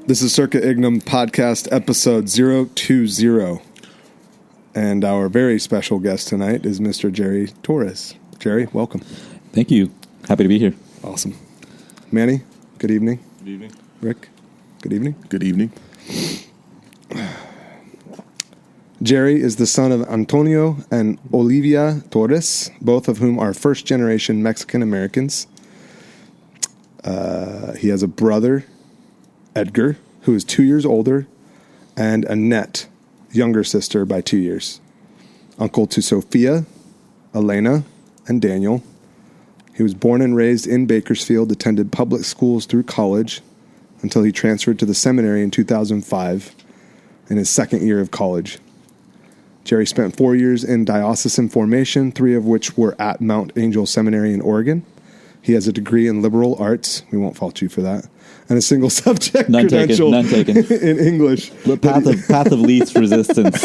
This is Circa Ignem podcast episode 020. And our very special guest tonight is Mr. Jerry Torres. Jerry, welcome. Thank you. Happy to be here. Awesome. Manny, good evening. Good evening. Rick, good evening. Good evening. Jerry is the son of Antonio and Olivia Torres, both of whom are first-generation Mexican-Americans. He has a brother, Edgar, who is 2 years older, and Annette, younger sister by 2 years. Uncle to Sophia, Elena, and Daniel. He was born and raised in Bakersfield, attended public schools through college until he transferred to the seminary in 2005 in his second year of college. Jerry spent 4 years in diocesan formation, 3 of which were at Mount Angel Seminary in Oregon. He has a degree in liberal arts. We won't fault you for that. And a single subject credential none taken. in English. The path of least resistance.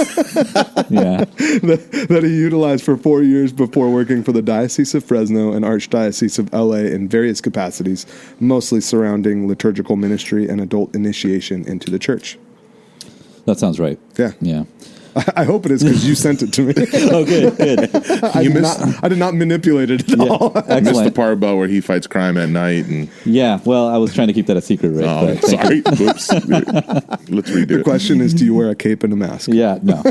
Yeah. That he utilized for 4 years before working for the Diocese of Fresno and Archdiocese of LA in various capacities, mostly surrounding liturgical ministry and adult initiation into the church. That sounds right. Yeah. Yeah. I hope it is because you sent it to me. Oh, good. I did not manipulate it at all. I missed the part about where he fights crime at night. And Yeah, well, I was trying to keep that a secret, Rick. oh, but sorry. Oops. Let's redo The it. question is, do you wear a cape and a mask? Yeah, no,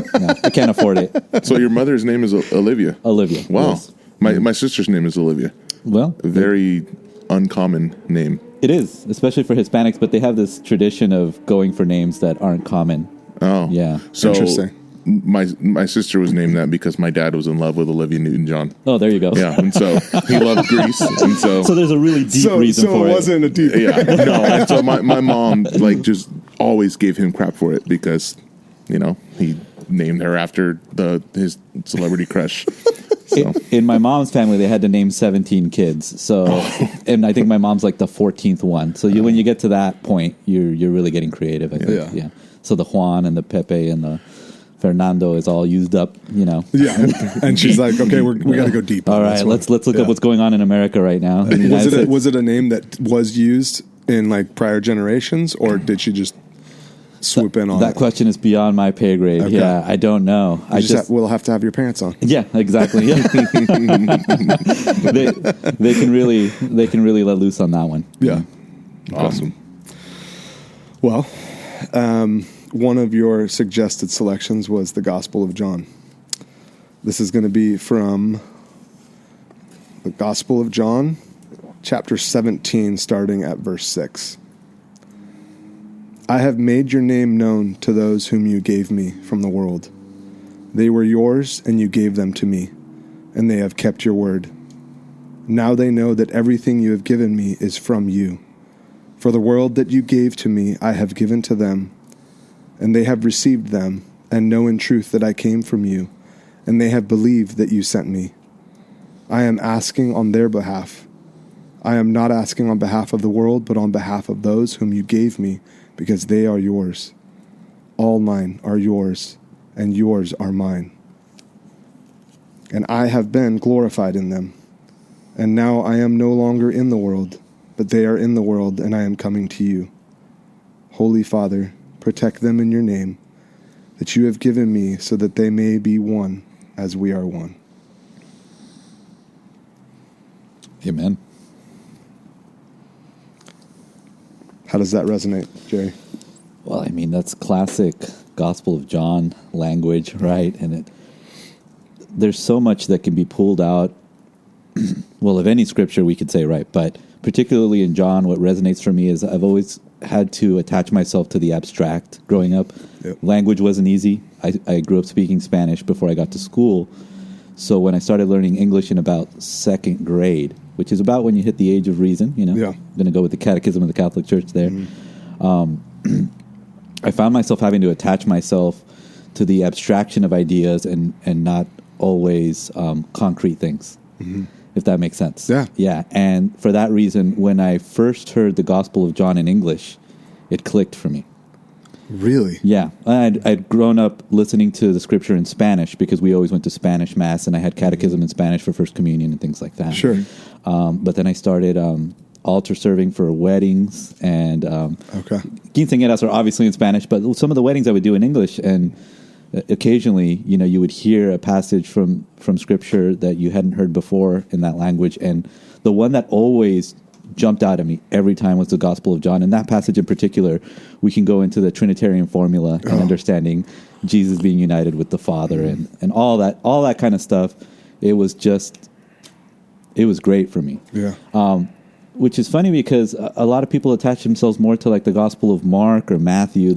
I can't afford it. So your mother's name is Olivia. Olivia. Wow. Yes. My sister's name is Olivia. Well, A very uncommon name. it is, especially for Hispanics, but they have this tradition of going for names that aren't common. Oh. Yeah. So Interesting. my sister was named that because my dad was in love with Olivia Newton-John. Oh, there you go. Yeah, and so he loved Greece, and so So there's a really deep reason so for it it. wasn't a deep. yeah, no. And so my mom just always gave him crap for it because he named her after his celebrity crush. So In my mom's family, they had to name 17 kids. So, and I think my mom's like the 14th one. So when you get to that point, you're really getting creative. I think. Yeah. So the Juan and the Pepe and the Fernando is all used up. Yeah, and she's like, okay, we got to go deep. All on right, this one. let's look up what's going on in America right now. In the United States. Was it a name that was used in like prior generations, or did she just swoop in on That it? question is beyond my pay grade. Okay. Yeah, I don't know. We'll have to have your parents on. Yeah, exactly. Yeah. they can really let loose on that one. Yeah, awesome. Well, one of your suggested selections was the Gospel of John. This is going to be from the Gospel of John, chapter 17, starting at verse 6. I have made your name known to those whom you gave me from the world. They were yours, and you gave them to me, and they have kept your word. Now they know that everything you have given me is from you. For the world that you gave to me, I have given to them, and they have received them, and know in truth that I came from you, and they have believed that you sent me. I am asking on their behalf. I am not asking on behalf of the world, but on behalf of those whom you gave me, because they are yours. All mine are yours, and yours are mine. And I have been glorified in them. And now I am no longer in the world, but they are in the world, and I am coming to you. Holy Father, protect them in your name, that you have given me, so that they may be one as we are one. Amen. How does that resonate, Jerry? Well, I mean, that's classic Gospel of John language, right? And there's so much that can be pulled out. Well, of any scripture we could say, right? But particularly in John, what resonates for me is I've always had to attach myself to the abstract growing up. Yep. Language wasn't easy. I grew up speaking Spanish before I got to school. So when I started learning English in about second grade, which is about when you hit the age of reason, Yeah. I'm going to go with the Catechism of the Catholic Church there. I found myself having to attach myself to the abstraction of ideas and not always concrete things, if that makes sense. Yeah. Yeah. And for that reason, when I first heard the Gospel of John in English, it clicked for me. Really? Yeah. I'd grown up listening to the scripture in Spanish because we always went to Spanish Mass, and I had catechism in Spanish for First Communion and things like that. Sure. But then I started altar serving for weddings, and Okay. quinceañeras are obviously in Spanish, but some of the weddings I would do in English, and occasionally, you would hear a passage from Scripture that you hadn't heard before in that language, and the one that always jumped out at me every time was the Gospel of John. In that passage in particular, we can go into the Trinitarian formula and understanding Jesus being united with the Father and all that kind of stuff. It was great for me. Yeah. Which is funny because a lot of people attach themselves more to like the Gospel of Mark or Matthew.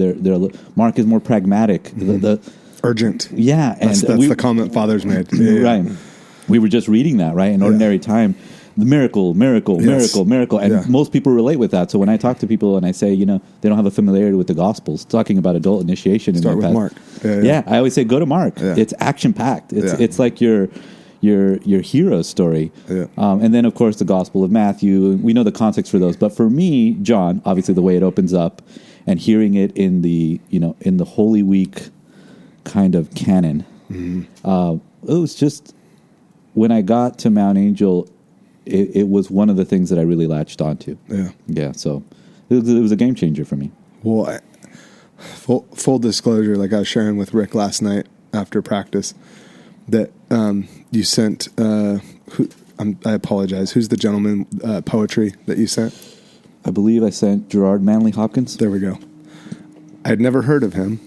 Mark is more pragmatic. The Urgent. Yeah. That's the comment Fathers made. Yeah. Right. We were just reading that, right? In ordinary time. The miracle. And most people relate with that. So when I talk to people and I say, they don't have a familiarity with the Gospels, talking about adult initiation. Start with Mark. Yeah, I always say, go to Mark. Yeah. It's action-packed. It's like your hero story. Yeah. And then, of course, the Gospel of Matthew. We know the context for those. But for me, John, obviously the way it opens up and hearing it in the Holy Week kind of canon, it was just, when I got to Mount Angel, it was one of the things that I really latched onto. Yeah. Yeah, so it was a game changer for me. Well, full disclosure, like I was sharing with Rick last night after practice, that you sent, I apologize, who's the gentleman, poetry that you sent? I believe I sent Gerard Manley Hopkins. There we go. I had never heard of him,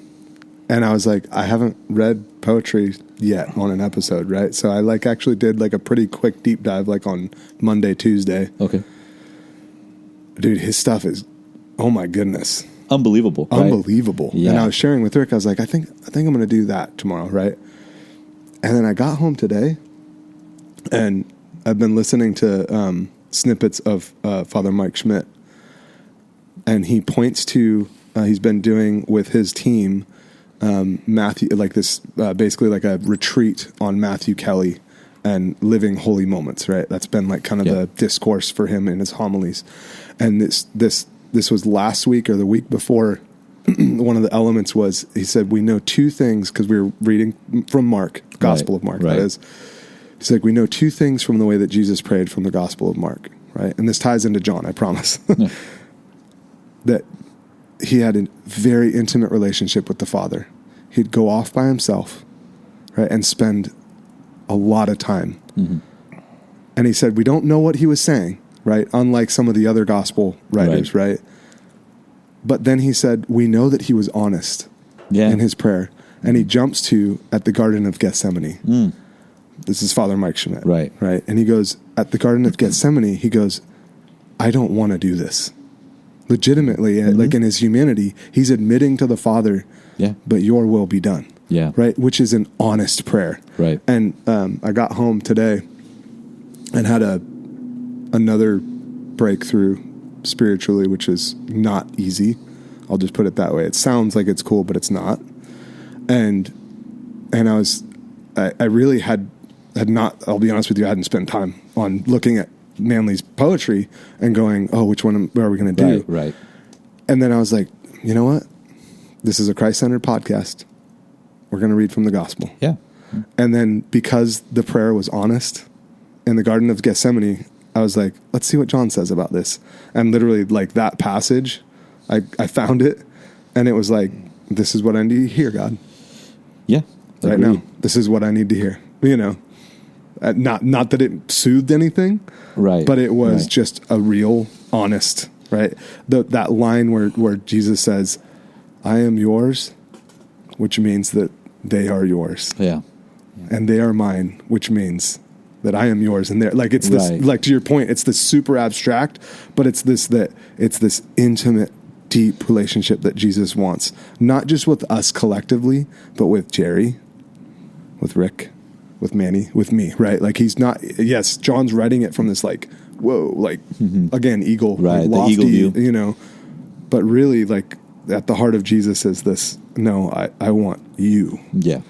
and I was like, I haven't read poetry yet on an episode, right? So I actually did a pretty quick deep dive on Monday, Tuesday. Okay. Dude, his stuff is, oh my goodness. Unbelievable. Unbelievable. Right? Yeah. And I was sharing with Rick, I was like, I think I'm going to do that tomorrow, right? And then I got home today, and I've been listening to snippets of Father Mike Schmidt, and he points to, he's been doing with his team, Matthew, basically a retreat on Matthew Kelly and living holy moments, right? That's been kind of the discourse for him in his homilies. And this was last week or the week before. One of the elements was, he said, we know two things, because we were reading from Mark, Gospel of Mark, that is. He's like, we know two things from the way that Jesus prayed from the Gospel of Mark, right? And this ties into John, I promise. That he had a very intimate relationship with the Father. He'd go off by himself, right, and spend a lot of time. Mm-hmm. And he said, we don't know what he was saying, right? Unlike some of the other gospel writers, right? But then he said, we know that he was honest in his prayer. And he jumps to, at the Garden of Gethsemane. This is Father Mike Schmidt. Right. And he goes, at the Garden of Gethsemane, he goes, I don't want to do this. Legitimately, in his humanity, he's admitting to the Father, but your will be done. Yeah. Right? Which is an honest prayer. Right. And I got home today and had another breakthrough spiritually, which is not easy. I'll just put it that way. It sounds like it's cool, but it's not. And I really had not, I'll be honest with you, I hadn't spent time on looking at Manley's poetry and going, oh, which one are we going to do? Right. And then I was like, you know what? This is a Christ-centered podcast. We're going to read from the gospel. Yeah. And then because the prayer was honest in the Garden of Gethsemane, I was like, let's see what John says about this. And literally that passage, I found it, and it was like, this is what I need to hear, God. Yeah. Right now. This is what I need to hear. Not that it soothed anything, right? But it was just a real honest, right? That line where Jesus says, I am yours, which means that they are yours. Yeah. And they are mine, which means that I am yours. And they're it's this, to your point, it's this super abstract, but it's this intimate, deep relationship that Jesus wants, not just with us collectively, but with Jerry, with Rick, with Manny, with me, right? He's not, yes, John's writing it from this whoa, again, eagle, right, lofty, the eagle view. But really at the heart of Jesus is this, no, I want you. Yeah.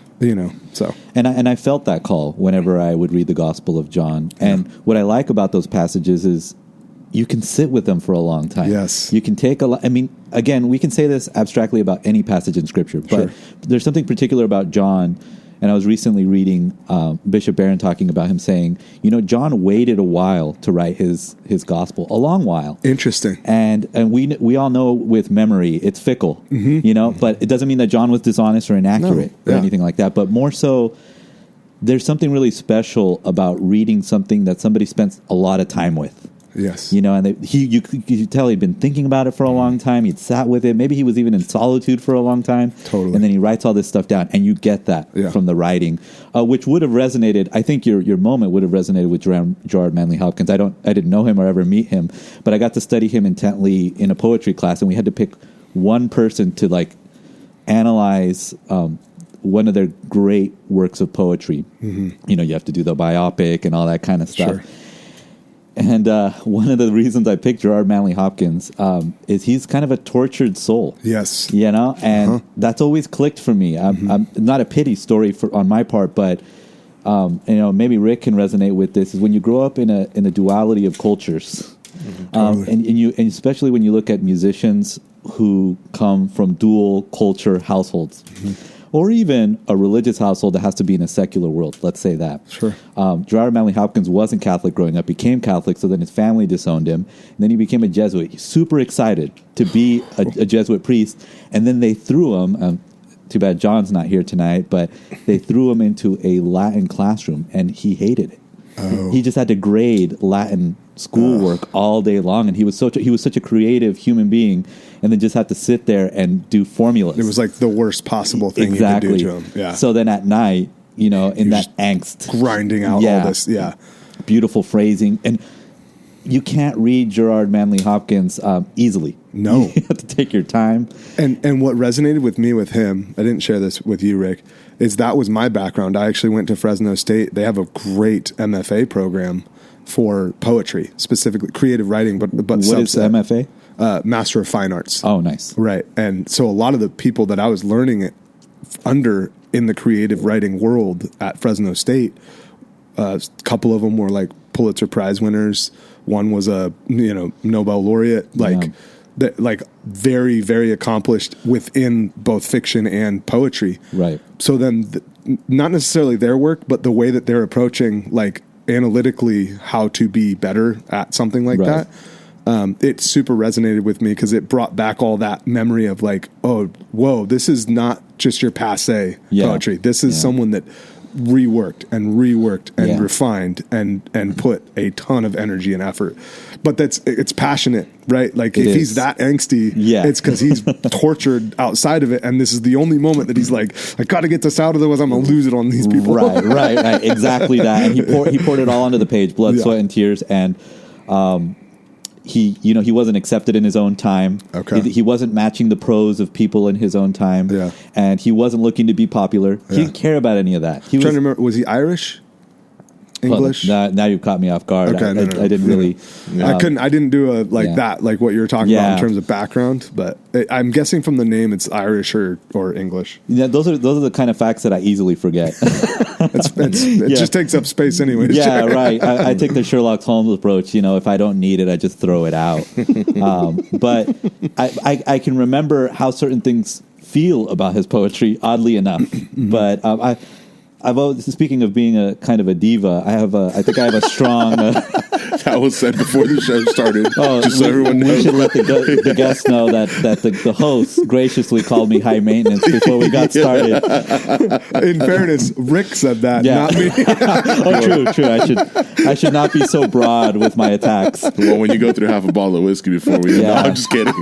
So. And I felt that call whenever I would read the Gospel of John. And what I like about those passages is you can sit with them for a long time. Yes. You can take again, we can say this abstractly about any passage in Scripture, but there's something particular about John And I was recently reading Bishop Barron talking about him saying, John waited a while to write his gospel, a long while. Interesting. And we all know with memory, it's fickle, but it doesn't mean that John was dishonest or inaccurate or anything like that. But more so, there's something really special about reading something that somebody spent a lot of time with. Yes. And you could tell he'd been thinking about it for a long time. He'd sat with it. Maybe he was even in solitude for a long time. Totally. And then he writes all this stuff down, and you get that from the writing, which would have resonated. I think your moment would have resonated with Gerard Manley Hopkins. I didn't know him or ever meet him, but I got to study him intently in a poetry class, and we had to pick one person to analyze one of their great works of poetry. Mm-hmm. You have to do the biopic and all that kind of stuff. Sure. And one of the reasons I picked Gerard Manley Hopkins is he's kind of a tortured soul. Yes. And that's always clicked for me. I'm not a pity story on my part, but maybe Rick can resonate with this. Is when you grow up in a duality of cultures, totally. and especially when you look at musicians who come from dual culture households. Mm-hmm. Or even a religious household that has to be in a secular world. Let's say that. Sure. Gerard Manley Hopkins wasn't Catholic growing up, became Catholic, so then his family disowned him. And then he became a Jesuit. He's super excited to be a Jesuit priest. And then they threw him, too bad John's not here tonight, but they threw him into a Latin classroom, and he hated it. Oh. He just had to grade Latin schoolwork all day long, and he was such a creative human being, and then just had to sit there and do formulas. It was like the worst possible thing you could do to him. Yeah. So then at night, in that angst, grinding out all this, beautiful phrasing, and you can't read Gerard Manley Hopkins easily. No, you have to take your time. And what resonated with me with him, I didn't share this with you, Rick, is that was my background. I actually went to Fresno State. They have a great MFA program for poetry, specifically creative writing, but what is MFA? Master of Fine Arts. Oh, nice. Right. And so a lot of the people that I was learning it under in the creative writing world at Fresno State, a couple of them were like Pulitzer Prize winners. One was a Nobel laureate, very, very accomplished within both fiction and poetry. Right. So then, not necessarily their work, but the way that they're approaching, analytically, how to be better at something like that. It super resonated with me because it brought back all that memory of this is not just your passé poetry. This is someone that reworked and refined and put a ton of energy and effort. But it's passionate, right? If he's that angsty, it's because he's tortured outside of it, and this is the only moment that he's like, I got to get this out, otherwise I'm going to lose it on these people. Right. Exactly that. And he poured it all onto the page, blood, sweat, and tears, and he wasn't accepted in his own time. Okay. He wasn't matching the prose of people in his own time. Yeah. And he wasn't looking to be popular. He didn't care about any of that. I'm trying to remember, was he Irish? English? Now you've caught me off guard. Okay, I didn't really. I didn't do that, like what you were talking about in terms of background. But I'm guessing from the name, it's Irish or English. Yeah, those are the kind of facts that I easily forget. It just takes up space anyways. Yeah, right. I take the Sherlock Holmes approach. If I don't need it, I just throw it out. But I can remember how certain things feel about his poetry, oddly enough. But I've always, speaking of being a kind of a diva, I think I have a strong. That was said before the show started. Just so everyone knows. We should let the guests know that the host graciously called me high maintenance before we got started. In fairness, Rick said that, not me. True. I should not be so broad with my attacks. Well, when you go through half a bottle of whiskey before we, no, I'm just kidding.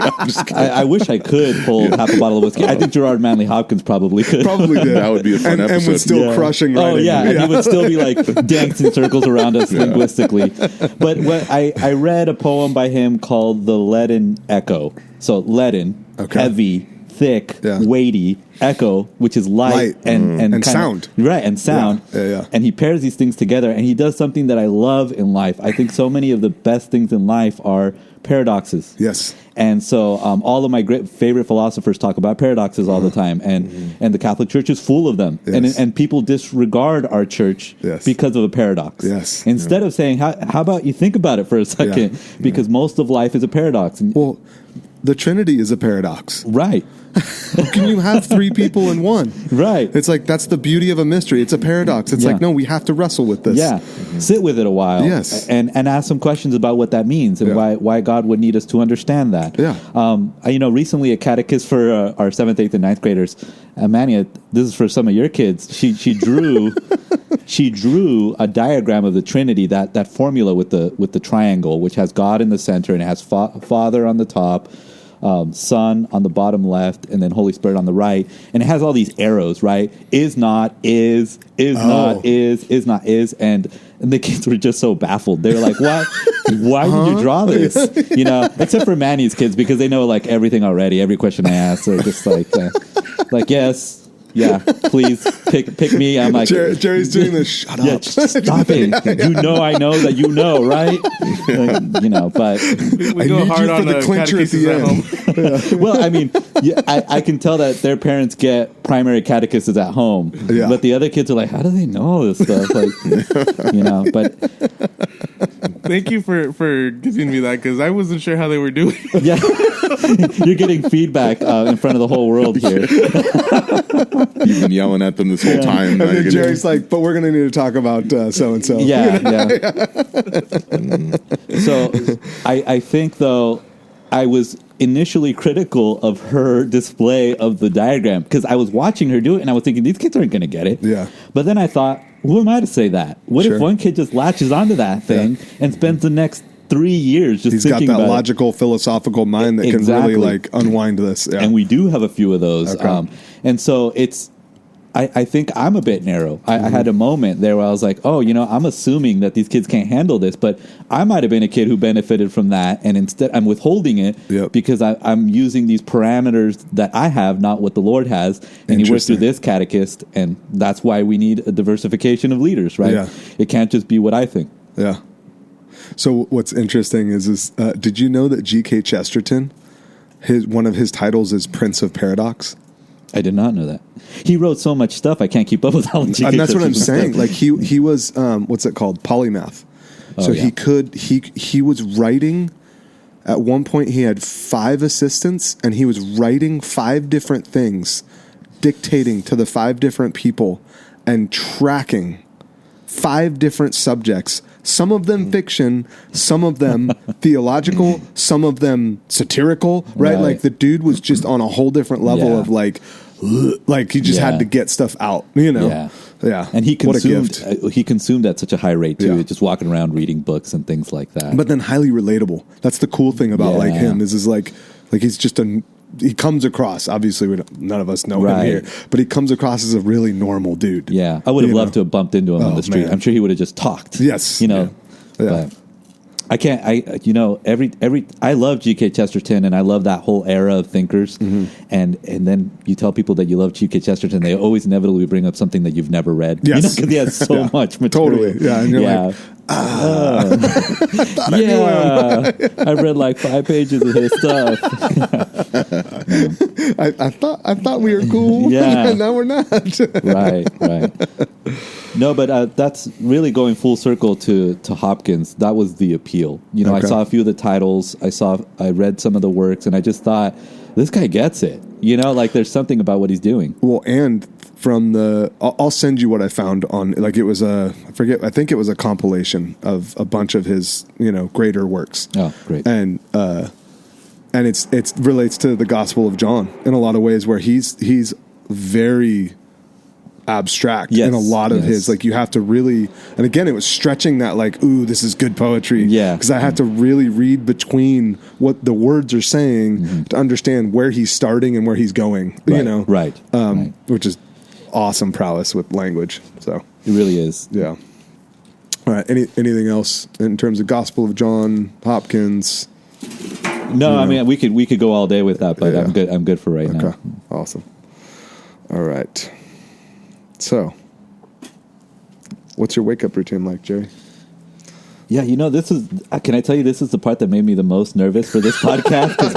I wish I could pull half a bottle of whiskey. I think Gerard Manley Hopkins probably could. Probably did. That would be a fun episode. And would still crushing writing. And he would still be dancing circles around us linguistically. But I read a poem by him called The Leaden Echo. So leaden, heavy, thick, weighty, echo, which is light and sound. And sound. Yeah. And he pairs these things together, and he does something that I love in life. I think so many of the best things in life are paradoxes. Yes. And so all of my great favorite philosophers talk about paradoxes all the time, and the Catholic Church is full of them. Yes. And people disregard our church because of a paradox. Yes. Instead of saying, how about you think about it for a second, because most of life is a paradox. Well, the Trinity is a paradox. Right. How can you have three people in one? Right. It's like, that's the beauty of a mystery. It's a paradox. It's like, no, we have to wrestle with this. Yeah. Sit with it a while. Yes. And ask some questions about what that means and why God would need us to understand that. Yeah. Recently a catechist for our 7th, 8th, and 9th graders, Mania, this is for some of your kids. She drew she drew a diagram of the Trinity, that formula with the triangle, which has God in the center and it has Father on the top, Son on the bottom left, and then Holy Spirit on the right, and it has all these arrows, right? Is not, is not, is not, is, and the kids were just so baffled. They were like, "What? Why did you draw this?" You know, except for Manny's kids, because they know like everything already. Every question I ask, they're just like yes. Yeah, please pick me. I'm like, Jerry's doing this. Shut up! Stop it! You know, I know that you know, right? But we go hard on the clincher at the end. Well, I mean, I can tell that their parents get primary catechists at home, but the other kids are like, how do they know all this stuff? Like, but thank you for giving me that, because I wasn't sure how they were doing. Yeah, you're getting feedback in front of the whole world here. You've been yelling at them this whole time. And then Jerry's like, but we're going to need to talk about so-and-so. Yeah. So I think, though, I was initially critical of her display of the diagram because I was watching her do it and I was thinking, these kids aren't going to get it. Yeah. But then I thought, who am I to say that? What if one kid just latches onto that thing and spends the next 3 years just thinking about He's got that logical, philosophical mind that can really like unwind this. Yeah. And we do have a few of those. Okay. And so I think I'm a bit narrow. I had a moment there where I was like, I'm assuming that these kids can't handle this, but I might have been a kid who benefited from that, and instead I'm withholding it because I'm using these parameters that I have, not what the Lord has, and He works through this catechist, and that's why we need a diversification of leaders, right? Yeah. It can't just be what I think. Yeah. So what's interesting is did you know that G.K. Chesterton, one of his titles is Prince of Paradox? I did not know that. He wrote so much stuff, I can't keep up with all of G.K. And that's what I'm saying. Stuff. Like he was what's it called? Polymath. So he was writing. At one point, he had 5 assistants, and he was writing 5 different things, dictating to the 5 different people, and tracking 5 different subjects. Some of them fiction, some of them theological, some of them satirical, right? Like the dude was just on a whole different level of like he just had to get stuff out, Yeah. And he consumed what a gift. He consumed at such a high rate too, just walking around reading books and things like that. But then highly relatable. That's the cool thing about like him is like he's just he comes across, obviously none of us know him here, but he comes across as a really normal dude. Yeah. I would have loved to have bumped into him on the street. Man. I'm sure he would have just talked. Yes. But I can't, I love G.K. Chesterton and I love that whole era of thinkers. And then you tell people that you love G.K. Chesterton, they always inevitably bring up something that you've never read. Yes. Because he has so much material. Totally. Yeah. And you're like, thought I knew him. I read like 5 pages of his stuff. I thought we were cool. Yeah. And now we're not. Right. No, but that's really going full circle to Hopkins. That was the appeal. I saw a few of the titles. I read some of the works, and I just thought, this guy gets it. Like there's something about what he's doing. Well, and from I'll send you what I found on, like it was I think it was a compilation of a bunch of his, greater works. Oh, great. And it relates to the Gospel of John in a lot of ways where he's very abstract in a lot of his, like you have to really, and again, it was stretching that like, ooh, this is good poetry. Yeah. Because I have to really read between what the words are saying to understand where he's starting and where he's going, Right. Which is awesome prowess with language. So it really is. Yeah. All right. Anything else in terms of Gospel of John, Hopkins? No, I mean, we could go all day with that, but I'm good for right now. Awesome. All right. So, what's your wake-up routine like, Jerry? Yeah, this is. Can I tell you, this is the part that made me the most nervous for this podcast? Because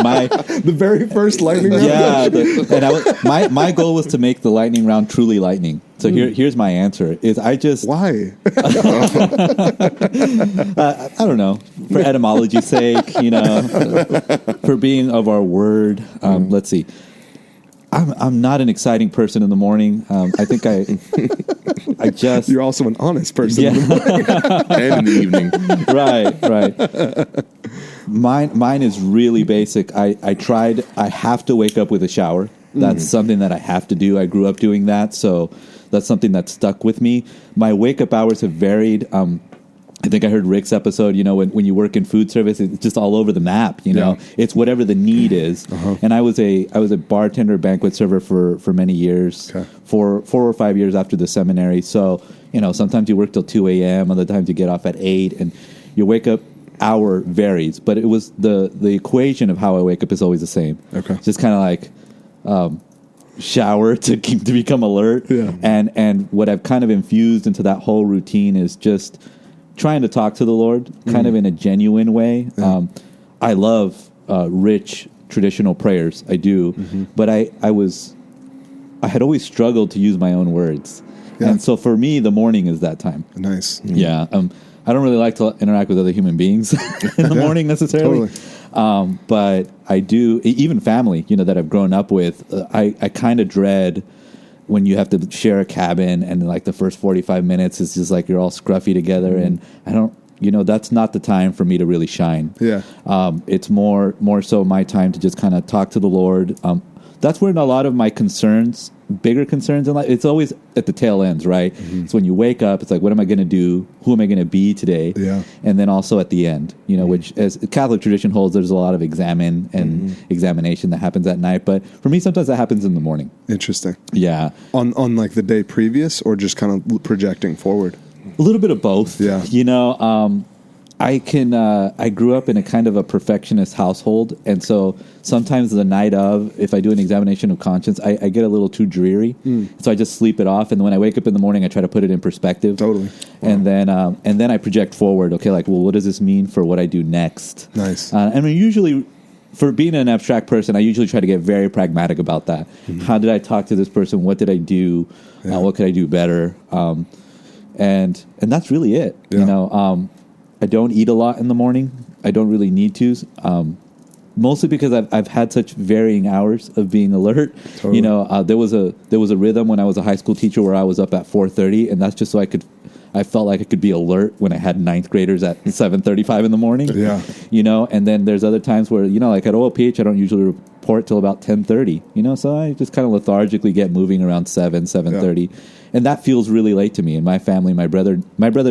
the very first lightning round. Yeah, my goal was to make the lightning round truly lightning. So here's my answer: is I just Why? I don't know, for etymology's sake, for being of our word. Let's see. I'm not an exciting person in the morning. I think I just You're also an honest person. yeah. And in the evening. Right. Mine is really basic. I have to wake up with a shower. That's something that I have to do. I grew up doing that, so that's something that stuck with me. My wake up hours have varied. I think I heard Rick's episode, when you work in food service, it's just all over the map, It's whatever the need is. And I was a bartender, banquet server for many years, Okay. 4 or 5 years after the seminary. So, sometimes you work till 2 a.m., other times you get off at 8, and your wake up hour varies. But it was the equation of how I wake up is always the same. Okay. It's just kind of like shower to become alert. Yeah. And what I've kind of infused into that whole routine is just trying to talk to the Lord kind of in a genuine way. Yeah. I love rich traditional prayers. I do. But I had always struggled to use my own words. Yeah. And so for me, the morning is that time. Nice. Yeah. I don't really like to interact with other human beings in the morning necessarily. Totally. But I do, even family, that I've grown up with, I kind of dread when you have to share a cabin and like the first 45 minutes is just like you're all scruffy together, and I don't, that's not the time for me to really shine. Yeah. It's more so my time to just kind of talk to the Lord. That's where a lot of my concerns, bigger concerns in life, it's always at the tail ends, right? So when you wake up, it's like, what am I going to do? Who am I going to be today? Yeah. And then also at the end, which as Catholic tradition holds, there's a lot of examination that happens at night. But for me, sometimes that happens in the morning. Interesting. Yeah. On like the day previous, or just kind of projecting forward? A little bit of both. Yeah. I grew up in a kind of a perfectionist household. And so sometimes the night of, if I do an examination of conscience, I get a little too dreary. So I just sleep it off. And then when I wake up in the morning, I try to put it in perspective. Totally. And then I project forward. Okay, like, well, what does this mean for what I do next? Nice. Usually, for being an abstract person, I usually try to get very pragmatic about that. How did I talk to this person? What did I do? What could I do better? And that's really it. Yeah. I don't eat a lot in the morning. I don't really need to, mostly because I've had such varying hours of being alert. Totally. There was a rhythm when I was a high school teacher where I was up at 4:30, and that's just so I felt like I could be alert when I had ninth graders at 7:35 in the morning. Yeah. And then there's other times where, like at OLPH, I don't usually report till about 10:30, so I just kind of lethargically get moving around 7:30. Yeah. And that feels really late to me. In my family, my brother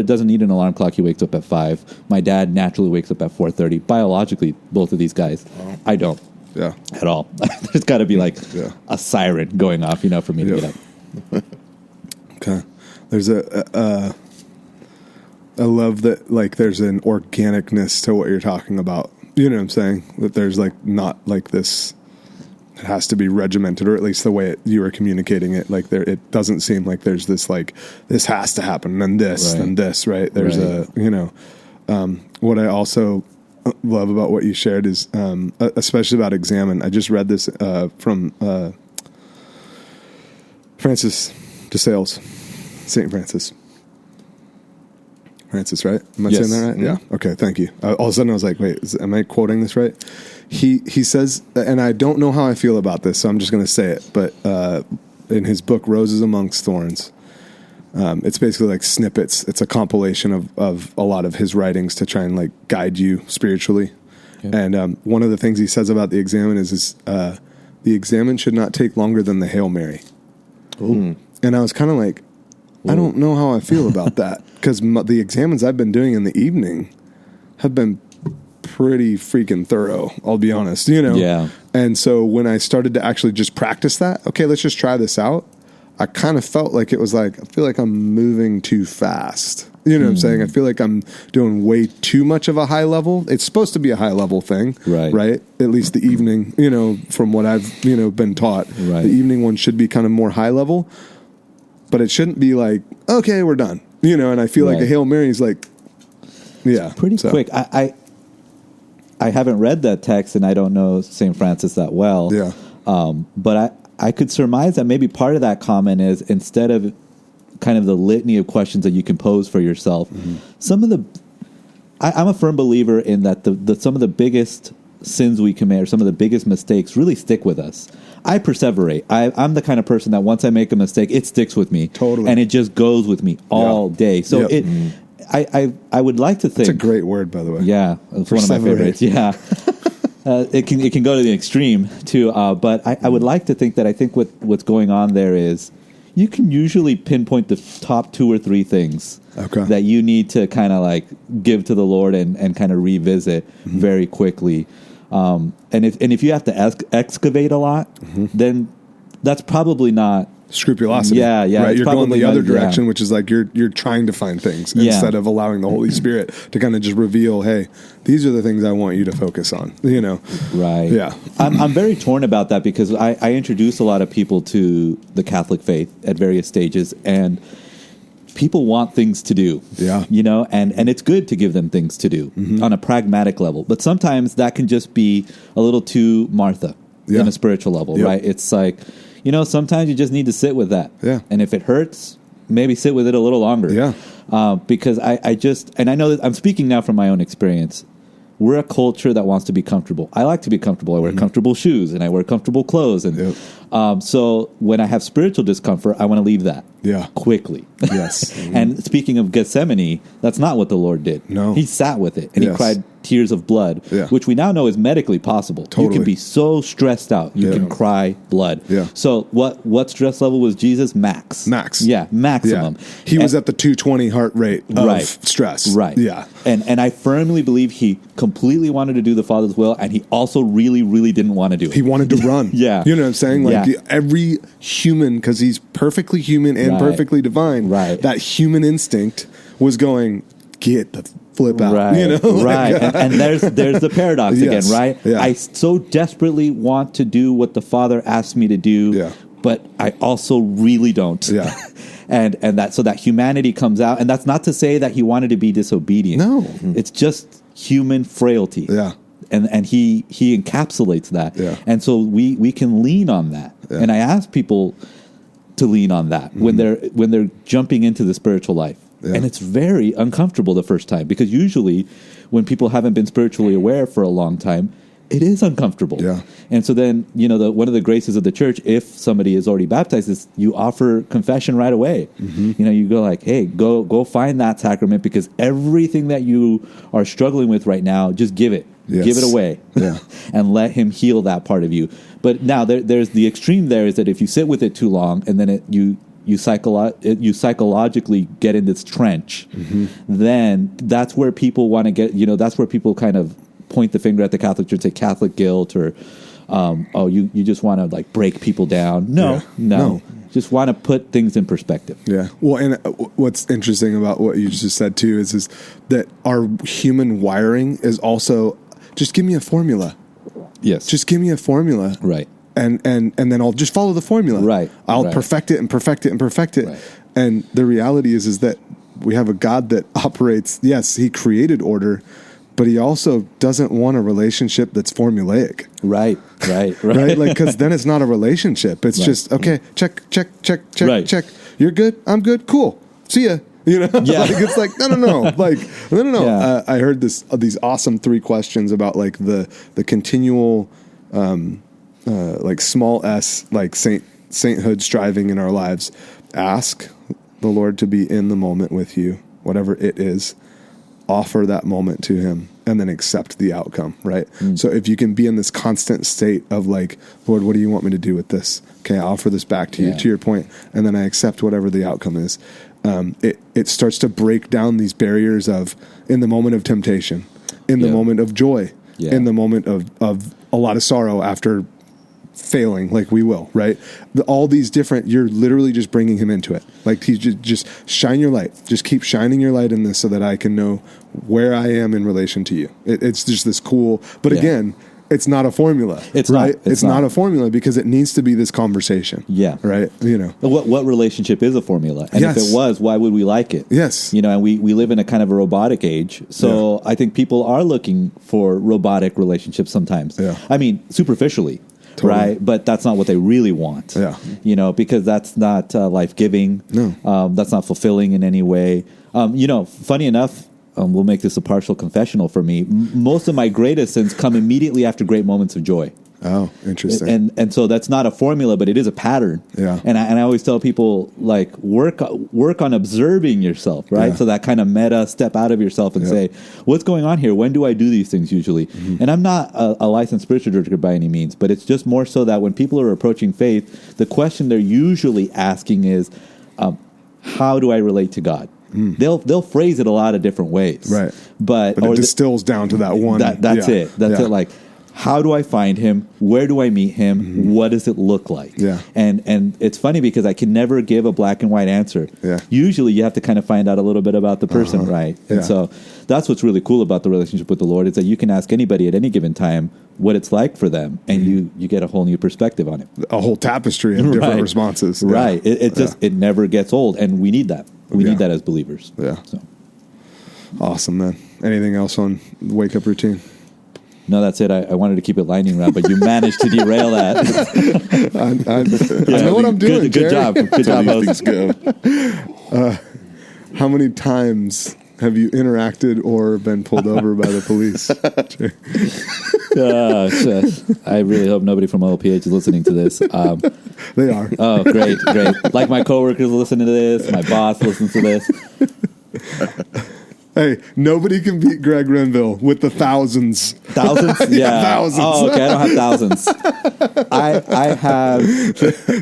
doesn't need an alarm clock. He wakes up at 5. My dad naturally wakes up at 4:30. Biologically, both of these guys. I don't. Yeah. At all. There's got to be like a siren going off, for me to get up. Okay. There's I love that, like, there's an organicness to what you're talking about. You know what I'm saying? That there's like not like this. It has to be regimented, or at least the way you were communicating it. Like it doesn't seem like there's this like this has to happen, then this, then this, right? There's what I also love about what you shared is, especially about examine. I just read this from Francis de Sales, Saint Francis. Francis, right? Am I saying that right? Yeah. Okay, thank you. All of a sudden I was like, wait, am I quoting this right? He says, and I don't know how I feel about this, so I'm just going to say it, but in his book, Roses Amongst Thorns, it's basically like snippets. It's a compilation of a lot of his writings to try and like guide you spiritually. Okay. And one of the things he says about the examen is the examen should not take longer than the Hail Mary. Ooh. And I was kind of like, I don't know how I feel about that, because the examens I've been doing in the evening have been pretty freaking thorough, I'll be honest, Yeah. And so when I started to actually just practice that, okay, let's just try this out, I kind of felt like it was like, I feel like I'm moving too fast. You know what I'm saying? I feel like I'm doing way too much of a high level. It's supposed to be a high level thing, right? At least the evening, from what I've, been taught, the evening one should be kind of more high level. But it shouldn't be like, okay, we're done. And I feel like a Hail Mary is like, pretty quick. I haven't read that text, and I don't know St. Francis that well. Yeah. But I could surmise that maybe part of that comment is, instead of kind of the litany of questions that you can pose for yourself. Some of the, I'm a firm believer in that some of the biggest sins we commit or some of the biggest mistakes really stick with us. I perseverate. I'm the kind of person that once I make a mistake, it sticks with me. Totally. And it just goes with me all day. So I would like to think. It's a great word, by the way. Yeah. It's one of my favorites. Yeah. It can go to the extreme too. But I would like to think that I think what's going on there is you can usually pinpoint the top 2 or 3 things that you need to kind of like give to the Lord and kind of revisit very quickly. And if you have to excavate a lot, then that's probably not scrupulosity. Yeah. Right? You're going the other direction, yeah. which is like you're trying to find things instead of allowing the Holy Spirit to kind of just reveal, hey, these are the things I want you to focus on. You know, right? Yeah, I'm very torn about that because I introduce a lot of people to the Catholic faith at various stages, and people want things to do. Yeah, you know, and it's good to give them things to do on a pragmatic level, but sometimes that can just be a little too Martha in a spiritual level, right? It's like, you know, sometimes you just need to sit with that. Yeah. And if it hurts, maybe sit with it a little longer. Yeah. Because I just, and I know that I'm speaking now from my own experience. We're a culture that wants to be comfortable. I like to be comfortable. I wear comfortable shoes and I wear comfortable clothes. And so when I have spiritual discomfort, I want to leave that quickly. Yes. And speaking of Gethsemane, that's not what the Lord did. No. He sat with it and he cried tears of blood, Yeah. which we now know is medically possible. Totally. You can be so stressed out. You can cry blood. Yeah. So what stress level was Jesus? Max. Yeah, maximum. Yeah. He was at the 220 heart rate of stress. Right. Yeah. And I firmly believe he completely wanted to do the Father's will, and he also really, really didn't want to do it. He wanted to run. Yeah. You know what I'm saying? Like every human, because he's perfectly human and perfectly divine, that human instinct was going, get the flip out. Right. You know? Right. And there's the paradox again, right? Yeah. I so desperately want to do what the Father asked me to do, but I also really don't. Yeah. And that humanity comes out, and that's not to say that he wanted to be disobedient. No. It's just human frailty. Yeah. And he encapsulates that. Yeah. And so we can lean on that. Yeah. And I ask people to lean on that when they're jumping into the spiritual life. Yeah. And it's very uncomfortable the first time, because usually when people haven't been spiritually aware for a long time, it is uncomfortable. Yeah. And so then, you know, one of the graces of the church, if somebody is already baptized, is you offer confession right away. You know, you go like, hey, go find that sacrament, because everything that you are struggling with right now, just give it. Yes. Give it away. Yeah. And let him heal that part of you. But now there's the extreme there is that if you sit with it too long and then you psychologically get in this trench, then that's where people want to get, you know, that's where people kind of point the finger at the Catholic Church, say Catholic guilt, or, you just want to like break people down. No. Just want to put things in perspective. Yeah. Well, and what's interesting about what you just said too is that our human wiring is also, just give me a formula. Yes. Just give me a formula. Right. And then I'll just follow the formula. Right. I'll perfect it and perfect it and perfect it. Right. And the reality is that we have a God that operates, yes, he created order, but he also doesn't want a relationship that's formulaic. Right. Right? Like, because then it's not a relationship. It's just, okay, check, check. You're good. I'm good. Cool. See ya. You know, Yeah. like it's like no. Like no. Yeah. I heard these awesome 3 questions about like the continual, like small s, like sainthood striving in our lives. Ask the Lord to be in the moment with you, whatever it is. Offer that moment to him, and then accept the outcome. Right. So if you can be in this constant state of like, Lord, what do you want me to do with this? Okay, I offer this back to you. To your point, and then I accept whatever the outcome is. It starts to break down these barriers of in the moment of temptation, in the moment of joy, in the moment of a lot of sorrow after failing, like we will, right? All these different, you're literally just bringing him into it. Like he just shine your light. Just keep shining your light in this so that I can know where I am in relation to you. It's just this cool, but again, it's not a formula. It's right. not. It's not a formula because it needs to be this conversation. Yeah. Right. You know. What relationship is a formula? And if it was, why would we like it? Yes. You know, and we live in a kind of a robotic age. So I think people are looking for robotic relationships sometimes. Yeah. I mean, superficially. Totally. right? But that's not what they really want. Yeah. Because that's not life-giving. No. That's not fulfilling in any way. Funny enough, we'll make this a partial confessional for me. Most of my greatest sins come immediately after great moments of joy. Oh, interesting. And so that's not a formula, but it is a pattern. Yeah. And I always tell people, like, work on observing yourself, right? Yeah. So that kind of meta, step out of yourself and say, what's going on here? When do I do these things usually? Mm-hmm. And I'm not a licensed spiritual director by any means, but it's just more so that when people are approaching faith, the question they're usually asking is, how do I relate to God? They'll phrase it a lot of different ways. Right. But it distills down to that one. That's it. That's it. Like, how do I find him? Where do I meet him? What does it look like? Yeah. And it's funny because I can never give a black and white answer. Yeah. Usually you have to kind of find out a little bit about the person, right? And Yeah. so that's what's really cool about the relationship with the Lord is that you can ask anybody at any given time what it's like for them, and you get a whole new perspective on it. A whole tapestry of different Right. responses. Yeah. Right. It never gets old, and we need that. We Yeah. need that as believers. Yeah. So. Awesome, man. Anything else on wake up routine? No, that's it. I wanted to keep it lightning round, but you managed to derail that. I know what I'm doing. Good Jerry. job. Good That's how job, these host. things go. How many times have you interacted or been pulled over by the police? I really hope nobody from OLPH is listening to this. They are. Oh, great. Like my coworkers listen to this. My boss listens to this. Hey, nobody can beat Greg Renville with the thousands. Thousands? Yeah. Thousands. Oh, okay. I don't have thousands. I have.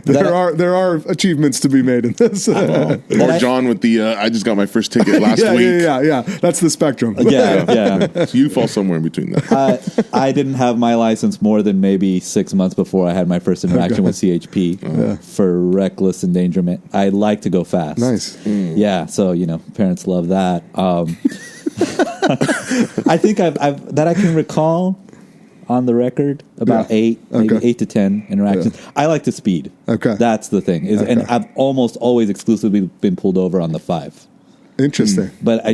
There are achievements to be made in this. Or John with the I just got my first ticket last week. Yeah. That's the spectrum. Yeah. So you fall somewhere in between that. I didn't have my license more than maybe 6 months before I had my first interaction with CHP for reckless endangerment. I like to go fast. Nice. Yeah, so parents love that. I think I've that I can recall on the record about maybe 8 to 10 interactions. Yeah. I like to speed. Okay. That's the thing. And I've almost always exclusively been pulled over on the 5. Interesting. But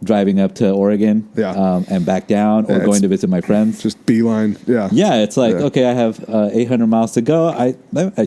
driving up to Oregon, and back down, or going to visit my friends, Just beeline. Yeah. yeah, it's like okay, I have 800 miles to go. I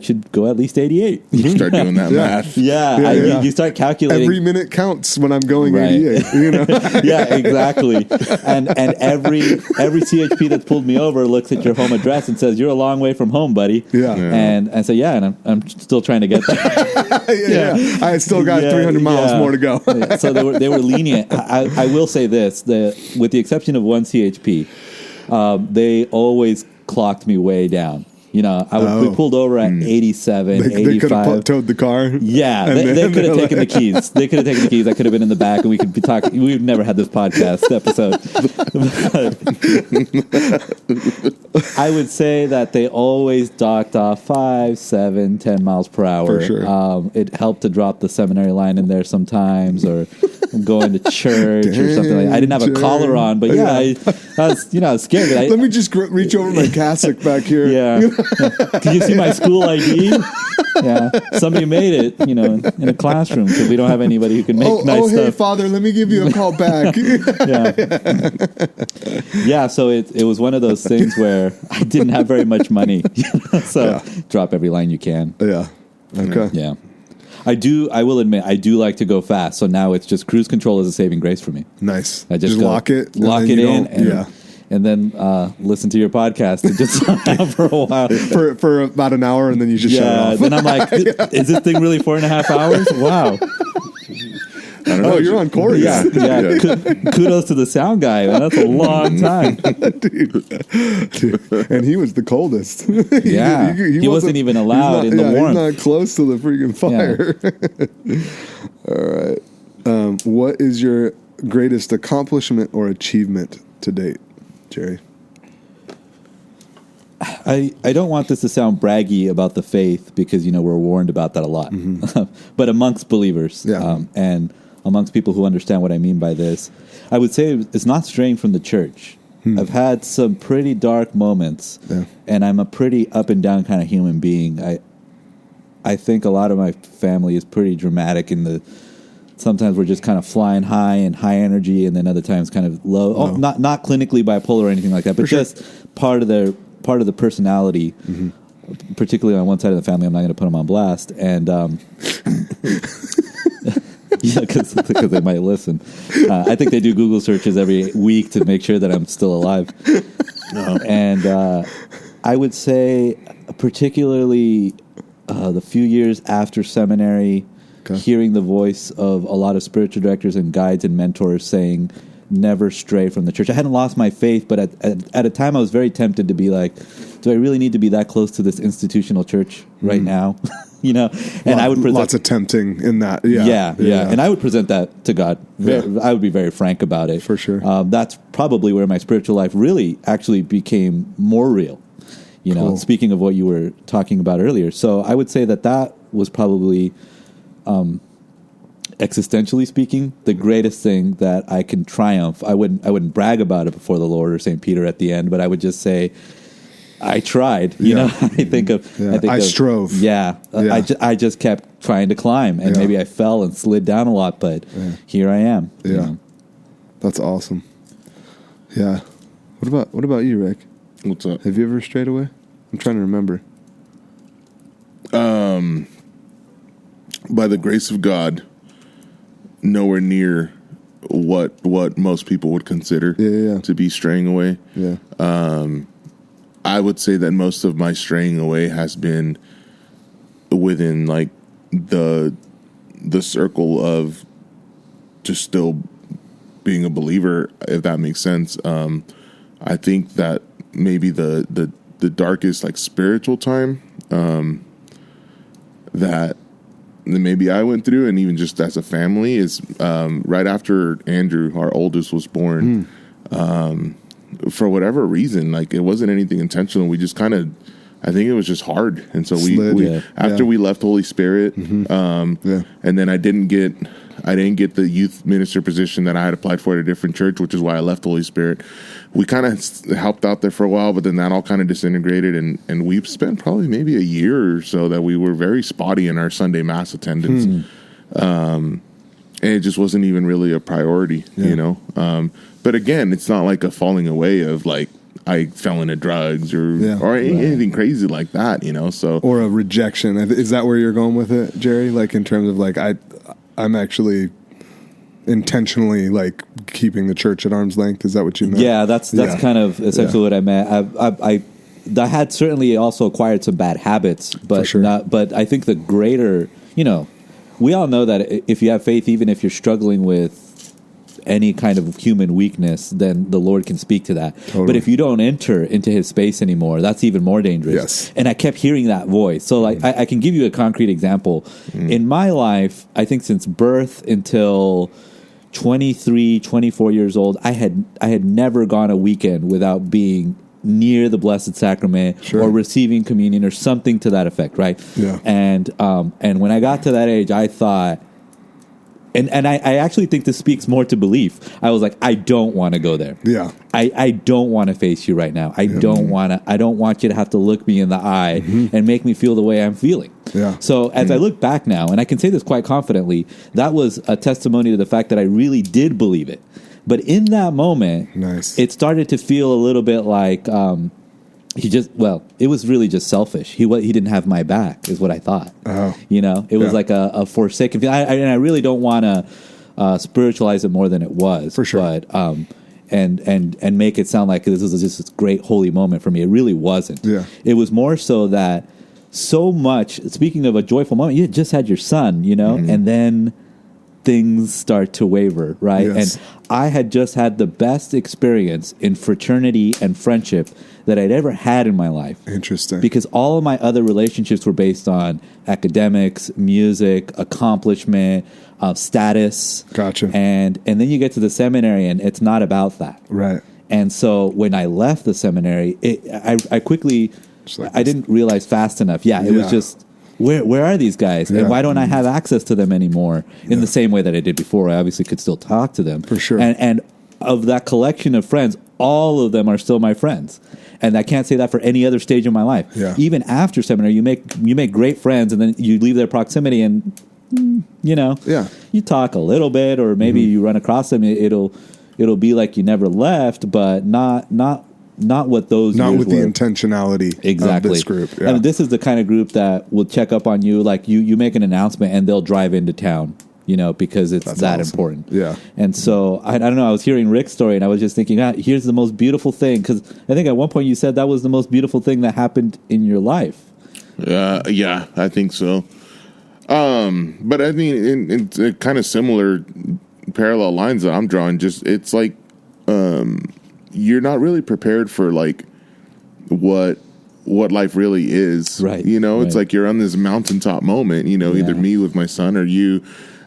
should go at least 88. You start doing that math. Yeah, you start calculating. Every minute counts when I'm going Right. 88. Yeah, exactly. And every CHP that's pulled me over looks at your home address and says, "You're a long way from home, buddy." Yeah. And so and I'm still trying to get there. I still got 300 miles more to go. So they were lenient. I will say this: with the exception of one CHP, they always clocked me way down. I would be pulled over at 87, They could 85. have towed the car. Yeah, And they then could have they're taken the keys. They could have taken the keys. I could have been in the back, and we could be talking. We've never had this podcast episode. I would say that they always docked off 5, 7, 10 miles per hour. For sure. It helped to drop the seminary line in there sometimes, or going to church or something like that. I didn't have a collar on, but I was scared. Let me just reach over my cassock back here. Yeah. Did you see my school ID? Yeah. Somebody made it, in a classroom because we don't have anybody who can make nice hey, stuff. Father, let me give you a call back. Yeah. So it was one of those things where I didn't have very much money. So drop every line you can. Yeah. Okay. Yeah. I will admit, I do like to go fast. So now it's just cruise control is a saving grace for me. Nice. I just lock it. Lock it in. And then listen to your podcast and just for a while. For about an hour, and then you just shut it off. Then I'm like, is this thing really 4.5 hours? Wow. I don't know. You're on course. Yeah. Kudos to the sound guy, man. That's a long time. Dude. And he was the coldest. Yeah. He wasn't even allowed in the warmth. He's not close to the freaking fire. All right. What is your greatest accomplishment or achievement to date, Jerry? I don't want this to sound braggy about the faith because, we're warned about that a lot. But amongst believers and amongst people who understand what I mean by this, I would say it's not straying from the church. I've had some pretty dark moments, and I'm a pretty up and down kind of human being. I think a lot of my family is pretty dramatic in the... Sometimes we're just kind of flying high and high energy, and then other times kind of low. Oh, not clinically bipolar or anything like that, but just part of their part of the personality, particularly on one side of the family. I'm not going to put them on blast, and yeah, because they might listen. I think they do Google searches every week to make sure that I'm still alive. And I would say, particularly the few years after seminary, hearing the voice of a lot of spiritual directors and guides and mentors saying, never stray from the church. I hadn't lost my faith, but at a time I was very tempted to be like, do I really need to be that close to this institutional church right now? And I would present lots of tempting in that. Yeah. And I would present that to God. I would be very frank about it. For sure. That's probably where my spiritual life really actually became more real. Cool. Speaking of what you were talking about earlier. So I would say that was probably, existentially speaking, the greatest thing that I can triumph. I wouldn't brag about it before the Lord or St. Peter at the end, but I would just say, I tried. I strove. Yeah. I just kept trying to climb, and maybe I fell and slid down a lot, but here I am. Yeah. That's awesome. Yeah. What about you, Rick? What's up? Have you ever strayed away? I'm trying to remember. By the grace of God, nowhere near what most people would consider to be straying away. Yeah. I would say that most of my straying away has been within like the circle of just still being a believer, if that makes sense. I think that maybe the darkest like spiritual time that maybe I went through, and even just as a family, is right after Andrew, our oldest, was born. For whatever reason, like it wasn't anything intentional. We just kind of, I think it was just hard. And so we left Holy Spirit, and then I didn't get the youth minister position that I had applied for at a different church, which is why I left Holy Spirit. We kind of helped out there for a while, but then that all kind of disintegrated, and we've spent probably maybe a year or so that we were very spotty in our Sunday mass attendance. And it just wasn't even really a priority, But again, it's not like a falling away of like I fell into drugs or anything crazy like that, So or a rejection. Is that where you're going with it, Jerry? Like in terms of like I'm actually intentionally like keeping the church at arm's length. Is that what you meant? Yeah, that's kind of essentially what I meant. I had certainly also acquired some bad habits, but But I think the greater, we all know that if you have faith, even if you're struggling with any kind of human weakness, then the Lord can speak to that. Totally. But if you don't enter into his space anymore, that's even more dangerous. Yes. And I kept hearing that voice. So like, I can give you a concrete example. In my life, I think since birth until 23, 24 years old, I had never gone a weekend without being near the Blessed Sacrament or receiving communion or something to that effect, right? Yeah. And when I got to that age, I thought, and I actually think this speaks more to belief. I was like, I don't want to go there. Yeah. I don't want to face you right now. I don't want you to have to look me in the eye and make me feel the way I'm feeling. Yeah. So as I look back now, and I can say this quite confidently, that was a testimony to the fact that I really did believe it. But in that moment, it started to feel a little bit like it was really just selfish. He didn't have my back, is what I thought. Oh. It was like a forsaken feeling. And I really don't want to spiritualize it more than it was. For sure. But, and make it sound like this was just this great holy moment for me. It really wasn't. Yeah. It was more so that so much, speaking of a joyful moment, you just had your son, and then things start to waver, right? Yes. And I had just had the best experience in fraternity and friendship that I'd ever had in my life. Interesting. Because all of my other relationships were based on academics, music, accomplishment, status. Gotcha. And then you get to the seminary and it's not about that. Right. And so when I left the seminary, I quickly, I didn't realize fast enough. It was just, where are these guys? And why don't I have access to them anymore in the same way that I did before? I obviously could still talk to them. For sure. And of that collection of friends, all of them are still my friends. And I can't say that for any other stage of my life. Yeah. Even after seminary, you make great friends, and then you leave their proximity, and you talk a little bit, or maybe you run across them. It'll be like you never left, but not not what those Not years with were. the intentionality Exactly. of this group. Yeah. And this is the kind of group that will check up on you. Like you make an announcement and they'll drive into town, because it's That's that awesome. important. Yeah. And so I don't know. I was hearing Rick's story and I was just thinking, here's the most beautiful thing. Because I think at one point you said that was the most beautiful thing that happened in your life. Yeah, I think so. But I mean, in kind of similar parallel lines that I'm drawing, just it's like you're not really prepared for like what life really is, Right? It's right. like you're on this mountaintop moment. Either me with my son or you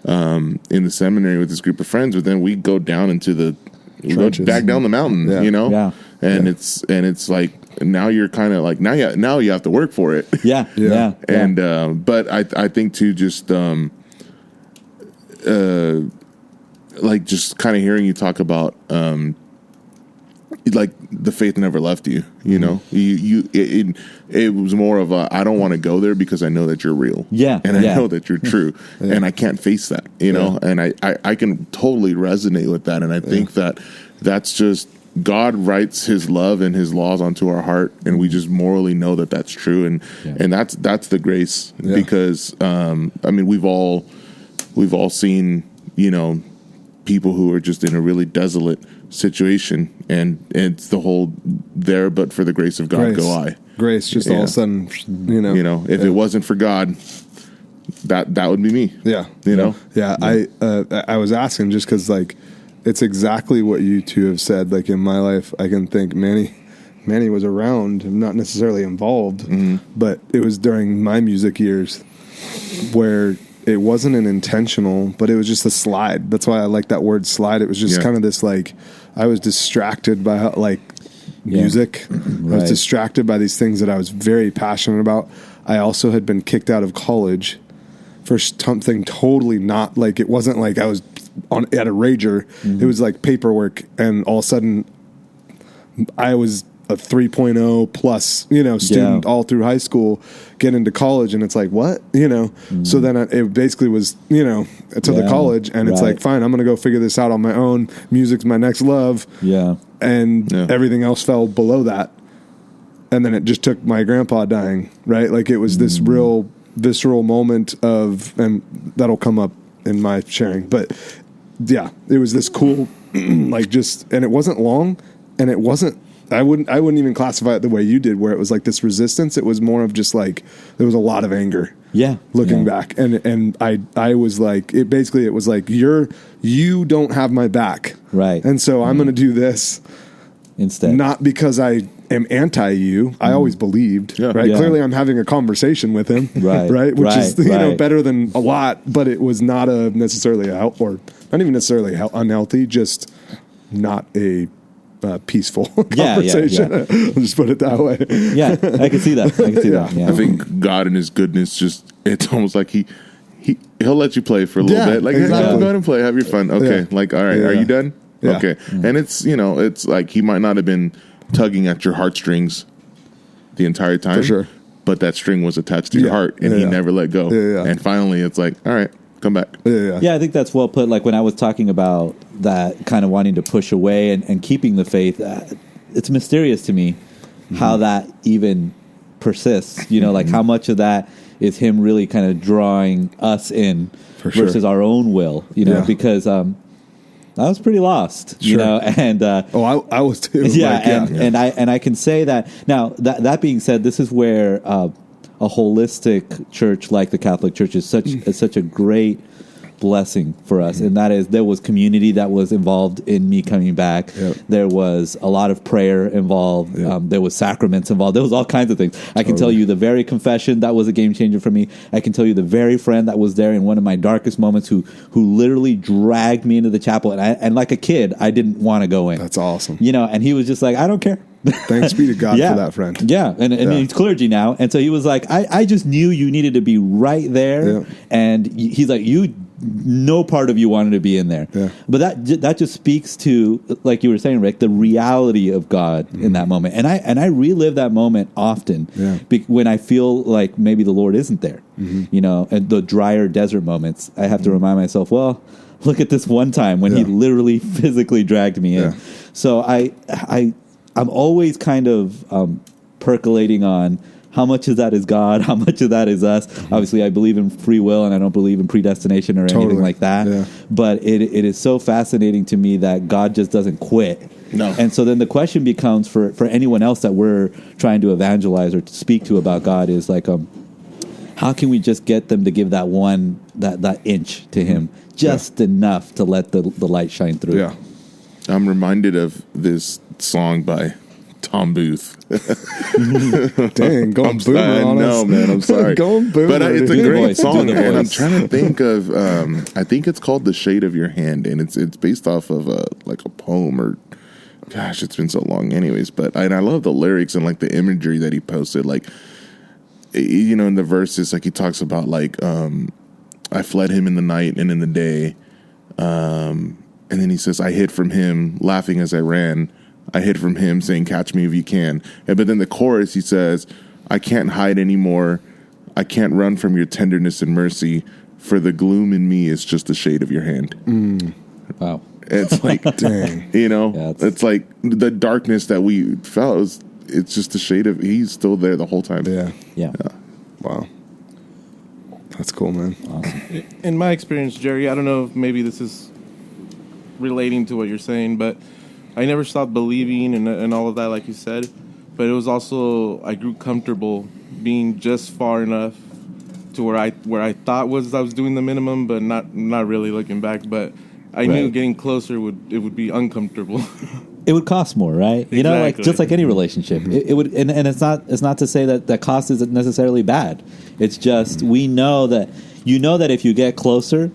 in the seminary with this group of friends. But then we go down into we go Trenches. back down the mountain, Yeah. Yeah. and it's like now you're kind of like now you have to work for it. Yeah. Yeah. And but I think too, just like just kind of hearing you talk about like the faith never left you. It was more of a I don't want to go there because I know that you're real. Yeah, and I yeah. know that you're true, and I can't face that. And I can totally resonate with that, and I think that's just. God writes His love and His laws onto our heart, and we just morally know that that's true, and that's the grace. Yeah. Because I mean, we've all seen people who are just in a really desolate situation, and it's the whole there, but for the grace of God go I. Grace, just all of a sudden, If it wasn't for God, that would be me. Yeah. Yeah. I was asking just because, like, it's exactly what you two have said. Like, in my life, I can think Manny was around, not necessarily involved, but it was during my music years where it wasn't an intentional, but it was just a slide. That's why I like that word slide. It was just kind of this, like, I was distracted by how, like, music. I was distracted by these things that I was very passionate about. I also had been kicked out of college for something totally not, like, it wasn't like I was at a rager. It was like paperwork, and all of a sudden I was a 3.0 plus, student all through high school, get into college, and it's like, what? So then it basically was, to the college, and it's like, fine, I'm going to go figure this out on my own. Music's my next love. Yeah. And everything else fell below that. And then it just took my grandpa dying, right? Like, it was this real visceral moment of, and that'll come up in my sharing, but yeah, it was this cool, like, just, and it wasn't long, and it wasn't, I wouldn't even classify it the way you did, where it was like this resistance. It was more of just like, there was a lot of anger. Yeah. Looking back. And I was like, it was like, you don't have my back. Right. And so I'm going to do this Instead. not because I am anti you. I always believed, right? Yeah. Clearly I'm having a conversation with him, Right. Which is, Right. better than a lot, but it was not necessarily or not even necessarily unhealthy, just not a peaceful conversation. Yeah. I'll just put it that way. Yeah, I can see that. Yeah. I think God in His goodness, just it's almost like He'll let you play for a little bit. Like, exactly. go ahead and play, have your fun. Okay, Yeah. like, all right, are you done? Yeah. Okay, and it's like He might not have been tugging at your heartstrings the entire time, For sure. but that string was attached to your heart, and He never let go. Yeah. And finally, it's like, all right, come back. Yeah, I think that's well put. Like when I was talking about that kind of wanting to push away and keeping the faith, it's mysterious to me how that even persists. Like how much of that is Him really kind of drawing us in versus our own will, because I was pretty lost, and I was too. Yeah, and I can say that now. That being said, this is where a holistic church like the Catholic Church is such a great blessing for us, and that is there was community that was involved in me coming back. There was a lot of prayer involved. There was sacraments involved. There was all kinds of things. I can tell you the very confession that was a game changer for me. I can tell you the very friend that was there in one of my darkest moments who literally dragged me into the chapel, and like a kid, I didn't want to go in. That's awesome. And he was just like, I don't care. Thanks be to God for that friend. Yeah, and he's clergy now, and so he was like, I just knew you needed to be right there, and he's like, no part of you wanted to be in there. Yeah. But that just speaks to, like you were saying, Rick, the reality of God in that moment, and I relive that moment often when I feel like maybe the Lord isn't there. And the drier desert moments, I have to remind myself, well, look at this one time when He literally physically dragged me in. So I I'm always kind of percolating on how much of that is God, how much of that is us. Obviously, I believe in free will, and I don't believe in predestination or anything like that. Yeah. But it is so fascinating to me that God just doesn't quit. No. And so then the question becomes for anyone else that we're trying to evangelize or to speak to about God is like, how can we just get them to give that that inch to Him, just enough to let the light shine through? Yeah. I'm reminded of this song by Tom Booth. Dang, going boomer I on know, us. man. I'm sorry. Going boomer. But it's a Do the great voice, do song, the and I'm voice. trying to think of. I think it's called "The Shade of Your Hand," and it's based off of a poem or. Gosh, it's been so long, anyways. But I love the lyrics and like the imagery that he posted. Like, in the verses, like he talks about like, I fled him in the night and in the day, and then he says, I hid from him, laughing as I ran. I hid from him, saying, "Catch me if you can." But then the chorus, he says, I can't hide anymore. I can't run from your tenderness and mercy, for the gloom in me is just the shade of your hand. Wow. It's like, Dang. Yeah, it's like the darkness that we felt. It's just the shade of, he's still there the whole time. Yeah. Wow. That's cool, man. Awesome. In my experience, Jerry, I don't know if maybe this is relating to what you're saying, but I never stopped believing and all of that, like you said. But it was also, I grew comfortable being just far enough to where I thought I was doing the minimum, but not really looking back. But I knew getting closer would be uncomfortable. It would cost more, right? You know, like Exactly. just like any relationship, it would, and it's not to say that cost isn't necessarily bad. It's just we know that if you get closer,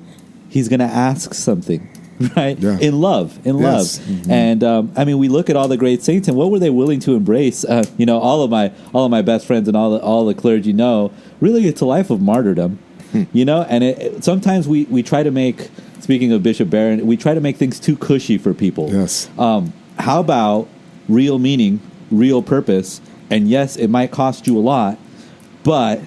He's going to ask something, right? Yeah. In love, Yes. and I mean, we look at all the great saints, and what were they willing to embrace? All of my best friends and all the clergy know really it's a life of martyrdom, and sometimes we try to make. Speaking of Bishop Barron, we try to make things too cushy for people. Yes. How about real meaning, real purpose? And yes, it might cost you a lot, but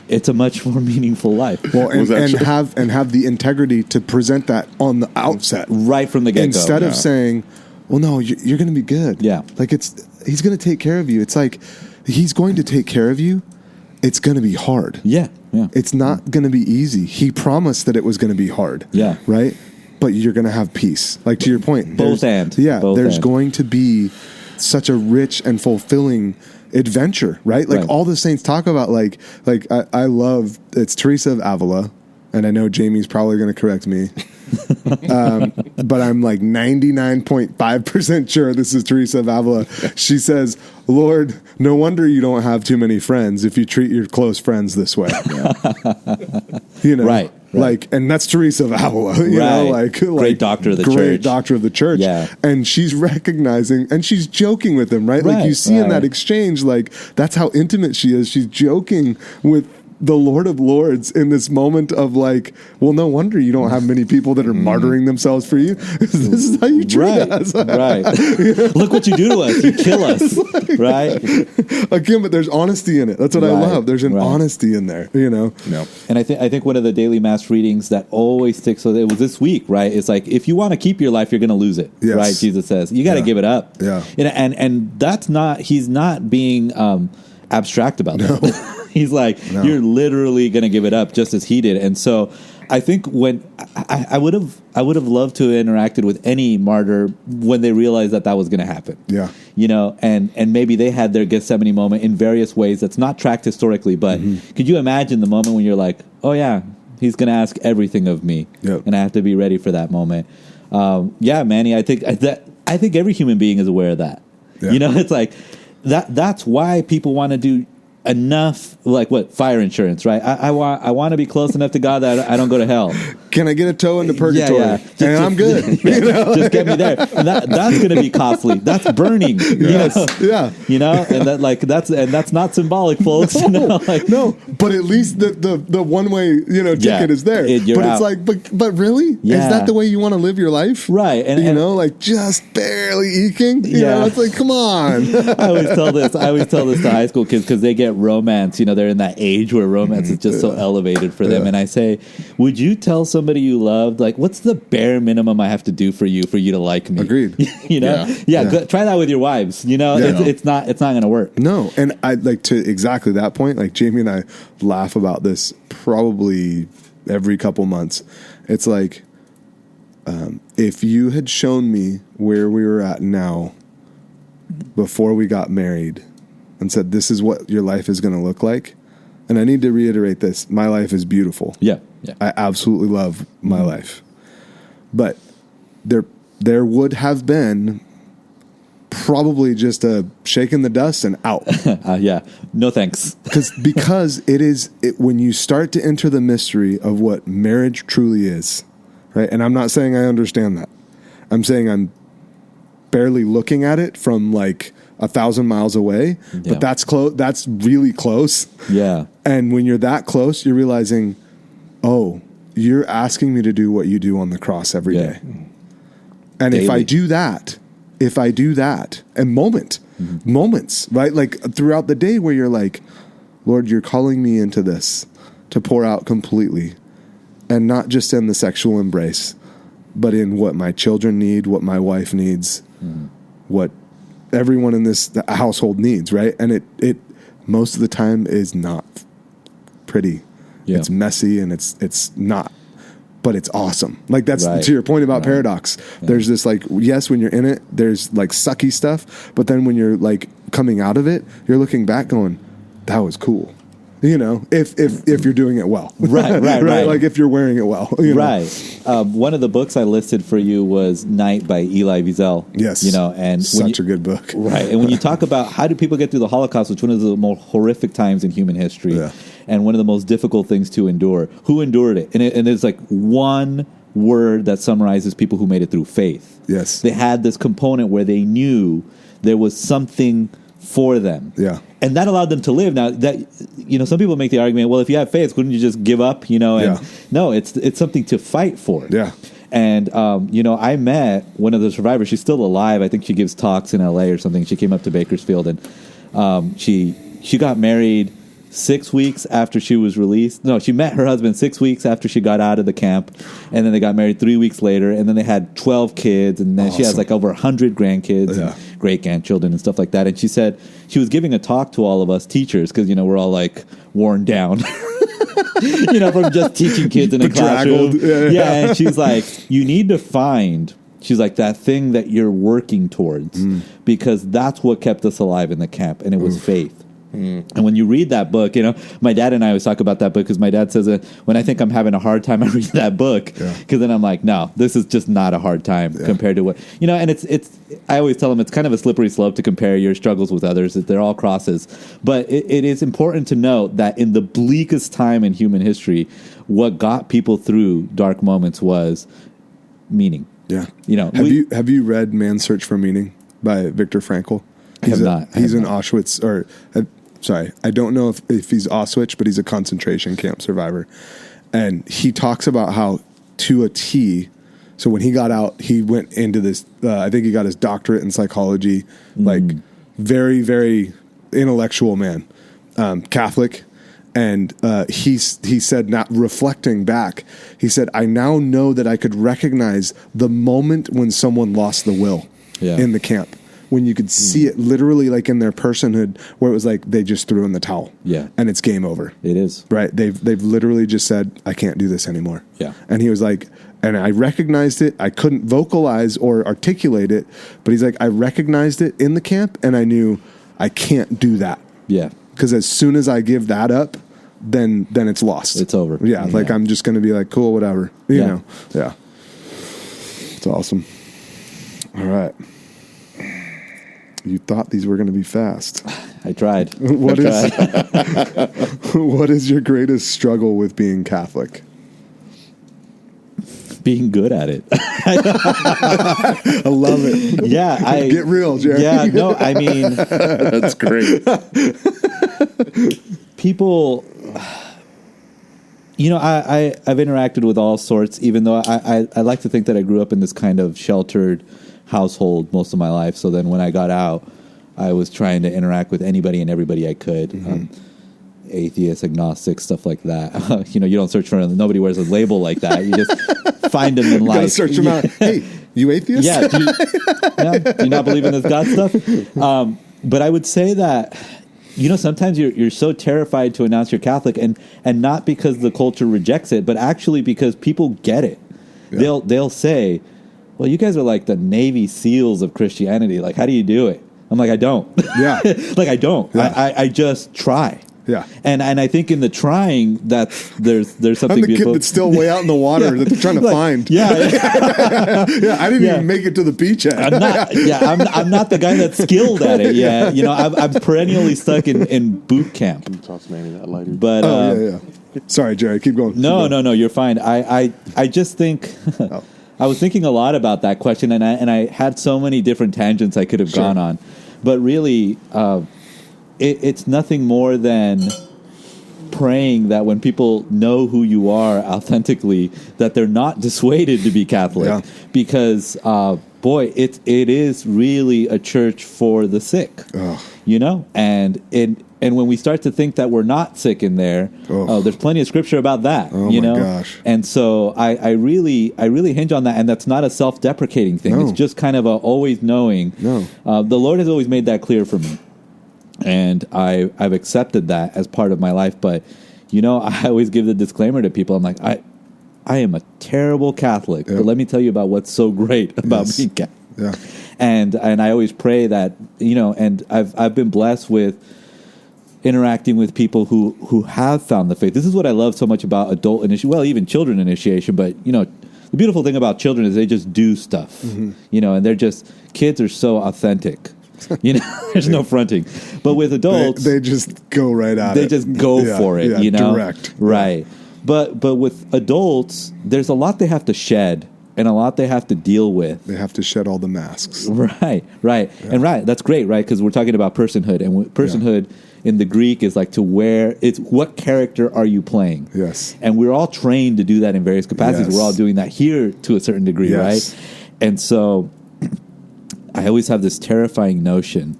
it's a much more meaningful life. Well, Was that true? have the integrity to present that on the outset, Right from the get-go. instead of saying, "Well, no, you're going to be good." Yeah. like He's going to take care of you. It's like He's going to take care of you. It's going to be hard. Yeah. It's not going to be easy. He promised that it was going to be hard. Yeah. Right? But you're going to have peace. Like, to your point. Both there's- and. Yeah. Both there's and. going to be such a rich and fulfilling adventure, right? Like, Right. all the saints talk about, like I love, it's Teresa of Avila, and I know Jamie's probably going to correct me. But I'm like 99.5% sure this is Teresa of Avila. She says, "Lord, no wonder you don't have too many friends if you treat your close friends this way." Right. Like, and that's Teresa of Avila, you know, like Great doctor of the great church. doctor of the church. Yeah. And she's recognizing, and she's joking with him, right? Like, you see in that exchange, like, that's how intimate she is. She's joking with the Lord of Lords in this moment of like, well, no wonder you don't have many people that are martyring themselves for you. This is how you treat us. Right. Look what you do to us. You kill us. Right. Again, but there's honesty in it. That's what I Right. love. There's an honesty in there, No. And I think one of the daily mass readings that always sticks with it was this week, right? It's like, if you want to keep your life, you're going to lose it, Yes. right? Jesus says you got to give it up. Yeah. And that's not, he's not being abstract about that. He's like, you're literally going to give it up just as he did. And so I think when I would have loved to have interacted with any martyr when they realized that was going to happen. Yeah. And maybe they had their Gethsemane moment in various ways that's not tracked historically, but could you imagine the moment when you're like, oh yeah, he's going to ask everything of me, and I have to be ready for that moment. Yeah, Manny, I think every human being is aware of that. Yeah. It's like that's why people want to do enough, like fire insurance, right? I want to be close enough to God that I don't go to hell. Can I get a toe into purgatory? Yeah. And I'm good. Just get me there. And that's going to be costly. That's burning. Yeah. And that's not symbolic, folks. No, but at least the one way ticket is there. You're but out. it's like, but really, Yeah. is that the way you want to live your life? Right. And like just barely eking. You know, it's like, come on. I always tell this to high school kids because they get romance. They're in that age where romance is just so elevated for them. Yeah. And I say, would you tell somebody somebody you loved, like, what's the bare minimum I have to do for you to like me? Agreed. You know? Yeah. Try that with your wives. You know, it's not going to work. No. And I like to exactly that point, like Jamie and I laugh about this probably every couple months. It's like, if you had shown me where we were at now before we got married and said, this is what your life is going to look like. And I need to reiterate this. My life is beautiful. Yeah. I absolutely love my life. But there would have been probably just a shaking the dust and out. Yeah. No thanks. because when you start to enter the mystery of what marriage truly is, right? And I'm not saying I understand that. I'm saying I'm barely looking at it from like 1,000 miles away, but that's close. That's really close. Yeah. And when you're that close, you're realizing, oh, you're asking me to do what you do on the cross every day. And Daily. if I do that, and moments, right? Like throughout the day where you're like, Lord, you're calling me into this to pour out completely, and not just in the sexual embrace, but in what my children need, what my wife needs, what everyone in this household needs, right? And it most of the time is not pretty. Yeah. It's messy and it's not, but it's awesome. Like that's to your point about paradox. Yeah. There's this like, yes, when you're in it, there's like sucky stuff, but then when you're like coming out of it, you're looking back going, that was cool. You know, if you're doing it well, right. Like if you're wearing it well, you know? Right. One of the books I listed for you was Night by Elie Wiesel. Yes, you know, and such a good book, right? And when you talk about how do people get through the Holocaust, which is one of the more horrific times in human history, and one of the most difficult things to endure, who endured it? And there's like one word that summarizes people who made it through: faith. Yes, they had this component where they knew there was something for them. Yeah. And that allowed them to live. Now that, you know, some people make the argument, well, if you have faith, couldn't you just give up, you know? And no, it's something to fight for. Yeah. And, you know, I met one of the survivors. She's still alive. I think she gives talks in LA or something. She came up to Bakersfield and she got married 6 weeks after she was released. No, she met her husband 6 weeks after she got out of the camp, and then they got married 3 weeks later, and then they had 12 kids, and then she has like over 100 grandkids, and great-grandchildren and stuff like that. And she said she was giving a talk to all of us teachers because, you know, we're all like worn down. You know, from just teaching kids in a classroom. Yeah, and she's like, you need to find, she's like, that thing that you're working towards, because that's what kept us alive in the camp, and it was faith. And when you read that book, you know, my dad and I always talk about that book because my dad says that when I think I'm having a hard time, I read that book because then I'm like, no, this is just not a hard time compared to what, you know, and it's, I always tell them it's kind of a slippery slope to compare your struggles with others, that they're all crosses. But it is important to note that in the bleakest time in human history, what got people through dark moments was meaning. Yeah. You know, have you read Man's Search for Meaning by Viktor Frankl? He's in Auschwitz, or sorry, I don't know if he's Auschwitz, but he's a concentration camp survivor. And he talks about how, to a T, so when he got out, he went into this, I think he got his doctorate in psychology, like very, very intellectual man, Catholic. And he said, not reflecting back, he said, I now know that I could recognize the moment when someone lost the will in the camp. When you could see it literally like in their personhood, where it was like they just threw in the towel, and it's game over. It is, right? They've literally just said, I can't do this anymore. Yeah. And he was like, and I recognized it. I couldn't vocalize or articulate it, but he's like, I recognized it in the camp, and I knew I can't do that. Yeah. Because as soon as I give that up, then it's lost. It's over. Yeah. Like I'm just going to be like, cool, whatever. You know. Yeah. It's awesome. All right. You thought these were going to be fast. I tried. What is your greatest struggle with being Catholic? Being good at it. I love it. Yeah, get real, Jerry. Yeah, no, I mean, that's great. People, you know, I've interacted with all sorts. Even though I like to think that I grew up in this kind of sheltered household most of my life. So then when I got out, I was trying to interact with anybody and everybody I could. atheist, agnostic, stuff like that. You don't search for them. Nobody wears a label like that. You just find them in You life. gotta search them out. Hey, you atheist? Yeah. Do you not believe in this God stuff? But I would say that, sometimes you're so terrified to announce you're Catholic, and not because the culture rejects it, but actually because people get it. Yeah. They'll say, well, you guys are like the Navy SEALs of Christianity. Like, how do you do it? I'm like, I don't. Yeah. Like, I don't. Yeah. I just try. Yeah. And I think in the trying, there's something I'm the beautiful. kid that's still way out in the water that they're trying to find. Yeah. Yeah, I didn't even make it to the beach yet. I'm not the guy that's skilled at it. Yeah. I'm perennially stuck in boot camp. Toss Manny that lighter. But yeah. Sorry, Jerry, keep going. No, you're fine. I just think I was thinking a lot about that question, and I had so many different tangents I could have gone on. But really, it's nothing more than praying that when people know who you are authentically, that they're not dissuaded to be Catholic. Yeah. Because, boy, it is really a church for the sick. Ugh. And when we start to think that we're not sick in there, there's plenty of scripture about that. Oh my gosh! And so I really hinge on that, and that's not a self-deprecating thing. No. It's just kind of a always knowing. No. The Lord has always made that clear for me, and I've accepted that as part of my life. But I always give the disclaimer to people. I'm like, I am a terrible Catholic, but let me tell you about what's so great about being Catholic. Yeah. And I always pray that and I've been blessed with interacting with people who have found the faith. This is what I love so much about adult initiation, well, even children initiation, but the beautiful thing about children is they just do stuff, and kids are so authentic, there's no fronting. But with adults, they just go right at it. They just go for it, direct. Right. But with adults, there's a lot they have to shed and a lot they have to deal with. They have to shed all the masks. Right. Yeah. And that's great, right? Because we're talking about personhood, and personhood in the Greek is like it's what character are you playing? Yes. And we're all trained to do that in various capacities. Yes. We're all doing that here to a certain degree, yes. right? And so I always have this terrifying notion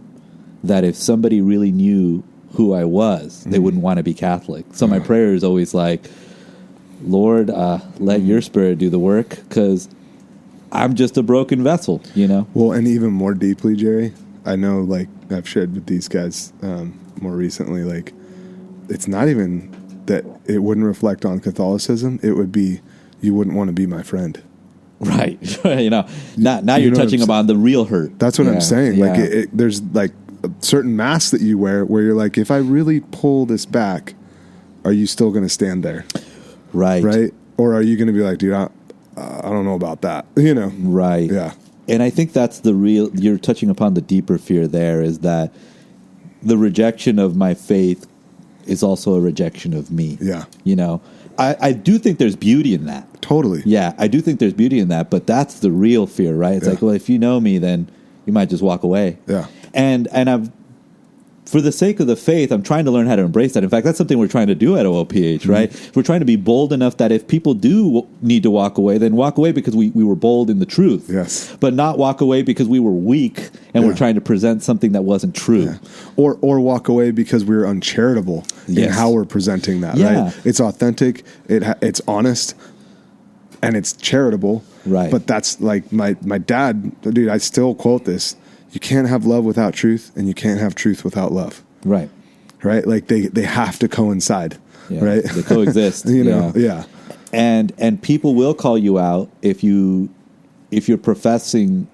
that if somebody really knew who I was, they wouldn't want to be Catholic. So my prayer is always like, Lord, let your spirit do the work, because I'm just a broken vessel, Well, and even more deeply, Jerry, I know, like I've shared with these guys more recently, like it's not even that it wouldn't reflect on Catholicism. It would be, you wouldn't want to be my friend. Right. Now you're touching upon the real hurt. That's what I'm saying. Yeah. Like there's like a certain mask that you wear where you're like, if I really pull this back, are you still going to stand there? Right. Or are you going to be like, dude, I don't know about that, Right. Yeah. And I think that's you're touching upon the deeper fear there, is that the rejection of my faith is also a rejection of me. Yeah. I do think there's beauty in that. Totally. Yeah, I do think there's beauty in that, but that's the real fear, right? It's like, well, if you know me, then you might just walk away. Yeah. And I've, for the sake of the faith, I'm trying to learn how to embrace that. In fact, that's something we're trying to do at OLPH, right? We're trying to be bold enough that if people do need to walk away, then walk away because we were bold in the truth. Yes. But not walk away because we were weak and we're trying to present something that wasn't true. Yeah. Or walk away because we're uncharitable in how we're presenting that, right? It's authentic, it's honest, and it's charitable. Right. But that's like my dad, dude, I still quote this. You can't have love without truth, and you can't have truth without love. Right. Right? Like they have to coincide. Yeah. Right? They coexist. Yeah. And people will call you out if you're professing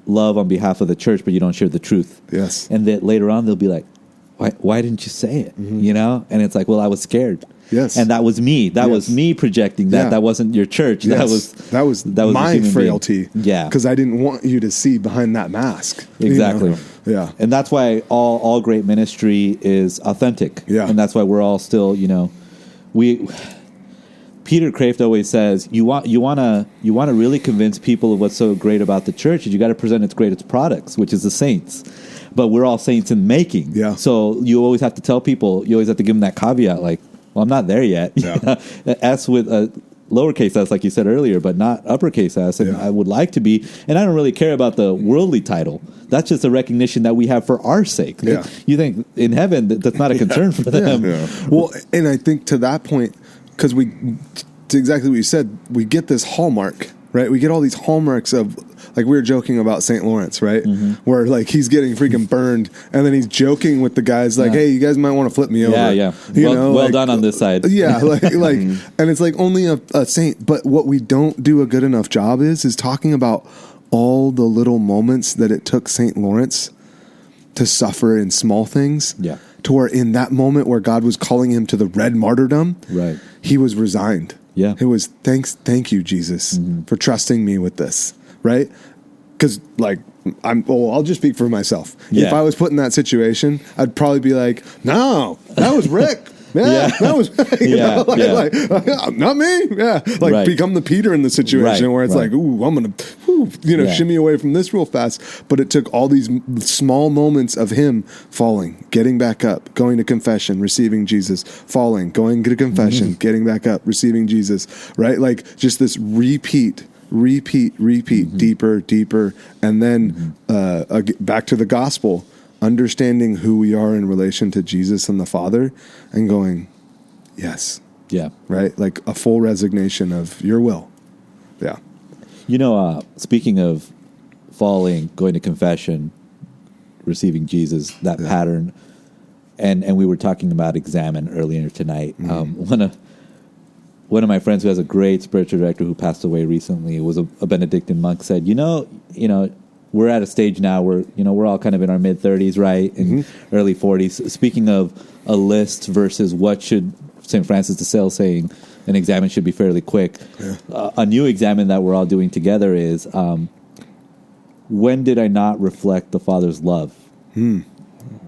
love on behalf of the church, but you don't share the truth. Yes. And that later on they'll be like, why didn't you say it? And it's like, well, I was scared. Yes. And that was me. That was me projecting that. Yeah. That wasn't your church. Yes. That was my frailty. Yeah. Because I didn't want you to see behind that mask. Exactly. Yeah. And that's why all great ministry is authentic. Yeah. And that's why we're all still, Peter Kraft always says, you want to really convince people of what's so great about the church, is you got to present its greatest products, which is the saints. But we're all saints in making. Yeah. So you always have to tell people, you always have to give them that caveat, like, well, I'm not there yet. Yeah. S with lowercase s, like you said earlier, but not uppercase s. And I would like to be. And I don't really care about the worldly title. That's just a recognition that we have for our sake. Yeah. You think in heaven that's not a concern for them. Yeah. Well, and I think to that point, because to exactly what you said, we get this hallmark, right? We get all these hallmarks of, like we were joking about St. Lawrence, right? Where like he's getting freaking burned, and then he's joking with the guys like, "Hey, you guys might want to flip me over." Yeah. Well like, done on this side. Yeah, like, and it's like only a saint. But what we don't do a good enough job is talking about all the little moments that it took St. Lawrence to suffer in small things. Yeah. To where in that moment where God was calling him to the red martyrdom, Right. he was resigned. Yeah. It was thank you, Jesus, for trusting me with this, right? Because like I'll just speak for myself. Yeah. If I was put in that situation, I'd probably be like, no, that was Rick. Yeah, that was like, not me. Yeah, like become the Peter in the situation where it's like, ooh, I'm gonna, shimmy away from this real fast. But it took all these small moments of him falling, getting back up, going to confession, receiving Jesus, falling, going to confession, getting back up, receiving Jesus. Right, like just this repeat, deeper, and then back to the gospel. Understanding who we are in relation to Jesus and the Father and going, yes. Yeah. Right? Like a full resignation of your will. Yeah. Speaking of falling, going to confession, receiving Jesus, that pattern, and we were talking about examine earlier tonight. One of my friends who has a great spiritual director who passed away recently was a Benedictine monk said, we're at a stage now where, we're all kind of in our mid-30s, right? And early 40s. Speaking of a list versus what should St. Francis de Sales saying an examen should be fairly quick. Yeah. A new examen that we're all doing together is when did I not reflect the Father's love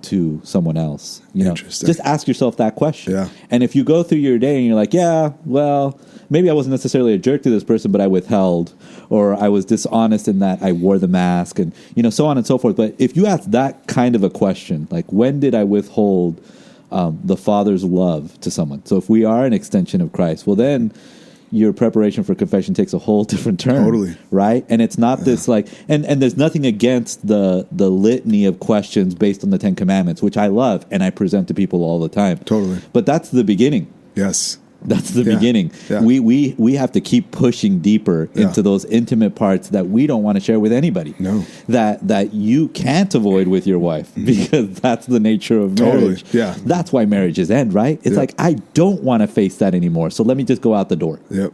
to someone else? Interesting. Just ask yourself that question. Yeah. And if you go through your day and you're like, yeah, well, maybe I wasn't necessarily a jerk to this person, but I withheld, or I was dishonest in that I wore the mask, and so on and so forth. But if you ask that kind of a question, like when did I withhold the Father's love to someone? So if we are an extension of Christ, well then your preparation for confession takes a whole different turn. Totally. Right? And it's not this like, and there's nothing against the litany of questions based on the 10 Commandments, which I love and I present to people all the time. Totally. But that's the beginning. Yes. That's the beginning. Yeah. We have to keep pushing deeper into those intimate parts that we don't want to share with anybody. No. That you can't avoid with your wife because that's the nature of marriage. Totally. Yeah. That's why marriages end, right? It's like, I don't want to face that anymore. So let me just go out the door. Yep.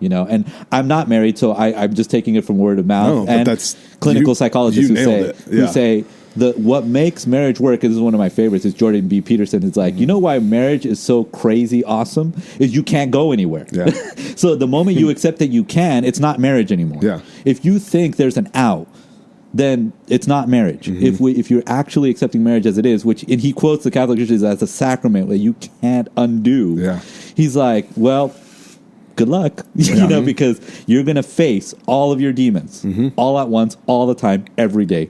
And I'm not married, so I'm just taking it from word of mouth. No, and but that's clinical psychologists who who say what makes marriage work, and this is one of my favorites, is Jordan B. Peterson. It's like, why marriage is so crazy awesome is you can't go anywhere. Yeah. So the moment you accept that you can, it's not marriage anymore. Yeah. If you think there's an out, then it's not marriage. If you're actually accepting marriage as it is, and he quotes the Catholic Church as a sacrament that you can't undo. Yeah. He's like, well, good luck, because you're going to face all of your demons all at once, all the time, every day,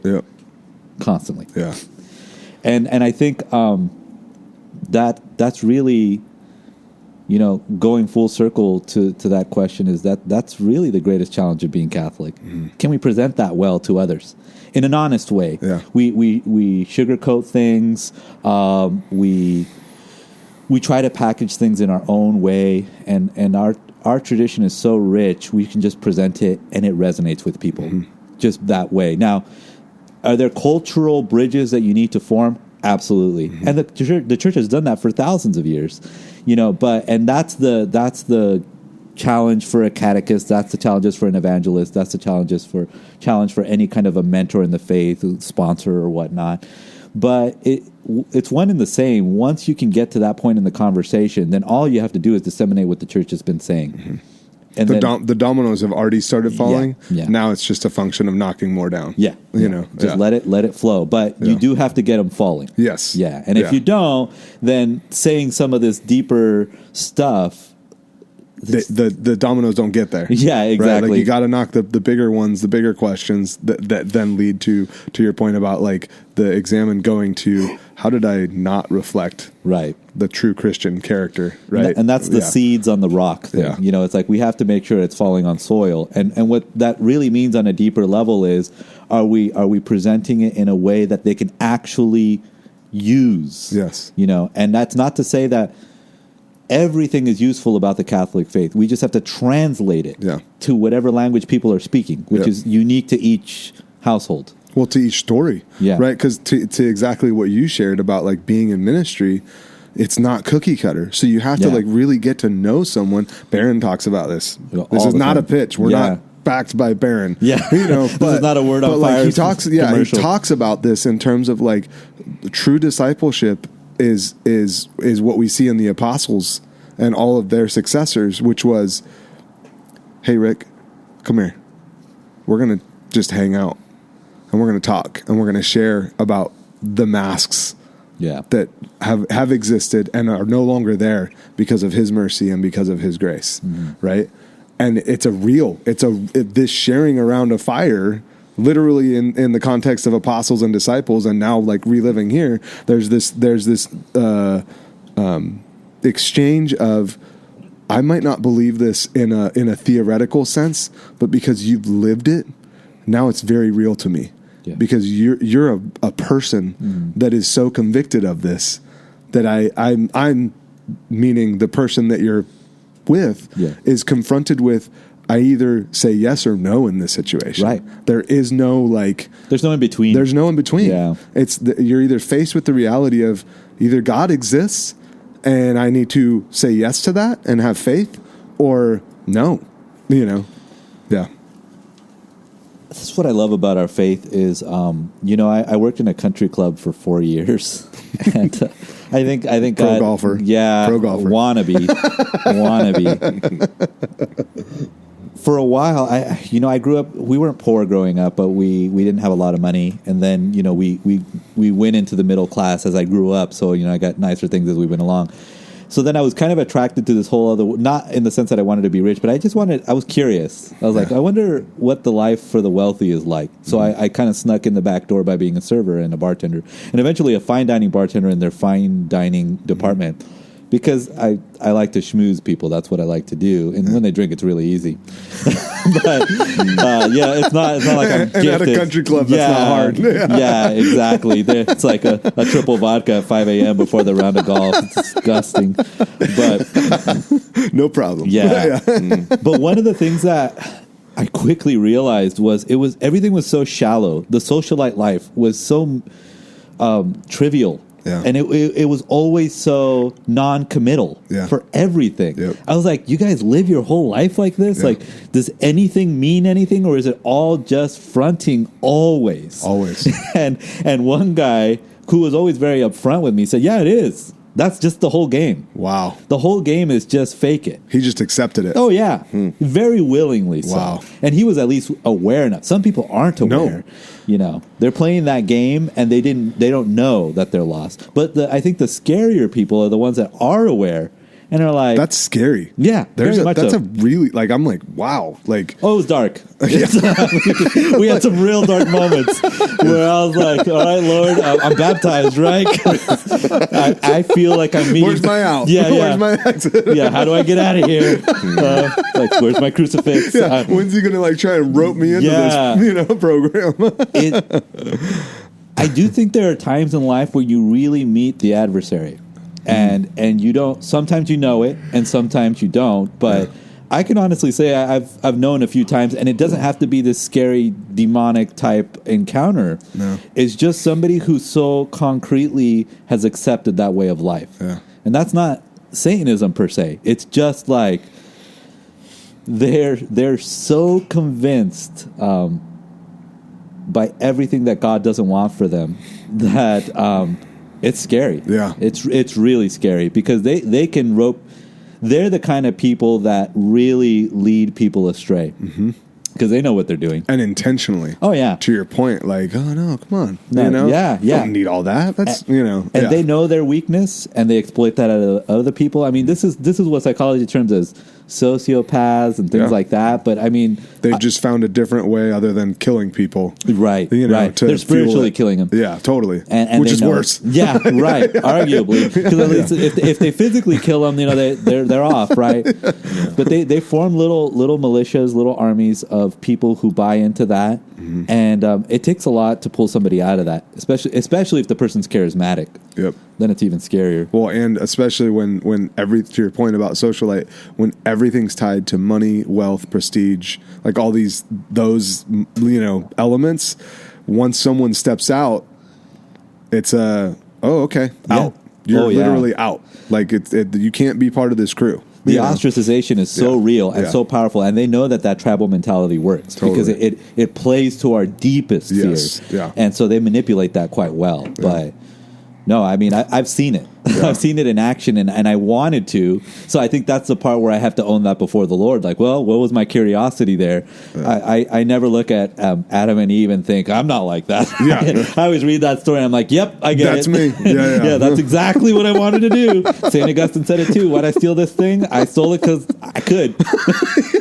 constantly. Yeah. And I think that's really, going full circle to that question is that's really the greatest challenge of being Catholic. Can we present that well to others in an honest way? Yeah. We sugarcoat things. We try to package things in our own way, and our tradition is so rich, we can just present it and it resonates with people just that way. Now, are there cultural bridges that you need to form? Absolutely. And the church has done that for thousands of years, and that's the challenge for a catechist. That's the challenges for an evangelist. That's the challenge for any kind of a mentor in the faith, sponsor or whatnot. But it's one and the same. Once you can get to that point in the conversation, then all you have to do is disseminate what the church has been saying. And the dominoes have already started falling. Yeah. Now it's just a function of knocking more down. Yeah. Just let it flow. But you do have to get them falling. Yes. Yeah. And if you don't, then saying some of this deeper stuff the dominoes don't get there. Yeah, exactly. Right? Like you got to knock the bigger ones, the bigger questions that then lead to your point about like the examine going to how did I not reflect right the true Christian character, right? And that's the seeds on the rock thing. Yeah. You know, it's like we have to make sure it's falling on soil. And what that really means on a deeper level is are we presenting it in a way that they can actually use? Yes. You know, and that's not to say that everything is useful about the Catholic faith. We just have to translate it to whatever language people are speaking, which is unique to each household. Well, to each story, right? Because to exactly what you shared about like being in ministry, it's not cookie cutter. So you have to like really get to know someone. Barron talks about this. This is not a pitch. We're not backed by Barron. Yeah, you know, this is not a word on fire. Like he talks. Yeah, he talks about this in terms of like true discipleship is what we see in the apostles and all of their successors, which was, hey Rick, come here. We're gonna just hang out. And we're going to talk and we're going to share about the masks that have existed and are no longer there because of his mercy and because of his grace, right? And it's this sharing around a fire, literally in the context of apostles and disciples, and now like reliving here, there's this exchange of, I might not believe this in a theoretical sense, but because you've lived it, now it's very real to me. Yeah. Because you're a person that is so convicted of this that I'm meaning the person that you're with is confronted with, I either say yes or no in this situation. Right. There is no like. There's no in between. There's no in between. Yeah. You're either faced with the reality of either God exists and I need to say yes to that and have faith, or no. You know. Yeah. That's what I love about our faith is, you know, I worked in a country club for 4 years, and I think pro golfer, pro golfer, wannabe. For a while, I grew up. We weren't poor growing up, but we didn't have a lot of money, and then you know we went into the middle class as I grew up. So you know I got nicer things as we went along. So then I was kind of attracted to this whole other, not in the sense that I wanted to be rich, but I was curious. I was like, I wonder what the life for the wealthy is like. So I kind of snuck in the back door by being a server and a bartender, and eventually a fine dining bartender in their fine dining department. Because I like to schmooze people. That's what I like to do. And when they drink, it's really easy. But, it's not like I'm gifted. And at a country club, that's not hard. Yeah, exactly. It's like a triple vodka at 5 a.m. before the round of golf. It's disgusting. But no problem. Yeah. But one of the things that I quickly realized was everything was so shallow. The socialite life was so trivial. Yeah. And it was always so non-committal for everything. Yep. I was like, you guys live your whole life like this? Yeah. Like, does anything mean anything, or is it all just fronting always? Always. and one guy who was always very upfront with me said, yeah, it is. That's just the whole game. Wow. The whole game is just fake it. He just accepted it. Oh, yeah. Very willingly so. Wow. And he was at least aware enough. Some people aren't aware. No. You know, they're playing that game and they don't know that they're lost. But I think the scarier people are the ones that are aware and are like, that's scary. Yeah. That's a really, like, I'm like, wow. Like, oh, it was dark. We had some real dark moments where I was like, all right, Lord, I'm baptized, right? I feel like I'm meeting. Where's my out? Yeah. Where's my exit? Yeah. How do I get out of here? Like, where's my crucifix? Yeah. When's he going to like try and rope me into this, program? I do think there are times in life where you really meet the adversary. And you don't. Sometimes you know it, and sometimes you don't. But I can honestly say I've known a few times, and it doesn't have to be this scary demonic type encounter. No, it's just somebody who so concretely has accepted that way of life. Yeah, and that's not Satanism per se. It's just like they're so convinced by everything that God doesn't want for them that. It's scary. Yeah. It's really scary because they can rope. They're the kind of people that really lead people astray. Mm-hmm. because they know what they're doing. And intentionally. Oh, yeah. To your point, like, oh, no, come on. No, you know? yeah. Don't need all that. That's, And they know their weakness, and they exploit that out of other people. I mean, this is what psychology terms as sociopaths and things like that. But, I mean... They've just found a different way other than killing people. Right, you know, right. They're spiritually killing them. Yeah, totally. And which is worse. Yeah, right. Arguably. Because at least if they physically kill them, you know, they're off, right? But they form little militias, little armies of people who buy into that. Mm-hmm. And it takes a lot to pull somebody out of that, especially if the person's charismatic. Yep. Then it's even scarier. Well, and especially when to your point about socialite, when everything's tied to money, wealth, prestige, like all those, you know, elements, once someone steps out, it's okay, out. You're literally out. Like you can't be part of this crew. The ostracization is so real and so powerful, and they know that tribal mentality works because it plays to our deepest fears. Yeah. And so they manipulate that quite well. Yeah. But no, I mean, I've seen it. Yeah. I've seen it in action, and I wanted to. So I think that's the part where I have to own that before the Lord. Like, well, what was my curiosity there? Yeah. I never look at Adam and Eve and think, I'm not like that. Yeah. I always read that story, and I'm like, yep, I get that's it. That's me. Yeah. Yeah, that's exactly what I wanted to do. St. Augustine said it too. Why'd I steal this thing? I stole it because I could.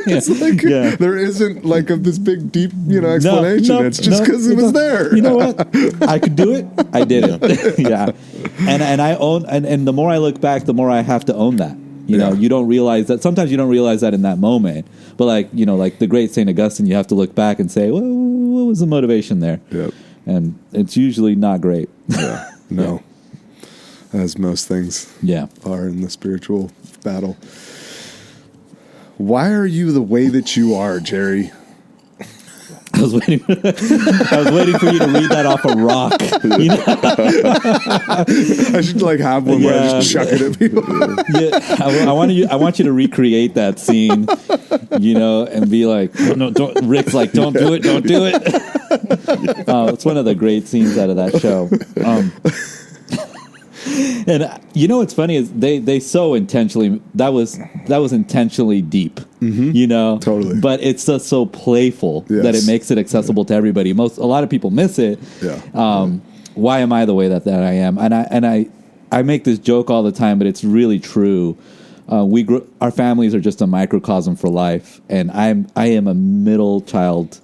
It's like there isn't like this big, deep, you know, explanation. It's just because it was there. You know what? I could do it. I did it. Yeah. And I own, and the more I look back, the more I have to own that. You know, you don't realize that. Sometimes you don't realize that in that moment. But like, you know, like the great St. Augustine, you have to look back and say, well, what was the motivation there? Yep. And it's usually not great. Yeah. No. As most things are in the spiritual battle. Why are you the way that you are, Jerry? I was waiting for you to read that off a rock. You know? I should like have one where I just chuck it at people. I want you to recreate that scene, you know, and be like, no, don't. Rick's like, don't do it. It's one of the great scenes out of that show. And you know what's funny is they so intentionally that was intentionally deep, you know, totally. But it's just so playful that it makes it accessible to everybody. A lot of people miss it. Why am I the way that I am? And I make this joke all the time, but it's really true. Our families are just a microcosm for life, and I am a middle child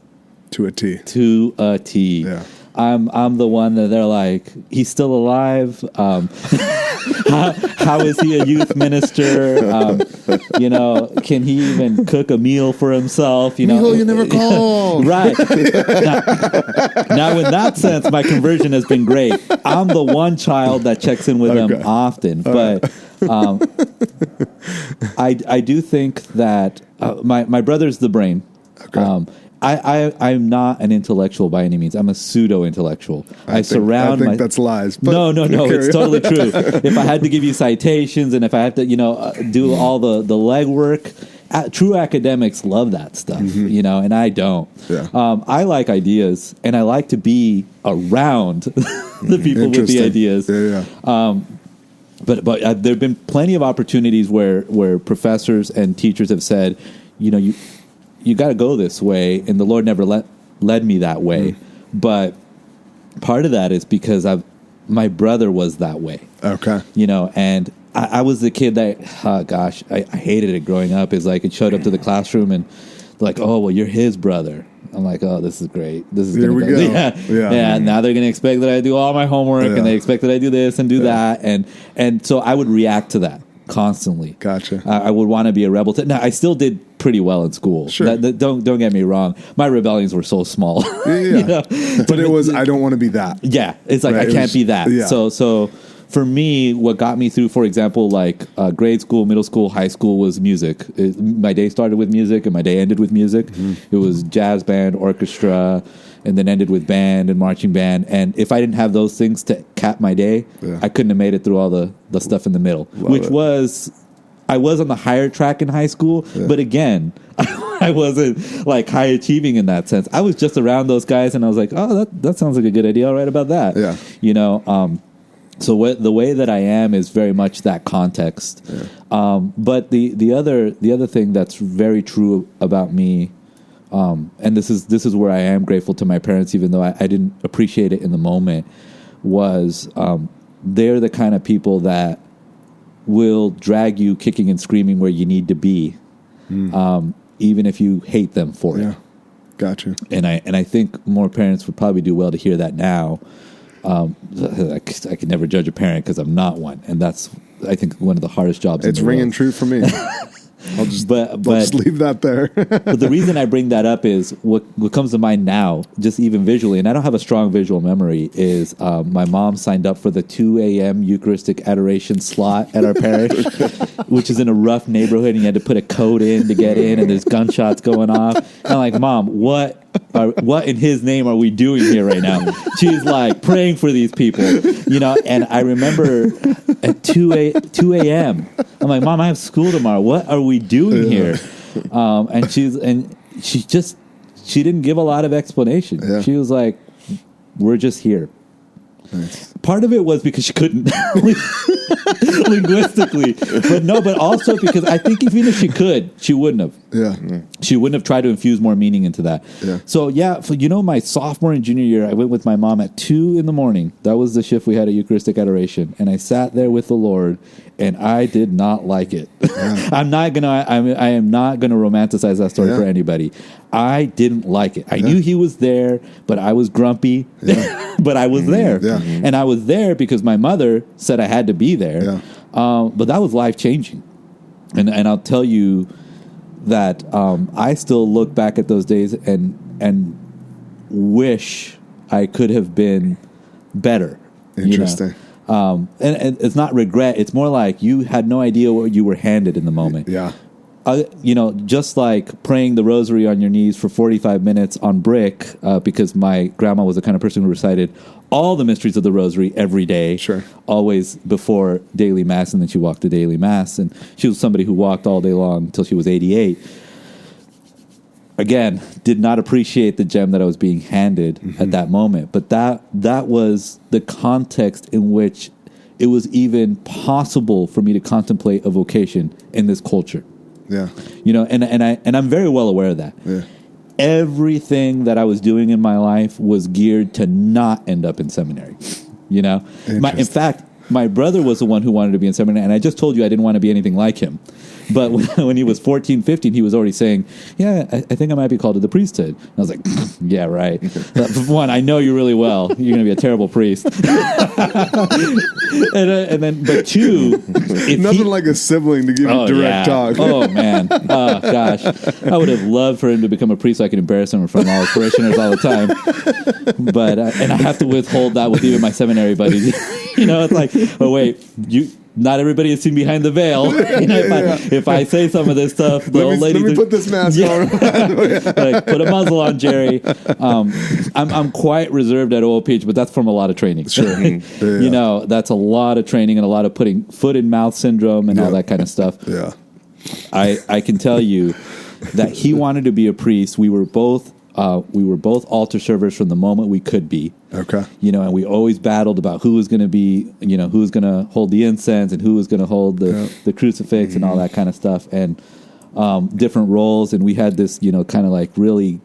to a T. Yeah. I'm the one that they're like, he's still alive. How is he a youth minister? You know, can he even cook a meal for himself? You know, Mijo, you never called. Right. Now, in that sense, my conversion has been great. I'm the one child that checks in with him often, but I do think that my brother's the brain. Okay. I'm not an intellectual by any means. I'm a pseudo-intellectual. I think that's lies. But no, it's totally true. If I had to give you citations and if I have to, you know, do all the legwork, true academics love that stuff, you know, and I don't. Yeah. I like ideas, and I like to be around the people with the ideas. Yeah. But there have been plenty of opportunities where professors and teachers have said, you know, you got to go this way, and the Lord never led me that way. But part of that is because my brother was that way. Okay. You know, and I was the kid that, I hated it growing up. Is like it showed up to the classroom and like, oh, well, you're his brother. I'm like, oh, this is great. This is here we go. Yeah. Now they're going to expect that I do all my homework, and they expect that I do this and do that, and so I would react to that constantly. Gotcha. I would want to be a rebel. Now, I still did pretty well in school. Sure. Don't get me wrong. My rebellions were so small. Yeah. You know? But it was, I don't want to be that. Yeah. It's like, I can't be that. Yeah. So for me, what got me through, for example, like grade school, middle school, high school was music. My day started with music and my day ended with music. It was jazz band, orchestra, and then ended with band and marching band. And if I didn't have those things to cap my day, I couldn't have made it through all the stuff in the middle, I was on the higher track in high school, but again, I wasn't like high achieving in that sense. I was just around those guys, and I was like, oh, that sounds like a good idea. I'll write about that. Yeah. You know, so the way that I am is very much that context. Yeah. But the other thing that's very true about me and this is where I am grateful to my parents, even though I didn't appreciate it in the moment, was they're the kind of people that will drag you kicking and screaming where you need to be, even if you hate them for it. Gotcha. And I think more parents would probably do well to hear that now. I could never judge a parent because I'm not one, and that's, I think, one of the hardest jobs. It's in the ringing world. true for me. I'll just leave that there. But the reason I bring that up is what comes to mind now, just even visually, and I don't have a strong visual memory, is my mom signed up for the 2 a.m. Eucharistic Adoration slot at our parish, which is in a rough neighborhood, and you had to put a code in to get in, and there's gunshots going off. And I'm like, Mom, what in his name are we doing here right now? She's like praying for these people, and I remember at 2 a.m. I'm like, Mom, I have school tomorrow. What are we doing here? And she didn't give a lot of explanation. Yeah. She was like, we're just here. Nice. Part of it was because she couldn't linguistically, but also because I think even if she could, she wouldn't have. Yeah. She wouldn't have tried to infuse more meaning into that. Yeah. So my sophomore and junior year, I went with my mom at 2 a.m. That was the shift we had at Eucharistic Adoration, and I sat there with the Lord, and I did not like it. Yeah. I am not gonna romanticize that story for anybody. I didn't like it. I knew he was there, but I was grumpy. Yeah. But I was there. Yeah. And I was there because my mother said I had to be there. Yeah. But that was life-changing. And I'll tell you that I still look back at those days and wish I could have been better. Interesting. And it's not regret. It's more like you had no idea what you were handed in the moment. Yeah. Just like praying the rosary on your knees for 45 minutes on brick, because my grandma was the kind of person who recited all the mysteries of the rosary every day. Sure. Always before daily mass, and then she walked to daily mass. And she was somebody who walked all day long until she was 88. Again, did not appreciate the gem that I was being handed at that moment. But that was the context in which it was even possible for me to contemplate a vocation in this culture. Yeah. And I'm very well aware of that. Yeah. Everything that I was doing in my life was geared to not end up in seminary. In fact, my brother was the one who wanted to be in seminary, and I just told you I didn't want to be anything like him. But when he was 14, 15, he was already saying, yeah, I think I might be called to the priesthood. And I was like, yeah, right. But one, I know you really well. You're going to be a terrible priest. But two, nothing like a sibling to give you direct talk. Oh, man. Oh, gosh. I would have loved for him to become a priest so I could embarrass him in front of all his parishioners all the time. But and I have to withhold that with even my seminary buddies. It's like, oh, wait, not everybody is seen behind the veil. If I say some of this stuff, the old lady. Let me put this mask on. Like, put a muzzle on, Jerry. I'm quite reserved at OLPH, but that's from a lot of training. Sure. That's a lot of training and a lot of putting foot in mouth syndrome and all that kind of stuff. Yeah. I can tell you that he wanted to be a priest. We were both altar servers from the moment we could be. Okay. And we always battled about who was going to be, who was going to hold the incense and who was going to hold the crucifix and all that kind of stuff, and different roles. And we had this, kind of like really,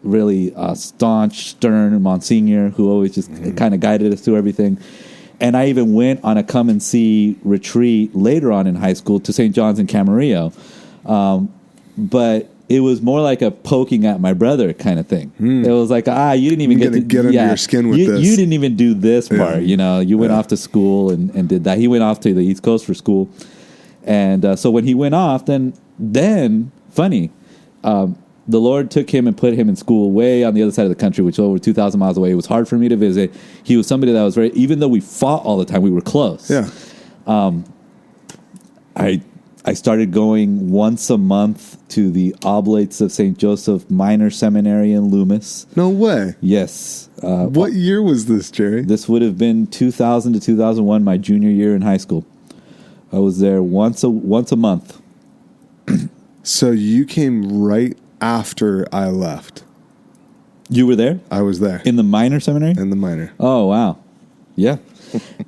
really staunch, stern Monsignor who always just kind of guided us through everything. And I even went on a come and see retreat later on in high school to St. John's in Camarillo. But it was more like a poking at my brother kind of thing. It was like, you didn't even get under your skin with this. You didn't even do this part. You went off to school and did that. He went off to the East Coast for school. And so when he went off, then funny, the Lord took him and put him in school way on the other side of the country, which was over 2,000 miles away. It was hard for me to visit. He was somebody that was even though we fought all the time, we were close. Yeah. I started going once a month to the Oblates of St. Joseph Minor Seminary in Loomis. No way. Yes. What year was this, Jerry? This would have been 2000 to 2001, my junior year in high school. I was there once a month. So you came right after I left. You were there? I was there. In the minor seminary? In the minor. Oh, wow. Yeah.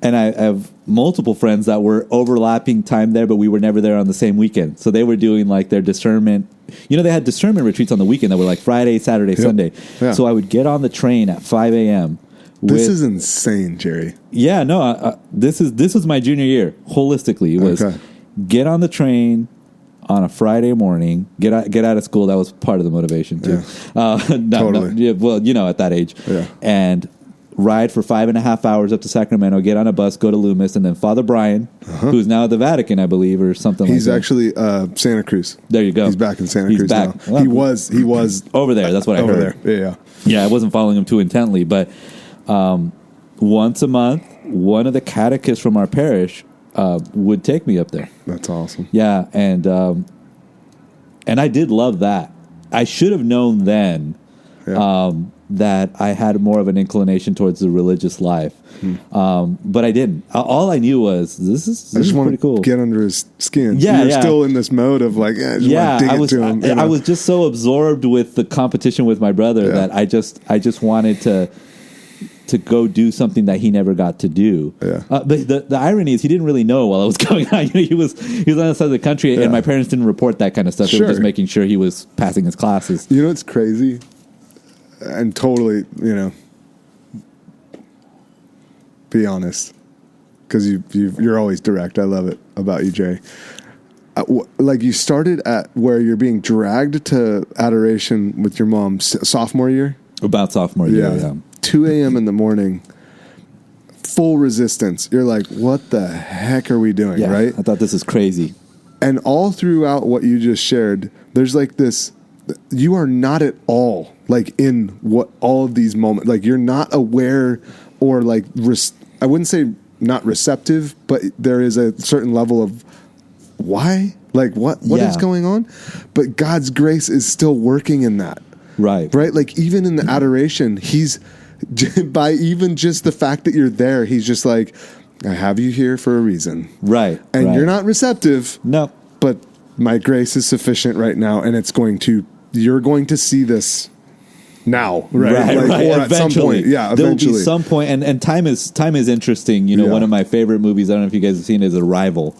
And I have multiple friends that were overlapping time there, but we were never there on the same weekend. So they were doing like their discernment. You know, they had discernment retreats on the weekend that were like Friday, Saturday, Sunday. Yeah. So I would get on the train at 5 a.m. This is insane, Jerry. Yeah, no, this was my junior year. Holistically, it was get on the train on a Friday morning, get out of school. That was part of the motivation too. Yeah. Totally. Well, you know, at that age, yeah. And ride for 5.5 hours up to Sacramento, get on a bus, go to Loomis, and then Father Brian, who's now at the Vatican, I believe, or something. He's like that. actually Santa Cruz. There you go. He's back in Santa He's Cruz back. now. Well, he was over there. That's what I over heard. there. Yeah. I wasn't following him too intently, but once a month, one of the catechists from our parish would take me up there. That's awesome. Yeah, and I did love that. I should have known then that I had more of an inclination towards the religious life, but I didn't. All I knew was this is pretty cool. Get under his skin. Yeah, You're still in this mode of like, I just want to dig into him. You know? I was just so absorbed with the competition with my brother that I just wanted to go do something that he never got to do. Yeah. But the irony is he didn't really know while I was going on. You know, he was on the other side of the country, and my parents didn't report that kind of stuff. They were just making sure he was passing his classes. You know, it's crazy. And totally, you know, be honest, because you're always direct. I love it about you, Jay. Like you started at where you're being dragged to Adoration with your mom sophomore year? About sophomore year, yeah. 2 a.m. in the morning, full resistance. You're like, what the heck are we doing, right? I thought this is crazy. And all throughout what you just shared, there's like this, you are not at all like in what all of these moments, like you're not aware or like, I wouldn't say not receptive, but there is a certain level of why, like what is going on? But God's grace is still working in that. Right. Like even in the adoration, he's, by even just the fact that you're there, he's just like, I have you here for a reason. Right. And you're not receptive. No. But my grace is sufficient right now, and you're going to see this now. Right. Or at some point. Yeah, eventually. There'll be some point, and time is interesting. You know, one of my favorite movies, I don't know if you guys have seen it, is Arrival,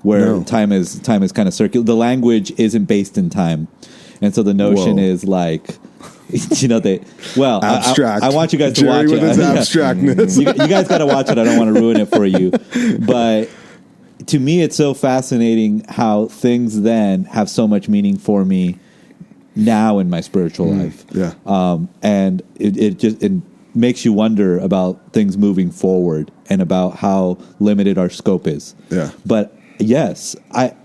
where time is kind of circular. The language isn't based in time. And so the notion is like, you know, abstract. I want you guys to watch it. With his abstractness. You guys got to watch it. I don't want to ruin it for you. But to me, it's so fascinating how things then have so much meaning for me now in my spiritual life. Yeah. And it makes you wonder about things moving forward and about how limited our scope is. Yeah. But yes, a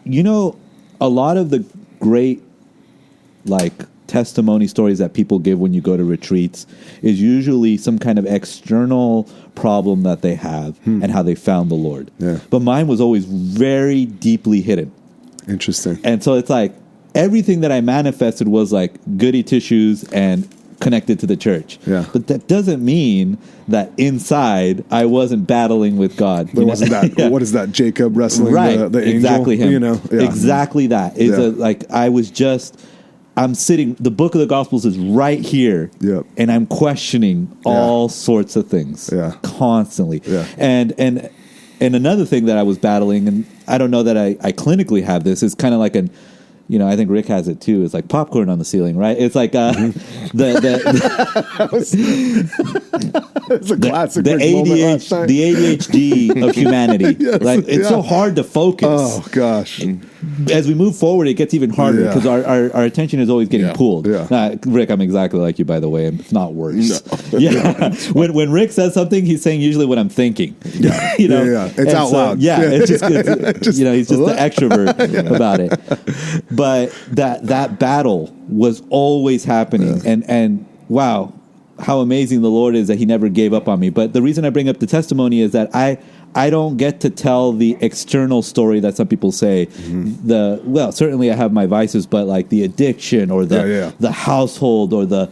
lot of the great like testimony stories that people give when you go to retreats is usually some kind of external problem that they have and how they found the Lord. Yeah. But mine was always very deeply hidden. Interesting. And so it's like everything that I manifested was like goody tissues and connected to the church. Yeah. But that doesn't mean that inside I wasn't battling with God. There wasn't that. What is that? Jacob wrestling the angel? Exactly him. You know? Yeah. Exactly that. I'm sitting, the book of the Gospels is right here, and I'm questioning all sorts of things constantly. Yeah. And another thing that I was battling, and I don't know that I clinically have this, is kind of like I think Rick has it too. It's like popcorn on the ceiling, right? It's like it's a classic. The ADHD of humanity. It's so hard to focus. Oh gosh! As we move forward, it gets even harder because our attention is always getting pulled. Yeah. Rick, I'm exactly like you, by the way, and if not worse. No. Yeah. when Rick says something, he's saying usually what I'm thinking. Yeah. It's out loud. It's just he's just the extrovert about it. But that battle was always happening, and wow, how amazing the Lord is that He never gave up on me. But the reason I bring up the testimony is that I don't get to tell the external story that some people say. Certainly I have my vices, but like the addiction or the household or the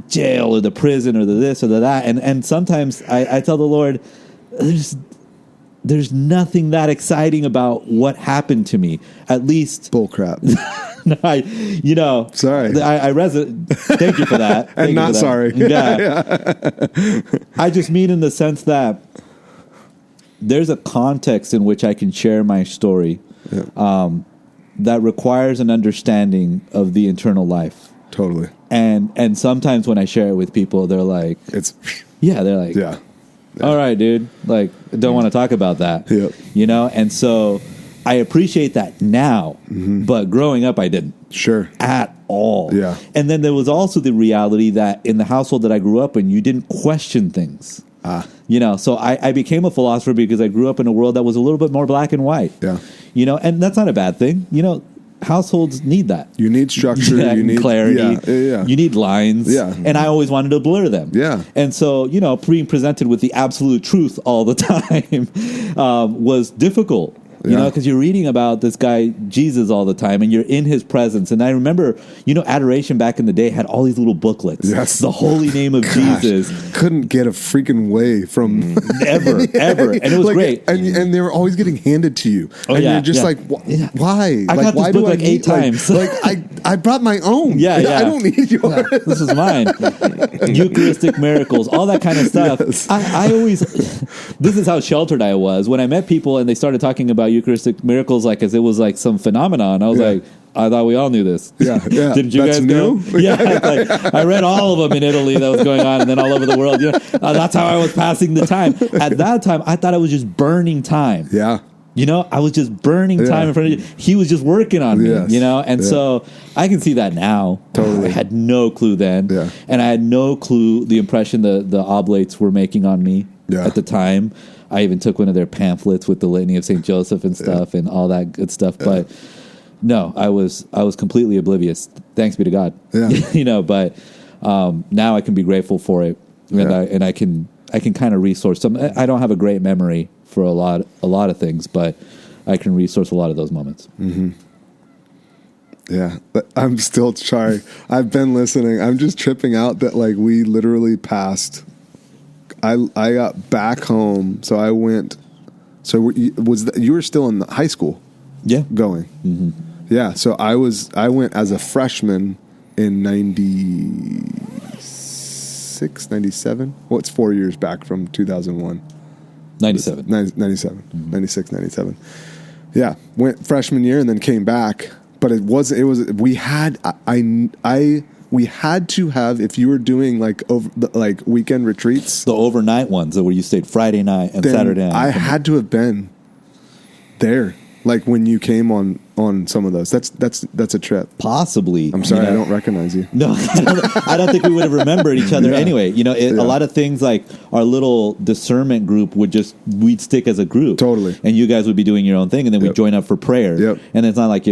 jail or the prison or the this or the that, and sometimes I tell the Lord, there's nothing that exciting about what happened to me. At least bullcrap. Sorry. Thank you for that. And not sorry. Yeah. I just mean in the sense that there's a context in which I can share my story that requires an understanding of the eternal life. Totally. And sometimes when I share it with people, they're like, they're like, all right, dude, like, don't want to talk about that. Yep. You know? And so I appreciate that now, but growing up, I didn't. Sure. At all. Yeah. And then there was also the reality that in the household that I grew up in, you didn't question things. You know, so I became a philosopher because I grew up in a world that was a little bit more black and white. Yeah. You know, and that's not a bad thing. You know, households need that. You need structure. You need clarity. Yeah. You need lines. Yeah. And I always wanted to blur them. Yeah. And so, you know, being presented with the absolute truth all the time was difficult. You know, because you're reading about this guy, Jesus, all the time, and you're in his presence. And I remember, you know, Adoration back in the day had all these little booklets. Yes. The holy name of Jesus. Couldn't get a freaking way from... ever. And it was like, great. And they were always getting handed to you. Oh, and yeah, you're just like, why? I got this why book do like I 8 times. I brought my own. Yeah. I don't need yours. Yeah, this is mine. Eucharistic miracles, all that kind of stuff. Yes. I always... This is how sheltered I was. When I met people and they started talking about Eucharistic miracles like as it was like some phenomenon, I was like, I thought we all knew this. Yeah. Didn't you That's guys new? know? Yeah. Like, I read all of them in Italy that was going on, and then all over the world. You know, that's how I was passing the time. At that time, I thought I was just burning time. Yeah. You know, I was just burning time in front of you. He was just working on me, Yes. you know? And so I can see that now. Totally. I had no clue then. Yeah. And I had no clue the impression the Oblates were making on me at the time. I even took one of their pamphlets with the Litany of St. Joseph and stuff and all that good stuff. But no, I was completely oblivious. Thanks be to God. Yeah. You know, but now I can be grateful for it. And I can kind of resource some. I don't have a great memory for a lot of things, but I can resource a lot of those moments. Mm-hmm. Yeah, but I'm still sorry. I've been listening. I'm just tripping out that like we literally passed. I got back home, so I went. So you were still in high school? Yeah, going. Mm-hmm. Yeah, so I went as a freshman in 96, 97. Well, it's 4 years back from 2001. 97. 97. Mm-hmm. 96, 97. Yeah, went freshman year and then came back. But we had to have, if you were doing like weekend retreats, the overnight ones where you stayed Friday night and Saturday night. I had to have been there, like when you came on some of those. That's a trip. Possibly. I'm sorry, I don't recognize you. No, I don't think we would have remembered each other anyway. You know, a lot of things like our little discernment group we'd stick as a group. Totally. And you guys would be doing your own thing, and then we'd join up for prayer. Yep. And it's not like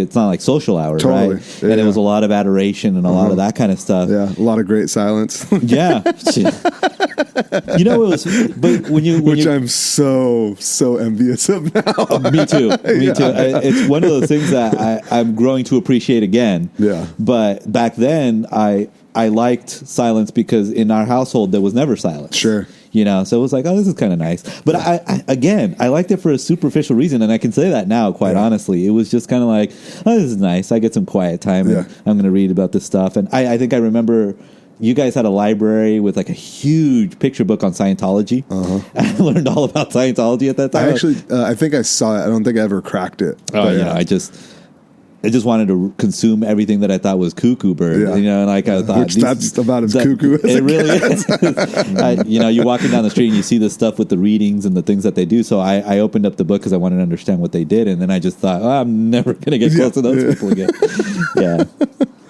social hours, totally. Right? And it was a lot of adoration and a lot of that kind of stuff. Yeah, a lot of great silence. Yeah. You know, it was, but which I'm so envious of now. Me too. It's one of those things that I'm growing to appreciate again. Yeah. But back then, I liked silence because in our household there was never silence. Sure. You know, so it was like, oh, this is kind of nice. But I liked it for a superficial reason, and I can say that now, quite honestly. It was just kind of like, oh, this is nice. I get some quiet time, and I'm going to read about this stuff. And I think I remember you guys had a library with like a huge picture book on Scientology. I learned all about Scientology at that time. I think I saw it. I don't think I ever cracked it. Oh, yeah. I just wanted to consume everything that I thought was cuckoo bird. Yeah. You know, and like I thought, that's about as cuckoo as it really is. You know, you're walking down the street and you see this stuff with the readings and the things that they do. So I opened up the book because I wanted to understand what they did, and then I just thought, oh, I'm never going to get close to those people again. Yeah.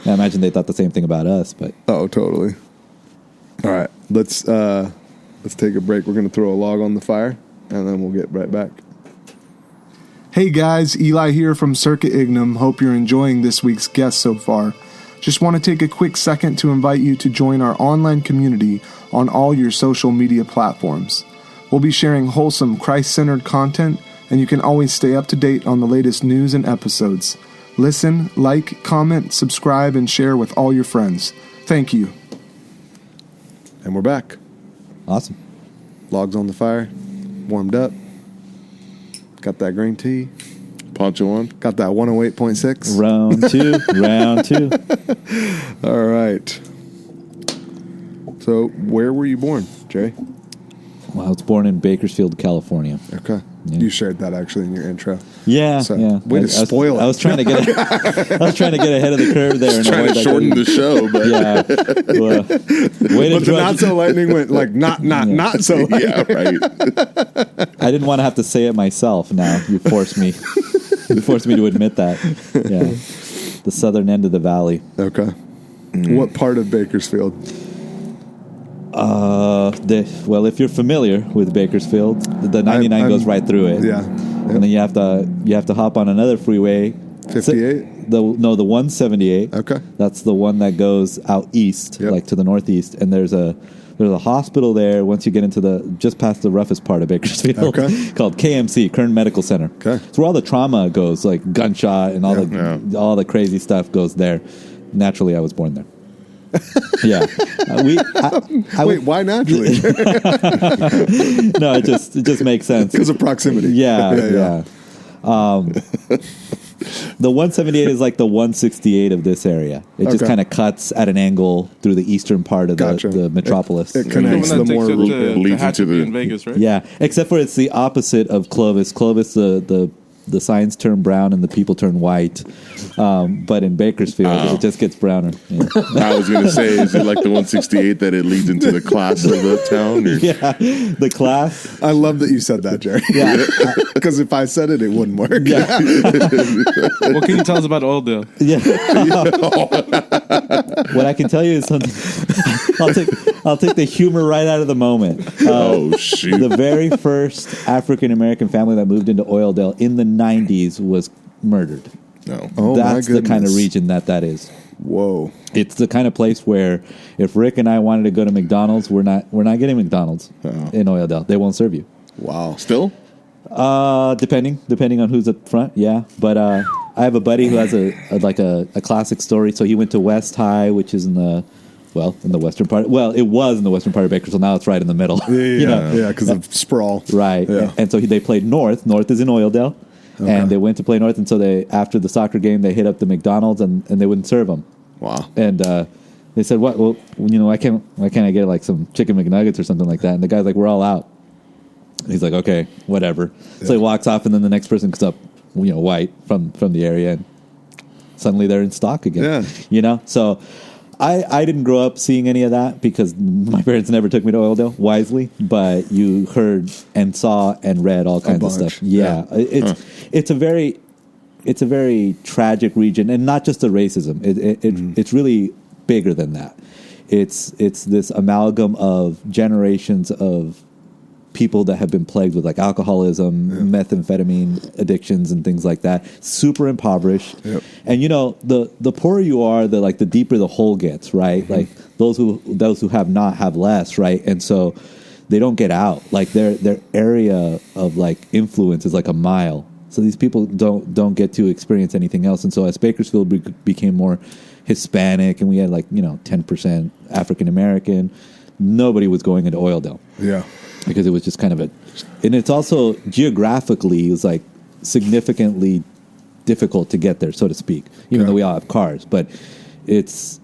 I imagine they thought the same thing about us, but totally. All right, let's take a break. We're going to throw a log on the fire, and then we'll get right back. Hey guys, Eli here from Circa Ignem. Hope you're enjoying this week's guest so far. Just want to take a quick second to invite you to join our online community on all your social media platforms. We'll be sharing wholesome, Christ-centered content, and you can always stay up to date on the latest news and episodes. Listen, like, comment, subscribe, and share with all your friends. Thank you. And we're back. Awesome. Logs on the fire, warmed up. Got that green tea. Poncho on. Got that 108.6. Round two. All right. So, where were you born, Jerry? Well, I was born in Bakersfield, California. Okay. You shared that actually in your intro. Yeah, So, yeah. way to spoil it. I was trying to get I was trying to get ahead of the curve there. Just trying to shorten the show, but Yeah. Well, way to But the drudge- not so lightning went like not so lightning. yeah, right. I didn't want to have to say it myself. Now you forced me. You forced me to admit that. Yeah, the southern end of the valley. Okay. What part of Bakersfield? Well, if you're familiar with Bakersfield, the 99 goes right through it. Yeah. And then you have to hop on another freeway. 58? The 178. Okay. That's the one that goes out east, Yep. like to the northeast. And there's a hospital there once you get into just past the roughest part of Bakersfield, Okay. called KMC, Kern Medical Center. Okay. It's where all the trauma goes, like gunshot and all all the crazy stuff goes there. Naturally, I was born there. Yeah. Wait, why naturally? No, it just makes sense. Because of proximity. Yeah. The 178 is like the 168 of this area. It just Okay. kind of cuts at an angle through the eastern part of Gotcha. the metropolis. It The connects one that the takes more. you to leads into Tehachapi the- in Vegas, right? Yeah, except for it's the opposite of Clovis. Clovis, the signs turn brown and the people turn white. But in Bakersfield, it just gets browner. Yeah. I was going to say, is it like the 168 that it leads into the class of the town? Or? Yeah, the class. I love that you said that, Jerry. Yeah, Because if I said it, it wouldn't work. yeah, What can you tell us about Oildale? yeah. What I can tell you is something. I'll take the humor right out of the moment. Oh, shoot. The very first African American family that moved into Oildale in the 90s was murdered. No. Oh, That's my the kind of goodness. region that is. Whoa. It's the kind of place where if Rick and I wanted to go to McDonald's, we're not getting McDonald's in Oildale. They won't serve you. Wow. Still? Depending on who's up front, yeah. But I have a buddy who has a classic story. So he went to West High, which is in the western part. Well, it was in the western part of Bakersfield. Now it's right in the middle. Yeah, because of sprawl. Right. Yeah. And so they played North. North is in Oildale. Okay. And they went to play North. And so after the soccer game, they hit up the McDonald's and they wouldn't serve them. Wow. And they said, "What? Well, why can't I get like some chicken McNuggets or something like that?" And the guy's like, "We're all out." And he's like, "Okay, whatever." So he walks off, and then the next person comes up, white from the area, and suddenly they're in stock again. Yeah. So I didn't grow up seeing any of that because my parents never took me to Oildale, wisely. But you heard and saw and read all kinds of bunch. stuff. Yeah, it's a very tragic region, and not just the racism. It's really bigger than that. It's this amalgam of generations of people that have been plagued with like alcoholism, methamphetamine addictions, and things like that. Super impoverished, and the poorer you are, the deeper the hole gets. Right, like those who have not have less. Right, and so they don't get out. Like their area of like influence is like a mile. So these people don't get to experience anything else. And so as Bakersfield became more Hispanic and we had 10% African American, nobody was going into Oildale. Yeah. Because it was just kind of and it's also geographically, it was like significantly difficult to get there, so to speak, even though we all have cars. But it's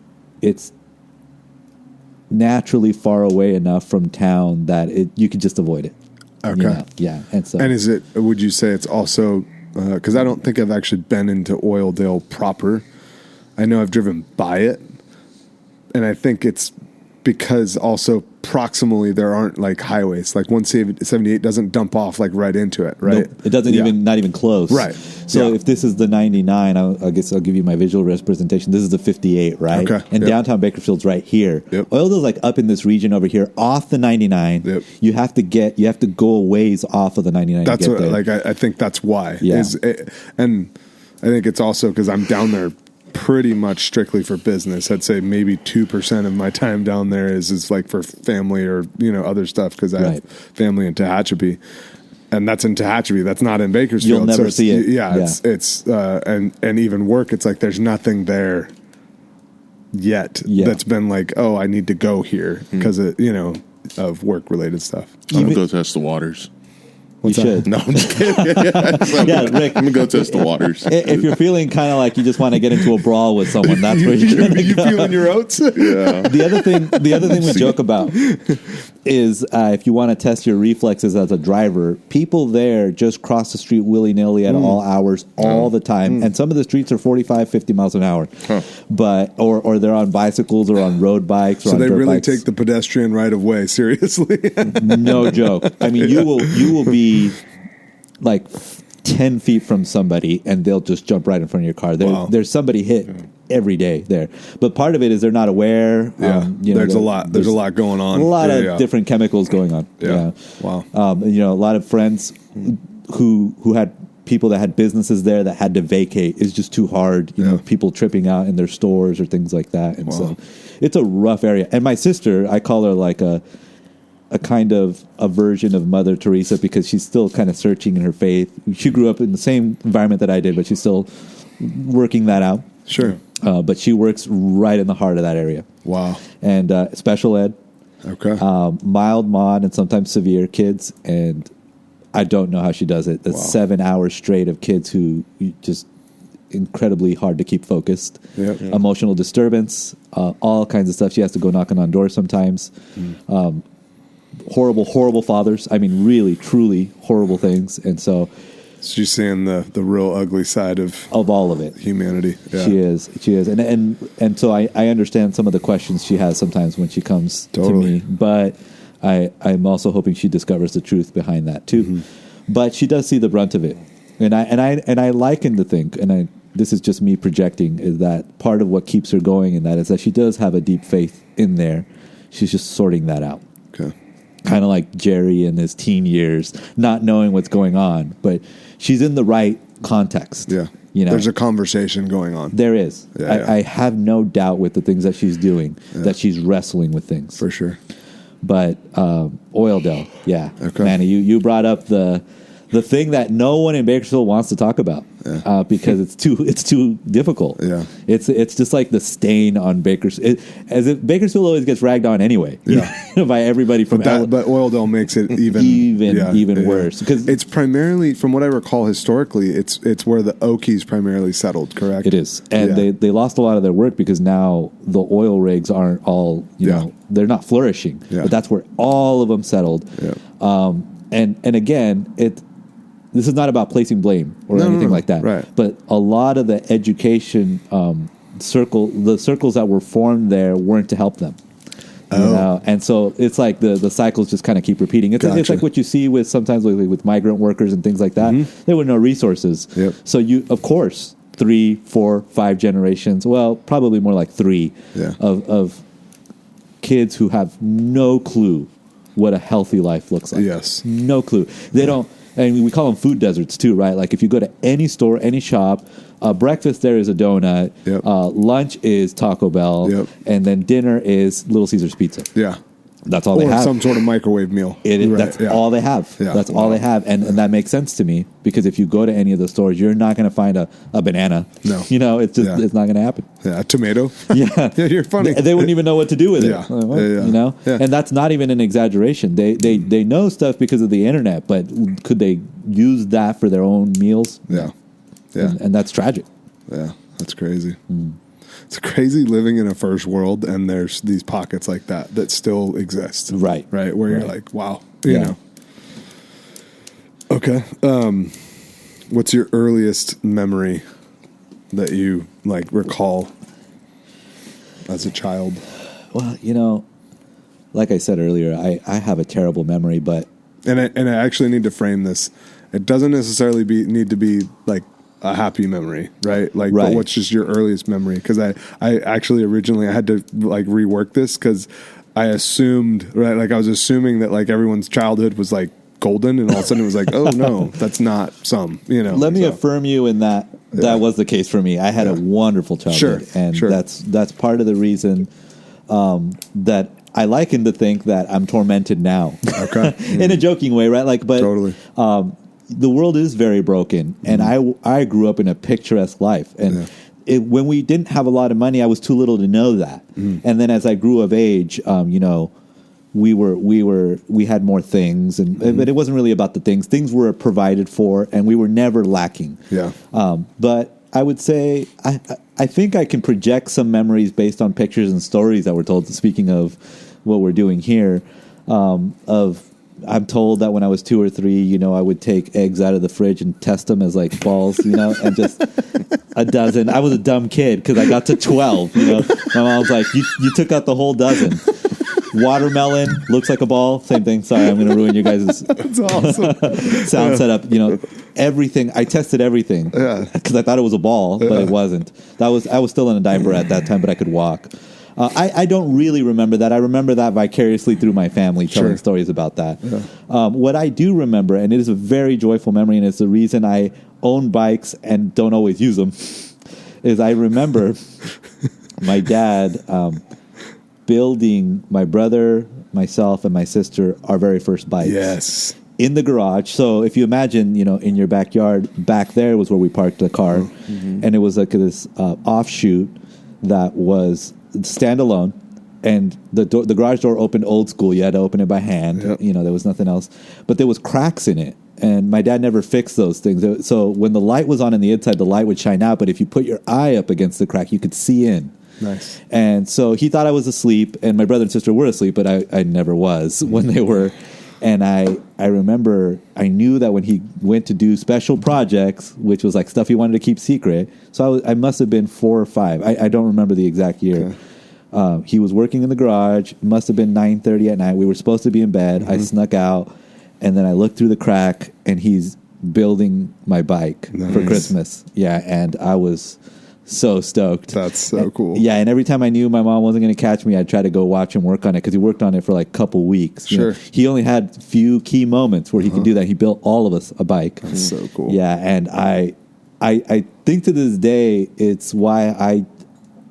naturally far away enough from town that you could just avoid it. Okay. Yeah. And so, would you say it's also, because I don't think I've actually been into Oildale proper. I know I've driven by it, and I think it's because also proximally there aren't like highways. Like 178 doesn't dump off like right into it, right? Nope, it doesn't not even close. Right. So if this is the 99, I guess I'll give you my visual representation. This is the 58, right? Okay. And downtown Bakersfield's right here. Yep. Oildale's like up in this region over here off the 99. Yep. You have to go a ways off of the 99 That's to get what, there. I think that's why. Yeah. And I think it's also because I'm down there pretty much strictly for business. I'd say maybe 2% of my time down there is like for family or other stuff because I have family in Tehachapi, and that's in Tehachapi. That's not in Bakersfield. You'll never see it. Yeah, it's and even work. It's like there's nothing there yet that's been like, oh, I need to go here because of work related stuff. I'm going to go test the waters. You should. No, I'm just kidding. Yeah, Rick. I'm going to go test the waters. If you're feeling kind of like you just want to get into a brawl with someone, that's where you're going to You go. feeling your oats? Yeah. The other thing we joke about is if you want to test your reflexes as a driver, people there just cross the street willy-nilly at all hours, all the time. And some of the streets are 45, 50 miles an hour. But or they're on bicycles or on road bikes. Or So on they dirt really bikes. take the pedestrian right of way seriously. No joke. I mean, you will be like 10 feet from somebody and they'll just jump right in front of your car. There's somebody hit every day there. But part of it is they're not aware. Yeah. There's a lot going on. A lot of different chemicals going on. Yeah. Wow. A lot of friends who had people that had businesses there that had to vacate. It's just too hard. You know, people tripping out in their stores or things like that. And so it's a rough area. And my sister, I call her like a kind of a version of Mother Teresa because she's still kind of searching in her faith. She grew up in the same environment that I did, but she's still working that out. Sure. But she works right in the heart of that area. Wow. And special ed, Okay. mild mod, and sometimes severe kids. And I don't know how she does it. That's 7 hours straight of kids who just incredibly hard to keep focused. Yep. Emotional disturbance, all kinds of stuff. She has to go knocking on doors sometimes. Horrible fathers. I mean, really, truly horrible things. And so she's seeing the real ugly side of all of it. humanity. Yeah. She is. And so I understand some of the questions she has sometimes when she comes to me. But I'm also hoping she discovers the truth behind that too. But she does see the brunt of it. And I liken to think, this is just me projecting, is that part of what keeps her going in that is that she does have a deep faith in there. She's just sorting that out. Okay. Kind of like Jerry in his teen years, not knowing what's going on, but she's in the right context. Yeah. There's a conversation going on. There is. Yeah, I have no doubt with the things that she's doing, that she's wrestling with things. For sure. But Oil Dell, yeah. Okay. Manny, you brought up the thing that no one in Bakersfield wants to talk about because it's too difficult. Yeah. It's just like the stain on Bakersfield. As if Bakersfield always gets ragged on anyway. Yeah. By everybody from But Oil Dell makes it even worse because it's primarily, from what I recall historically, it's where the Okies primarily settled. Correct. It is, and they lost a lot of their work because now the oil rigs aren't all they're not flourishing. Yeah. But that's where all of them settled. Yeah. And again, this is not about placing blame or anything like that. Right. But a lot of the education circles that were formed there weren't to help them. You know? And so it's like the cycles just kind of keep repeating. It's like what you see with sometimes with migrant workers and things like that. There were no resources. Yep. So you, of course, 3, 4, 5 generations, well, probably more like 3 of kids who have no clue what a healthy life looks like. Yes. No clue. They don't. And we call them food deserts too, right? Like if you go to any store, any shop, breakfast there is a donut. Yep. Lunch is Taco Bell. Yep. And then dinner is Little Caesars Pizza. Yeah. That's all they Or have. some sort of microwave meal. That's all they have. Yeah. That's all they have. And that makes sense to me because if you go to any of the stores, you're not going to find a banana. No. It's just it's not going to happen. Yeah, a tomato. Yeah. Yeah, you're funny. They wouldn't even know what to do with it. Yeah. Yeah. Yeah. And that's not even an exaggeration. They know stuff because of the internet, but could they use that for their own meals? Yeah. Yeah. And that's tragic. Yeah, that's crazy. It's crazy living in a first world and there's these pockets like that still exist. Right. Right, where you're like, wow, you know. Okay. What's your earliest memory that you recall as a child? Well, like I said earlier, I have a terrible memory, but And I actually need to frame this. It doesn't necessarily need to be like a happy memory, right? But what's just your earliest memory? Because I actually originally I had to rework this because I assumed, right? Like I was assuming that everyone's childhood was golden, and all of a sudden it was oh no, that's not some. Let me affirm you in that was the case for me. I had a wonderful childhood, and that's part of the reason that I liken to think that I'm tormented now. Okay, in a joking way, right? But totally. The world is very broken, and I grew up in a picturesque life, and when we didn't have a lot of money, I was too little to know that. And then as I grew of age, we had more things, but it wasn't really about the things. Things were provided for, and we were never lacking. Yeah. But I would say I think I can project some memories based on pictures and stories that were told. Speaking of what we're doing here, of I'm told that when I was 2 or 3, you know, I would take eggs out of the fridge and test them as like balls, you know, and just a dozen. I was a dumb kid because I got to 12. You know, my mom was like, "You took out the whole dozen." Watermelon looks like a ball. Same thing. Sorry, I'm going to ruin your guys' That's awesome. sound setup. You know, everything. I tested everything because I thought it was a ball, but it wasn't. I was still in a diaper at that time, but I could walk. I don't really remember that. I remember that vicariously through my family telling stories about that. Yeah. What I do remember, and it is a very joyful memory, and it's the reason I own bikes and don't always use them, is I remember my dad building my brother, myself, and my sister our very first bikes. Yes. In the garage. So if you imagine, you know, in your backyard, back there was where we parked the car. Mm-hmm. And it was like this offshoot that was standalone. And the garage door opened old school. You had to open it by hand. Yep. You know, there was nothing else. But there was cracks in it. And my dad never fixed those things. So when the light was on the inside, the light would shine out. But if you put your eye up against the crack, you could see in. Nice. And so he thought I was asleep, and my brother and sister were asleep, but I never was when they were. And I remember I knew that when he went to do special projects, which was like stuff he wanted to keep secret. So I must have been 4 or 5. I don't remember the exact year. Okay. He was working in the garage. It must have been 9:30 at night. We were supposed to be in bed. Mm-hmm. I snuck out, and then I looked through the crack, and he's building my bike for Christmas. Yeah, and I was so stoked. That's so cool. Yeah, and every time I knew my mom wasn't going to catch me, I'd try to go watch him work on it because he worked on it for like a couple weeks. Sure. You know, he only had few key moments where he could do that. He built all of us a bike. That's so cool. Yeah, and I think to this day it's why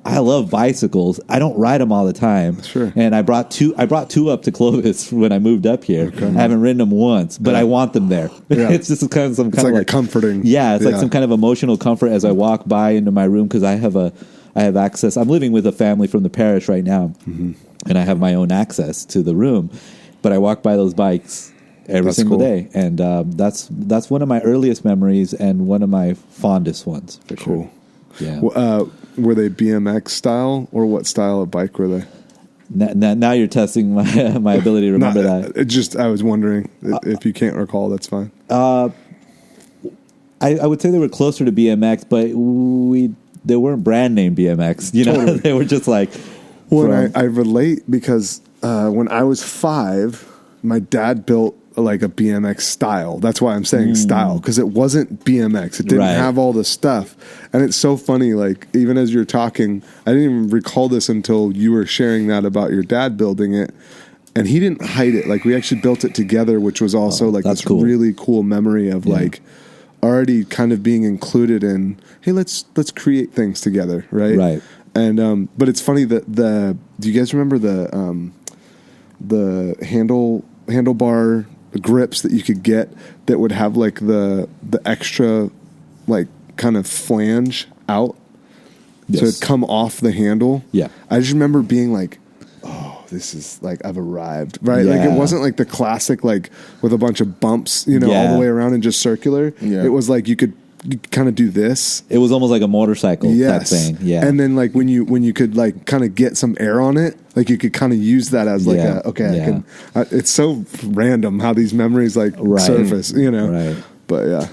I love bicycles. I don't ride them all the time. Sure. And I brought two up to Clovis when I moved up here. Okay. I haven't ridden them once, but I want them there. Yeah. It's just kind of some kind of like a comforting. Yeah, it's like some kind of emotional comfort as I walk by into my room because I have access. I'm living with a family from the parish right now, and I have my own access to the room. But I walk by those bikes every single day, and that's one of my earliest memories and one of my fondest ones. For cool. Sure. Yeah. Well, were they BMX style, or what style of bike were they? Now you're testing my ability to remember that. I was wondering if you can't recall. That's fine. I would say they were closer to BMX, but they weren't brand name BMX. You know, totally. They were just like. Well, I relate because when I was 5, my dad built like a BMX style. That's why I'm saying style, because it wasn't BMX. It didn't have all the stuff. And it's so funny, like even as you're talking, I didn't even recall this until you were sharing that about your dad building it. And he didn't hide it. Like we actually built it together, which was also like this really cool memory of like already kind of being included in, hey, let's create things together, right? Right. And but it's funny that do you guys remember the handlebar grips that you could get that would have like the extra like kind of flange out, so it'd come off the handle? Yeah, I just remember being like, oh, this is like I've arrived, right? Like it wasn't like the classic like with a bunch of bumps, you know, all the way around and just circular. It was like you could kind of do this. It was almost like a motorcycle type thing. Yeah. And then like when you could like kind of get some air on it, like you could kind of use that as like I can. It's so random how these memories like surface, you know. Right. But yeah,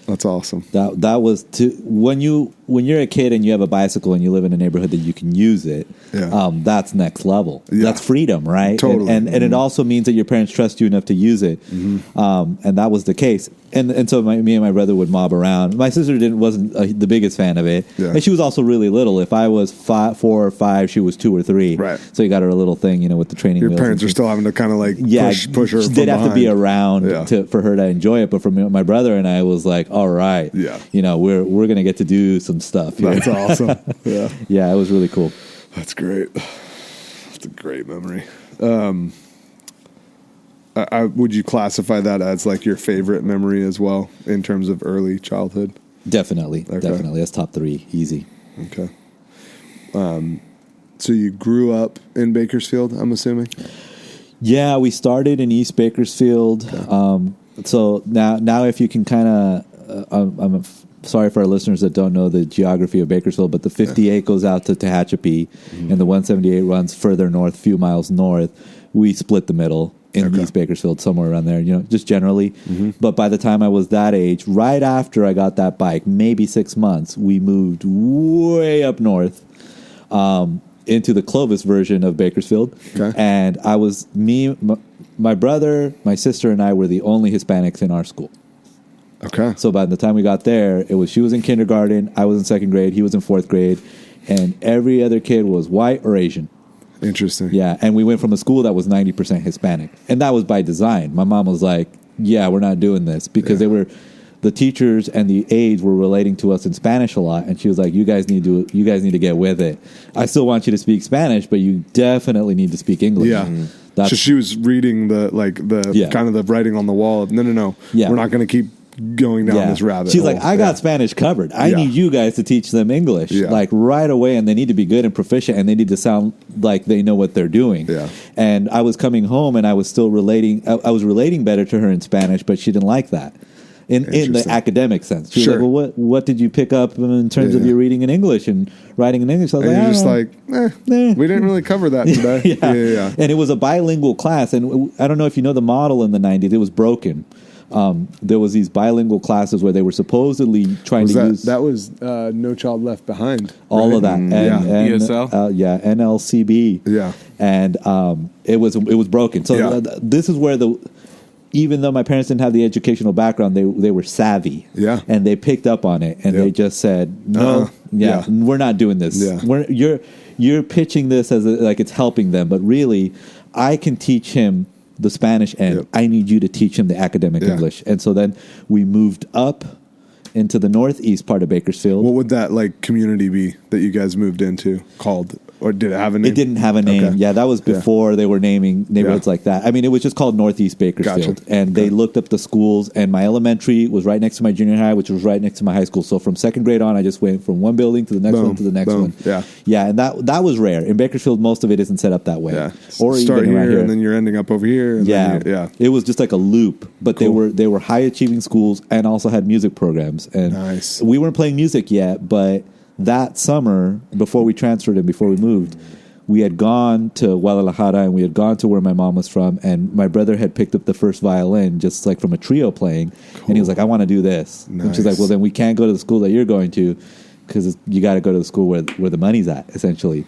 that's awesome. That was when you're a kid and you have a bicycle and you live in a neighborhood that you can use it. Yeah. That's next level. Yeah. That's freedom, right? Totally. And it also means that your parents trust you enough to use it. Mm-hmm. And that was the case. And so me and my brother would mob around. My sister wasn't the biggest fan of it. Yeah. And she was also really little. If I was 4 or 5, she was 2 or 3. Right. So you got her a little thing, you know, with the training wheels. Your parents are still having to kind of like push her from they'd have behind. to be around for her to enjoy it. But for me, my brother and I was like, all right, you know, we're going to get to do some stuff here. That's awesome. Yeah. Yeah, it was really cool. That's great. That's a great memory. Would you classify that as like your favorite memory as well in terms of early childhood? Definitely. Okay. Definitely. That's top 3. Easy. Okay. So you grew up in Bakersfield, I'm assuming? Yeah, we started in East Bakersfield. Okay. So now if you can kind of, I'm sorry for our listeners that don't know the geography of Bakersfield, but the 58 goes out to Tehachapi, and the 178 runs further north, a few miles north. We split the middle. in Okay. East Bakersfield, somewhere around there, just generally. But by the time I was that age, right after I got that bike, maybe 6 months, we moved way up north into the Clovis version of Bakersfield. Okay. And I was, my brother, my sister, and I were the only Hispanics in our school. Okay. So by the time we got there, she was in kindergarten, I was in second grade, he was in fourth grade, and every other kid was white or Asian. Interesting. Yeah, and we went from a school that was 90% Hispanic, and that was by design. My mom was like, "Yeah, we're not doing this," because the teachers and the aides were relating to us in Spanish a lot, and she was like, "You guys need to get with it. I still want you to speak Spanish, but you definitely need to speak English." Yeah. So she was reading the kind of the writing on the wall. No. Yeah. We're not going to keep going down this rabbit She's hole. like, I got Spanish covered. I need you guys to teach them English, Yeah. like right away, and they need to be good and proficient, and they need to sound like they know what they're doing. Yeah. And I was coming home, and I was still relating. I was relating better to her in Spanish, but she didn't like that. In the Interesting. academic sense, she was Sure. like, "Well, what did you pick up in terms of your reading in English and writing in English?" I was And like, you're "I just don't know." like, we didn't really cover that today. yeah. And it was a bilingual class, and I don't know if you know the model in the 90s. It was broken. There was these bilingual classes where they were supposedly trying to use that was No Child Left Behind. all right? of that. And, ESL? NLCB. Yeah. And it was broken. So Yeah. this is where even though my parents didn't have the educational background, they were savvy. Yeah. And they picked up on it, and Yep. they just said, "No, Yeah. we're not doing this. Yeah. You're pitching this as like it's helping them, but really, I can teach him the Spanish end. Yep. I need you to teach him the academic Yeah. English." And so then we moved up into the northeast part of Bakersfield. What would that community be that you guys moved into called? Or did it have a name? It didn't have a name. Okay. Yeah, that was before they were naming neighborhoods Yeah. like that. I mean, it was just called Northeast Bakersfield. Gotcha. And they looked up the schools, and my elementary was right next to my junior high, which was right next to my high school. So from second grade on, I just went from one building to the next Boom. one to the next Boom. one. Yeah. Yeah, and that was rare. In Bakersfield, most of it isn't set up that way. Yeah. Or Start even around here, here. and then you're ending up over here. And Yeah, then yeah. It was just like a loop, but Cool. they were high achieving schools and also had music programs. And Nice. we weren't playing music yet, but that summer before we transferred and before we moved, we had gone to Guadalajara and we had gone to where my mom was from, and my brother had picked up the first violin just like from a trio playing, and he was like, "I want to do this." And she's like, Nice. "Well, then we can't go to the school that you're going to because you got to go to the school where the money's at, essentially."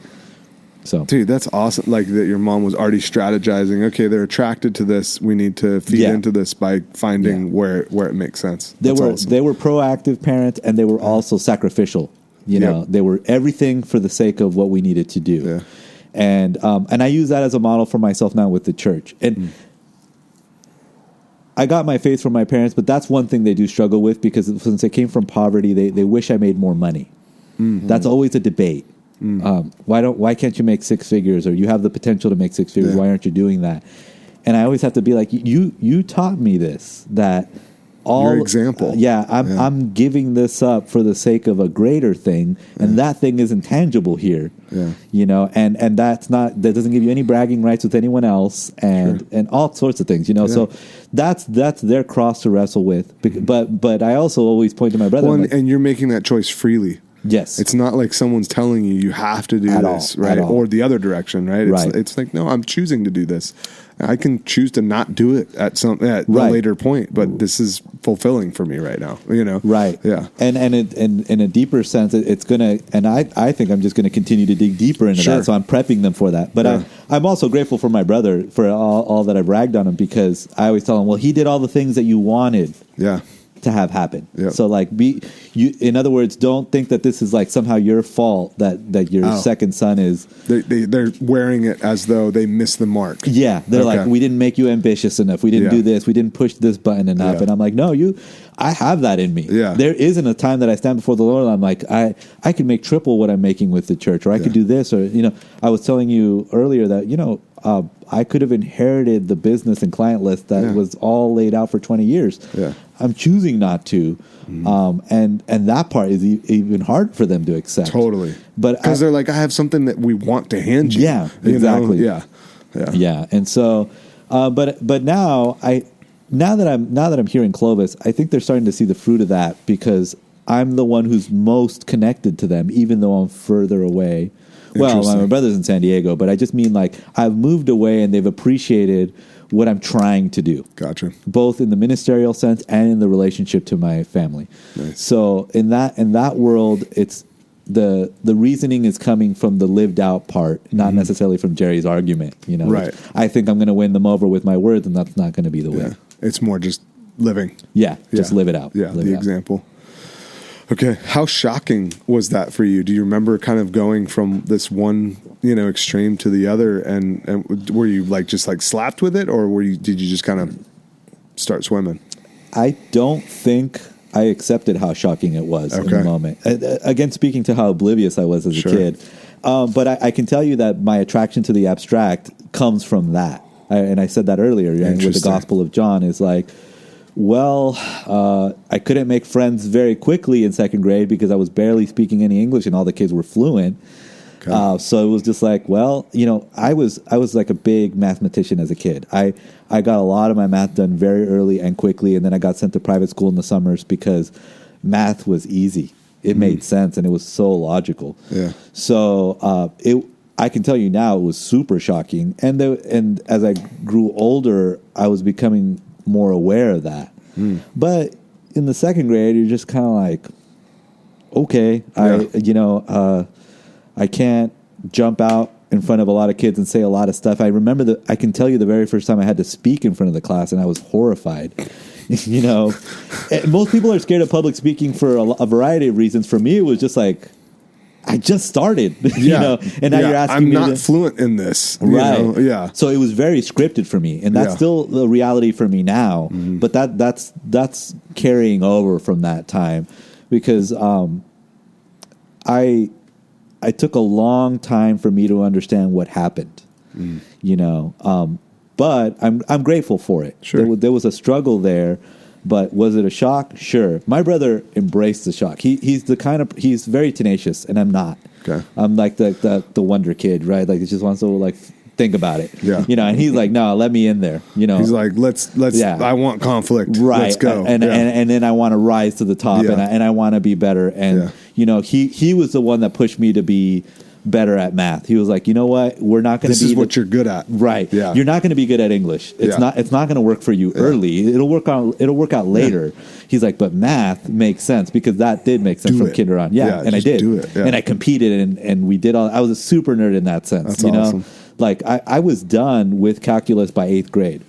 So Dude, that's awesome. Like that your mom was already strategizing. Okay, they're attracted to this. We need to feed Yeah. into this by finding Yeah. where it makes sense. They That's were awesome. they were proactive parents, and they were also sacrificial. You know, Yep. they were everything for the sake of what we needed to do. Yeah. And I use that as a model for myself now with the church. And I got my faith from my parents, but that's one thing they do struggle with, because since they came from poverty, they wish I made more money. That's always a debate. Why can't you make six figures, or you have the potential to make six figures? Yeah. Why aren't you doing that? And I always have to be like, you taught me this, that all Your example. I'm giving this up for the sake of a greater thing, and that thing is intangible here. Yeah. You know, and that doesn't give you any bragging rights with anyone else, and all sorts of things, you know. Yeah. So that's their cross to wrestle with. But I also always point to my brother. Well, I'm and, like, and you're making that choice freely. yes. It's not like someone's telling you have to do At this, all, right? at all. Or the other direction, right? Right. It's like, no, I'm choosing to do this. I can choose to not do it at a Right. later point, but this is fulfilling for me right now. You know, Right. Yeah. And in a deeper sense, it's gonna. And I think I'm just gonna continue to dig deeper into Sure. that. So I'm prepping them for that. But Yeah. I'm also grateful for my brother for all that I've ragged on him, because I always tell him, well, he did all the things that you wanted Yeah. to have happen. Yep. So like in other words, don't think that this is like somehow your fault that your Oh. second son is. They're wearing it as though they missed the mark. Yeah, they're Okay. like, we didn't make you ambitious enough. We didn't Yeah. do this. We didn't push this button enough. Yeah. And I'm like, no, I have that in me. Yeah. There isn't a time that I stand before the Lord and I'm like, I could make triple what I'm making with the church, or I could do this, or, you know, I was telling you earlier that, you know, I could have inherited the business and client list that Yeah. was all laid out for 20 years. Yeah. I'm choosing not to. And that part is even hard for them to accept. Totally. But because they're like, I have something that we want to hand you. Yeah, You know? exactly. Yeah. Yeah. Yeah, and so, but now that I'm here in Clovis, I think they're starting to see the fruit of that, because I'm the one who's most connected to them, even though I'm further away. Well, Interesting. my brother's in San Diego, but I just mean like I've moved away and they've appreciated what I'm trying to do. Gotcha. Both in the ministerial sense and in the relationship to my family. Nice. So in that world, it's the reasoning is coming from the lived out part, not necessarily from Jerry's argument. You know, Right. I think I'm going to win them over with my words, and that's not going to be the Yeah. way. It's more just living. Yeah, just Yeah. live it out. Yeah, Live the it out. example. Okay, how shocking was that for you? Do you remember kind of going from this one, extreme to the other, and were you just slapped with it, or did you just kind of start swimming? I don't think I accepted how shocking it was in Okay. the moment. Again, speaking to how oblivious I was as Sure. a kid. But I can tell you that my attraction to the abstract comes from that. And I said that earlier, with the Interesting. Gospel of John is like, I couldn't make friends very quickly in second grade because I was barely speaking any English and all the kids were fluent. Okay. So it was just like, I was like a big mathematician as a kid. I got a lot of my math done very early and quickly, and then I got sent to private school in the summers because math was easy. It made sense, and it was so logical. Yeah. So I can tell you now, it was super shocking. And as I grew older, I was becoming more aware of that. But in the second grade, you're just kind of like, okay, I can't jump out in front of a lot of kids and say a lot of stuff. I remember that I can tell you the very first time I had to speak in front of the class, and I was horrified. Most people are scared of public speaking for a variety of reasons. For me, it was just like, I just started, and now you're asking I'm me not to, fluent in this. right? Yeah. So it was very scripted for me, and that's Yeah. still the reality for me now. But that's carrying over from that time because I took a long time for me to understand what happened. But I'm grateful for it. Sure. There was a struggle there, but was it a shock? Sure. My brother embraced the shock. He's he's very tenacious, and I'm not. Okay. I'm like the wonder kid, right? Like he just wants to think about it. Yeah. And he's like, no, let me in there. He's like, let's. Yeah. I want conflict. Right. Let's go. And then I want to rise to the top, Yeah. and I want to be better. And he was the one that pushed me to be better at math. He was like, you know what? We're not going to be. This is what you're good at. Right. Yeah. You're not going to be good at English. It's Yeah. not going to work for you early. It'll work out later. He's like, but math makes sense because that did make sense Do from it. kinder on. Yeah. Yeah, And I just did. do it. Yeah. And I competed and we did all. I was a super nerd in that sense. That's you know, awesome. like I was done with calculus by 8th grade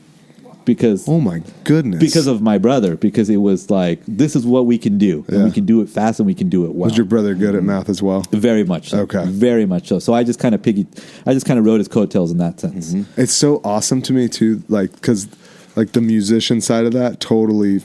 because Oh my goodness. because of my brother, because it was like, this is what we can do. And Yeah. we can do it fast and we can do it well. Was your brother good at math as well? Very much so. Okay. Very much so. So I just kind of rode his coattails in that sense. It's so awesome to me too, because the musician side of that totally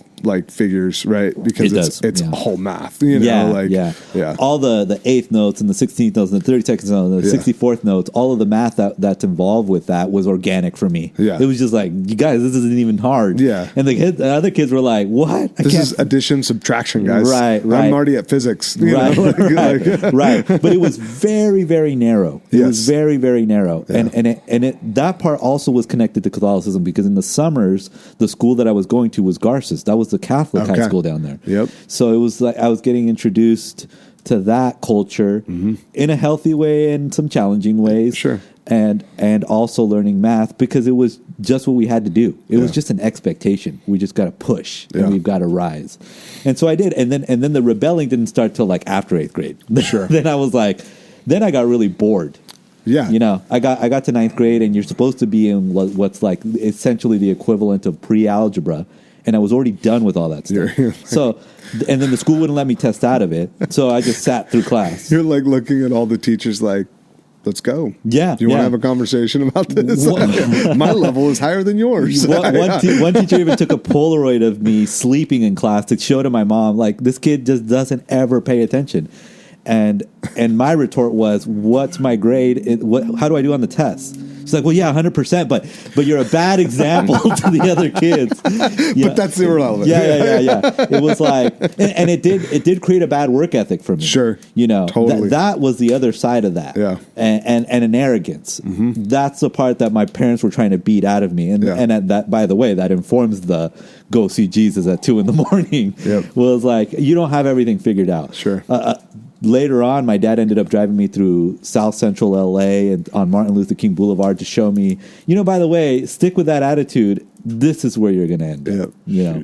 figures, right? Because It it's does, yeah. all math, Yeah. All the 8th notes and the 16th notes and the 32nd notes and the Yeah. 64th notes, all of the math that's involved with that was organic for me. Yeah. It was just like, you guys, this isn't even hard. Yeah. And the other kids were like, what? This is addition, subtraction, guys. Right. I'm already at physics. Right, Like- right. But it was very, very narrow. It was Yes. very, very narrow, Yeah. and that part also was connected to Catholicism because in the summers, the school that I was going to was Garces. That was the Catholic high Okay. school down there. Yep. So it was like I was getting introduced to that culture in a healthy way and some challenging ways. Sure. And also learning math because it was just what we had to do. It was Yeah. just an expectation. We just got to push Yeah. and we've got to rise. And so I did. And then the rebelling didn't start till after 8th grade. Sure. Then I got really bored. Yeah. I got to 9th grade and you're supposed to be in what's essentially the equivalent of pre-algebra. And I was already done with all that stuff. You're- So, and then the school wouldn't let me test out of it. So I just sat through class. You're looking at all the teachers let's go. Yeah, Do you want yeah. to have a conversation about this? What- My level is higher than yours. One teacher even took a Polaroid of me sleeping in class to show to my mom, this kid just doesn't ever pay attention. And my retort was, "What's my grade? How do I do on the test?" She's like, "Well, yeah, 100%, but you're a bad example to the other kids." Yeah. But that's irrelevant. Yeah. It was and it did create a bad work ethic for me. Sure. Totally. That was the other side of that. Yeah. And an arrogance. That's the part that my parents were trying to beat out of me. And Yeah. and that, by the way, that informs the go see Jesus at 2 a.m. Yep. was you don't have everything figured out. Sure. later on, my dad ended up driving me through South Central LA and on Martin Luther King Boulevard to show me, by the way, stick with that attitude. This is where you're going to end up. Yeah.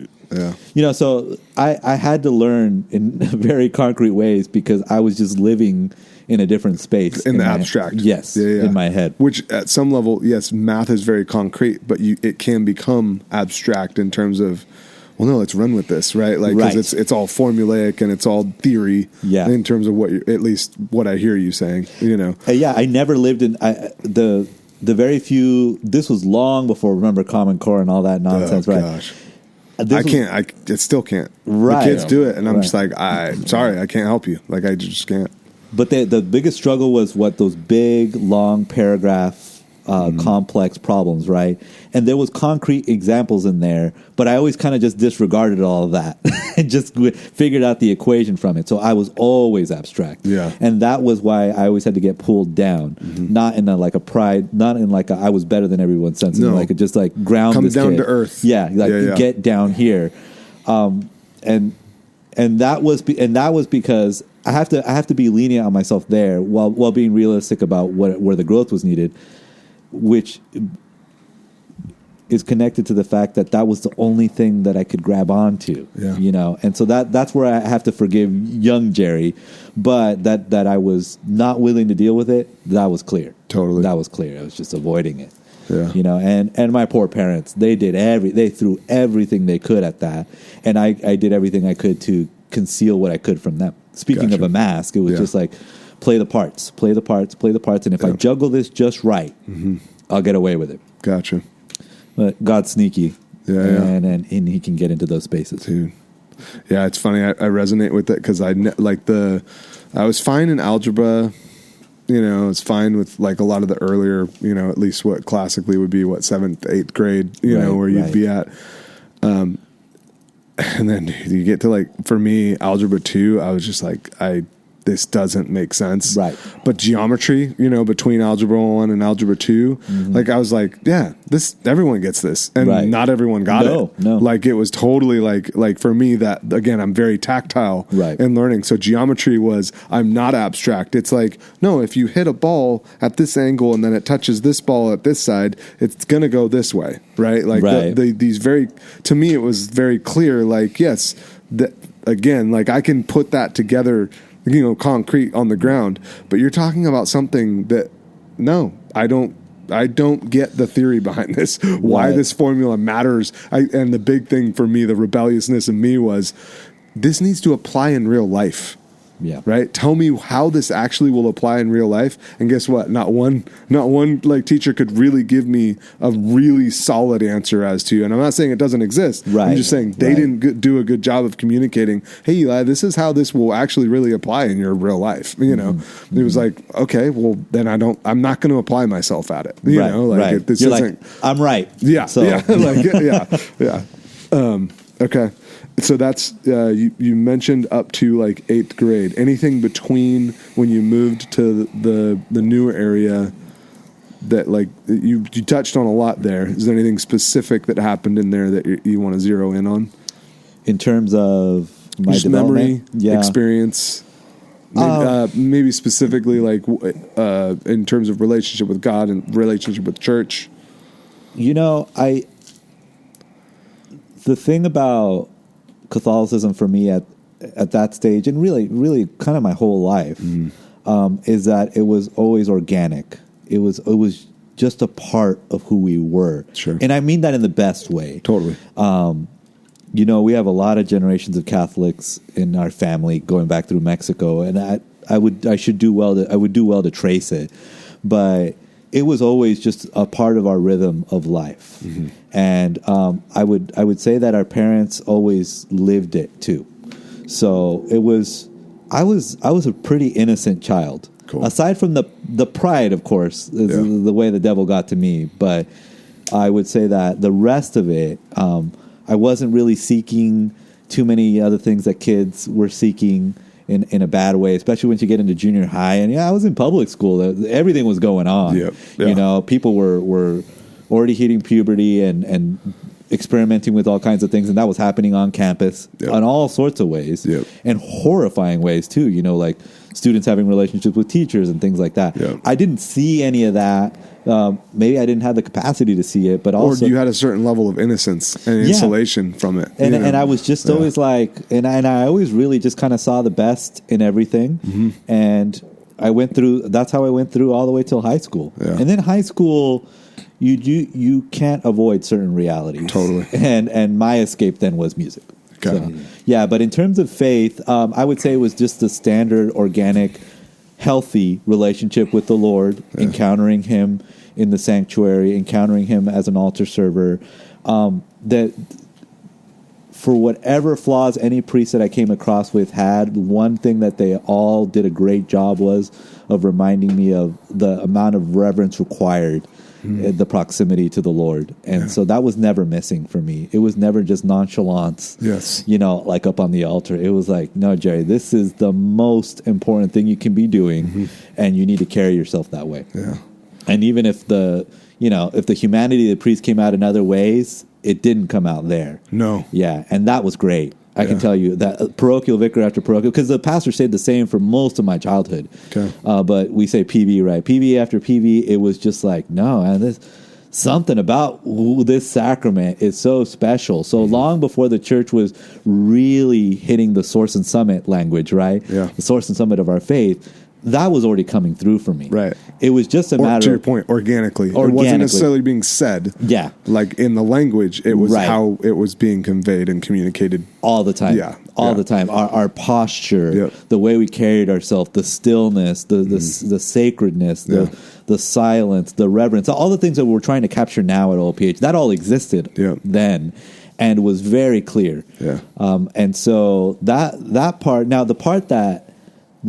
So I had to learn in very concrete ways because I was just living in a different space. In the abstract. Yes. In my head. Which at some level, yes, math is very concrete, but it can become abstract in terms of, well, no, let's run with this, right? Like, because it's all formulaic and it's all theory. Yeah. In terms of at least what I hear you saying, I never lived in the very few. This was long before, remember, Common Core and all that nonsense, right? Gosh. I still can't. Right. The kids do it, and I'm just like, sorry, I can't help you. Like, I just can't. But the biggest struggle was those big, long paragraph, complex problems, right? And there was concrete examples in there, but I always kind of just disregarded all of that and just figured out the equation from it. So I was always abstract. Yeah. And that was why I always had to get pulled down, not in a pride, not in I was better than everyone sense, no. Just ground Come this down kid. to earth. Yeah, get down here. And that was because I have to be lenient on myself there while being realistic about where the growth was needed, which is connected to the fact that was the only thing that I could grab onto. Yeah. And so that's where I have to forgive young Jerry, but that I was not willing to deal with it. That was clear. Totally. That was clear. I was just avoiding it. Yeah. And my poor parents, they threw everything they could at that. And I did everything I could to conceal what I could from them. Speaking of a mask, it was just play the parts. And if I juggle this just right, I'll get away with it. Gotcha. But God's sneaky. And he can get into those spaces. Dude. Yeah, it's funny. I resonate with it because I was fine in algebra. It's fine with a lot of the earlier, at least what classically would be 7th, 8th grade, where you'd be at. And then you get to for me, algebra 2, I was just this doesn't make sense. Right. But geometry, between algebra 1 and algebra 2, I was everyone gets this. And not everyone got it. No. It was totally for me that, again, I'm very tactile in learning. So geometry I'm not abstract. It's no, if you hit a ball at this angle and then it touches this ball at this side, it's going to go this way. Right. These to me, it was very clear, yes, that again, I can put that together, concrete on the ground, but you're talking about something that, no, I don't get the theory behind this, why this formula matters. And the big thing for me, the rebelliousness in me was, this needs to apply in real life. Yeah. Right. Tell me how this actually will apply in real life. And guess what? Not one teacher could really give me a really solid answer as to, and I'm not saying it doesn't exist. Right. I'm just saying they didn't do a good job of communicating, hey, Eli, this is how this will actually really apply in your real life. It was okay, well then I'm not going to apply myself at it. This You're isn't, I'm right. Yeah. So. Yeah. Okay. So that's you mentioned up to 8th grade. Anything between when you moved to the newer area that you touched on a lot there. Is there anything specific that happened in there that you want to zero in on? In terms of my just development? memory, experience, maybe specifically in terms of relationship with God and relationship with church. The thing about Catholicism for me at that stage, and really kind of my whole life, is that it was always organic. It was just a part of who we were. Sure. And I mean that in the best way. Totally. We have a lot of generations of Catholics in our family going back through Mexico, and I would do well to trace it, but it was always just a part of our rhythm of life. And I would say that our parents always lived it too. So I was a pretty innocent child. Cool. Aside from the pride, of course, is the way the devil got to me. But I would say that the rest of it, I wasn't really seeking too many other things that kids were seeking in a bad way, especially once you get into junior high. And I was in public school. Everything was going on. Yep. Yeah. People were already hitting puberty and experimenting with all kinds of things, and that was happening on campus in all sorts of ways, and horrifying ways too. students having relationships with teachers and things like that. Yeah. I didn't see any of that. Maybe I didn't have the capacity to see it, but also Or you had a certain level of innocence and Yeah. insulation from it. and you know? and I was just always like, and I always really just kind of saw the best in everything, Mm-hmm. and I went through. That's how I went through all the way till high school, Yeah. and then high school. You can't avoid certain realities. Totally. And my escape then was music. Okay. So, yeah, but in terms of faith, I would say it was just the standard, organic, healthy relationship with the Lord, encountering Him in the sanctuary, encountering Him as an altar server. That for whatever flaws any priest that I came across with had, one thing that they all did a great job was of reminding me of the amount of reverence required, the proximity to the Lord. And so that was never missing for me. It was never just nonchalance, Yes. like up on the altar. It was like, no, Jerry, this is the most important thing you can be doing, and you need to carry yourself that way. Yeah. And even if the humanity of the priest came out in other ways, it didn't come out there. No. Yeah, and that was great. I can Yeah. tell you that parochial vicar after parochial, because the pastor stayed the same for most of my childhood. Okay. But we say PV, right? PV after PV, it was just like, no, and this something about this sacrament is so special. So long before the church was really hitting the source and summit language, right? Yeah. The source and summit of our faith, that was already coming through for me. Right. It was just a Or, matter to your of point, organically. It wasn't Organically. necessarily being said. Yeah. Like in the language, it was Right. how it was being conveyed and communicated. all the time. Yeah, All yeah. the time. Our posture, Yep. the way we carried ourselves, the stillness, the sacredness, Yeah. the silence, the reverence, all the things that we're trying to capture now at OPH, that all existed Yeah. then and was very clear. Yeah. And so that part, now the part that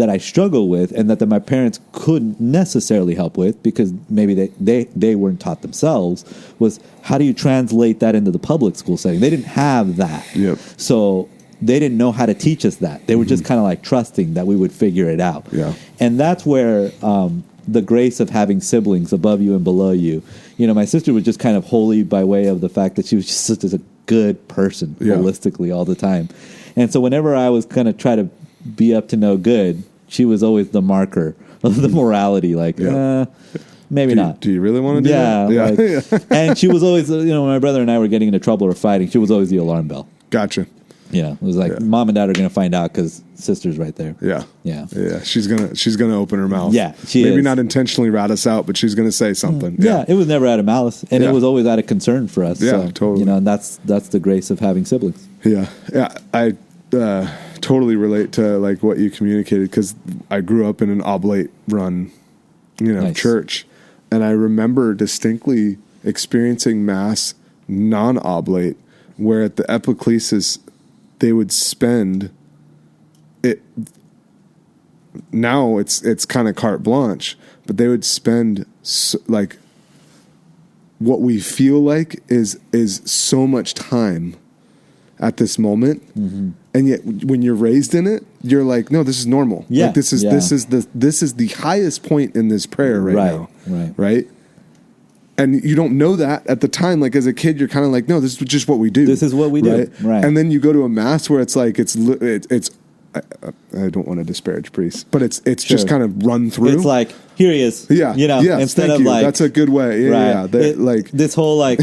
I struggle with and that my parents couldn't necessarily help with because maybe they weren't taught themselves was how do you translate that into the public school setting? They didn't have that. Yep. So they didn't know how to teach us that. They were just kind of like trusting that we would figure it out. Yeah. And that's where the grace of having siblings above you and below you. My sister was just kind of holy by way of the fact that she was just such a good person Yeah. holistically all the time. And so whenever I was kind of try to be up to no good, she was always the marker of the morality. Like, Yeah. maybe not. Do you really want to do Yeah, that? like- and she was always, when my brother and I were getting into trouble or fighting, she was always the alarm bell. Gotcha. It was like Yeah. mom and dad are going to find out because sister's right there. Yeah. Yeah. Yeah. She's gonna open her mouth. Yeah, she Maybe is. not intentionally rat us out, but she's gonna say something. Yeah, it was never out of malice, and Yeah. it was always out of concern for us. Yeah, so, totally. And that's the grace of having siblings. Yeah. Yeah. I totally relate to like what you communicated because I grew up in an oblate run, Nice. church, and I remember distinctly experiencing mass non-oblate, where at the epiclesis they would spend it. Now it's kind of carte blanche, but they would spend like what we feel like is so much time at this moment, and yet when you're raised in it, you're like, no, this is normal. Yeah, like, this is the highest point in this prayer right now, right. And you don't know that at the time. Like as a kid, you're kind of like, no, this is just what we do. This is what we do, right? And then you go to a mass where it's like it's. I don't want to disparage priests, but it's just kind of run through. It's like here he is. Yeah, yes, instead thank of you. like That's a good way. Yeah, right. yeah. Like this whole like.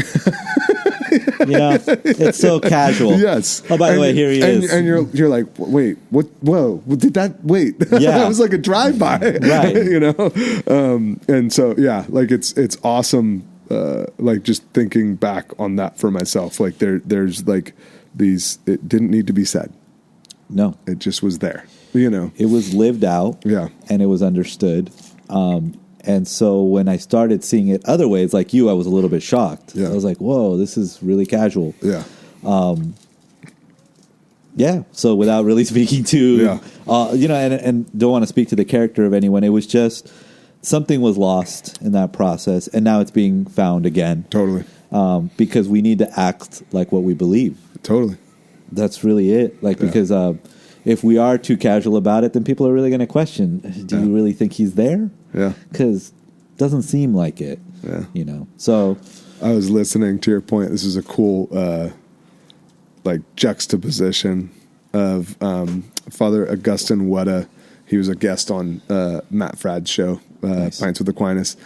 It's so casual. Yes. Oh, by the way, here he is. And you're like, wait, what? Whoa, did that? Wait, Yeah. that was like a drive by, Right. And so yeah, like it's awesome. Like just thinking back on that for myself, like there's like these. It didn't need to be said. No, It just was there. it was lived out. Yeah. and it was understood. And so when I started seeing it other ways, like you, I was a little bit shocked. Yeah. I was like, whoa, this is really casual. Yeah. Yeah. So without really speaking to, Yeah. and don't want to speak to the character of anyone, it was just something was lost in that process, and now it's being found again. Totally. Because we need to act like what we believe. Totally. That's really it. Like, because if we are too casual about it, then people are really going to question, do you really think he's there? Yeah. Because it doesn't seem like it. Yeah. So I was listening to your point. This is a cool, like juxtaposition of Father Augustine Wetta He was a guest on Matt Fradd's show, Nice. Pints with Aquinas,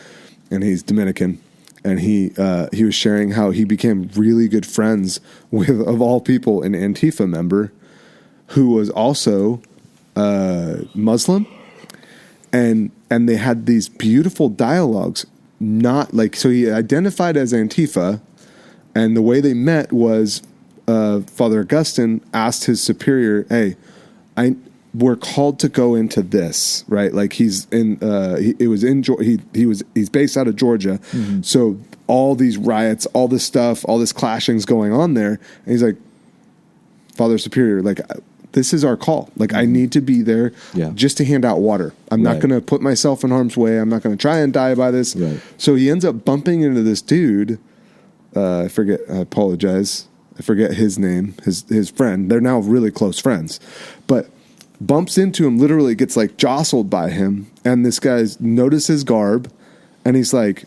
and he's Dominican. And he was sharing how he became really good friends with, of all people, an Antifa member who was also Muslim, and they had these beautiful dialogues. Not like, so he identified as Antifa, and the way they met was Father Augustine asked his superior, "Hey, we're called to go into this, right? Like he's in, he's based out of Georgia, so all these riots, all this stuff, all this clashing's going on there, and he's like, Father Superior, like." This is our call. Like, I need to be there just to hand out water. I'm not going to put myself in harm's way. I'm not going to try and die by this. Right. So he ends up bumping into this dude. I apologize. I forget his name, his friend. They're now really close friends. But bumps into him, literally gets like jostled by him. And this guy notices his garb. And he's like,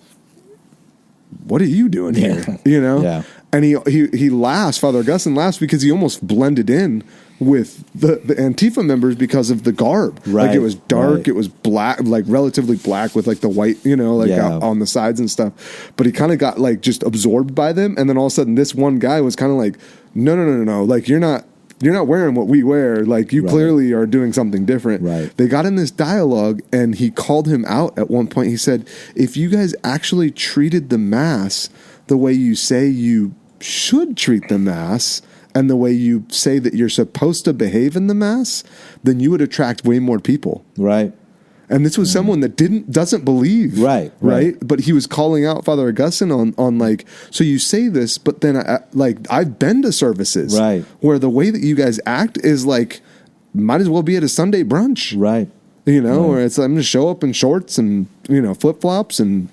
what are you doing here? You know? Yeah. And he laughs. Father Augustine laughs because he almost blended in with the Antifa members because of the garb. Right. Like it was dark, Right. it was black, like relatively black with like the white, out on the sides and stuff. But he kind of got like just absorbed by them. And then all of a sudden this one guy was kind of like, no. Like you're not wearing what we wear. Like you clearly are doing something different. Right. They got in this dialogue and he called him out at one point. He said, if you guys actually treated the Mass the way you say you should treat the Mass, and the way you say that you're supposed to behave in the Mass, then you would attract way more people. Right. And this was someone that doesn't believe. Right. But he was calling out Father Augustine on like, so you say this, but then I've been to services where the way that you guys act is like, might as well be at a Sunday brunch. Right. Where it's, I'm going to show up in shorts and, flip flops and,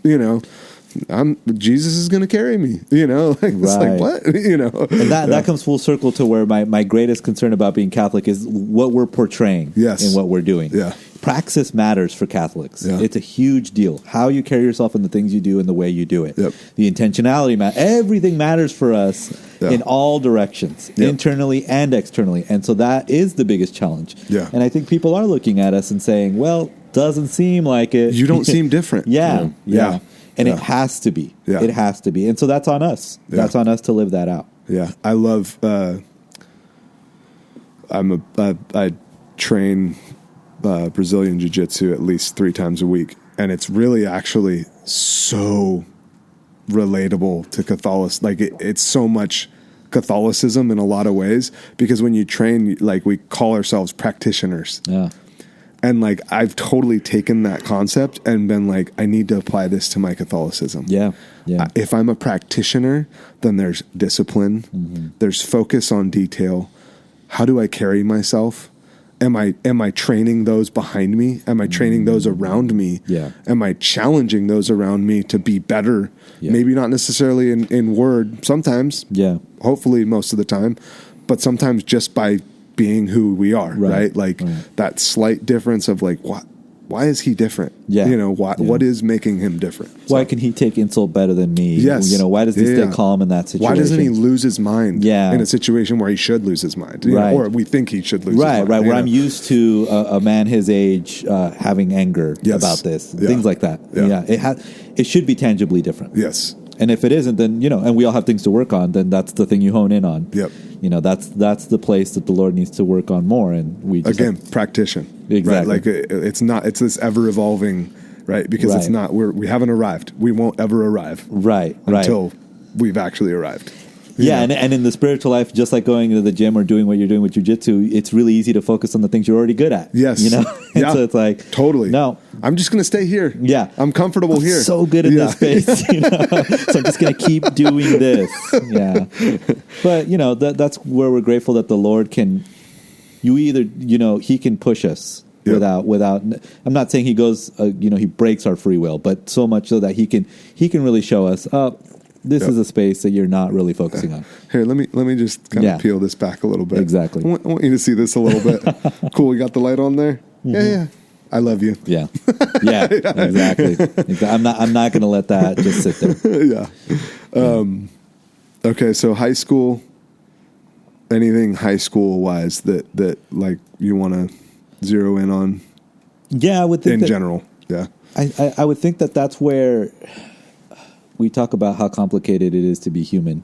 Jesus is going to carry me, it's like, what, And that comes full circle to where my greatest concern about being Catholic is what we're portraying in what we're doing. Yeah. Praxis matters for Catholics. Yeah. It's a huge deal. How you carry yourself and the things you do and the way you do it. Yep. The intentionality matters. Everything matters for us in all directions, internally and externally. And so that is the biggest challenge. Yeah. And I think people are looking at us and saying, well, doesn't seem like it. You don't seem different. Yeah. And it has to be. Yeah. It has to be. And so that's on us. Yeah. That's on us to live that out. Yeah. I love, I train Brazilian Jiu-Jitsu at least 3 times a week. And it's really actually so relatable to Catholicism. Like it's so much Catholicism in a lot of ways, because when you train, like we call ourselves practitioners. Yeah. And like, I've totally taken that concept and been like, I need to apply this to my Catholicism. Yeah. Yeah. If I'm a practitioner, then there's discipline. Mm-hmm. There's focus on detail. How do I carry myself? Am I training those behind me? Am I training those around me? Yeah. Am I challenging those around me to be better? Yeah. Maybe not necessarily in word, sometimes. Yeah. Hopefully most of the time, but sometimes just by being who we are, right? Like that slight difference of like, why is he different? Yeah. What is making him different? Why can he take insult better than me? Yes. Why does he stay calm in that situation? Why doesn't he lose his mind Yeah. in a situation where he should lose his mind? Right. Or we think he should lose his mind. Right. Where I'm used to a man his age having anger about this. Yeah. Things like that. Yeah. It should be tangibly different. Yes. And if it isn't, then, and we all have things to work on, then that's the thing you hone in on. Yep. That's the place that the Lord needs to work on more. And we just practition. Exactly. Right? Like it's this ever evolving, right? Because it's not, we haven't arrived. We won't ever arrive. Right. Until we've actually arrived. Yeah, and in the spiritual life, just like going to the gym or doing what you're doing with jiu-jitsu, it's really easy to focus on the things you're already good at. Yes. And so it's like... Totally. No. I'm just going to stay here. Yeah. I'm comfortable here. So good in this space. So I'm just going to keep doing this. Yeah. But, that's where we're grateful that the Lord can... He can push us. Yep. Without, I'm not saying he goes, he breaks our free will, but so much so that he can really show us, this is a space that you're not really focusing on. Here, let me just kind of peel this back a little bit. Exactly. I want you to see this a little bit. Cool. We got the light on there. Mm-hmm. Yeah. I love you. Yeah. Exactly. I'm not going to let that just sit there. Yeah. Okay. So high school. Anything high school wise that like you want to zero in on? Yeah, I would think in that, general. Yeah. I would think that that's where we talk about how complicated it is to be human.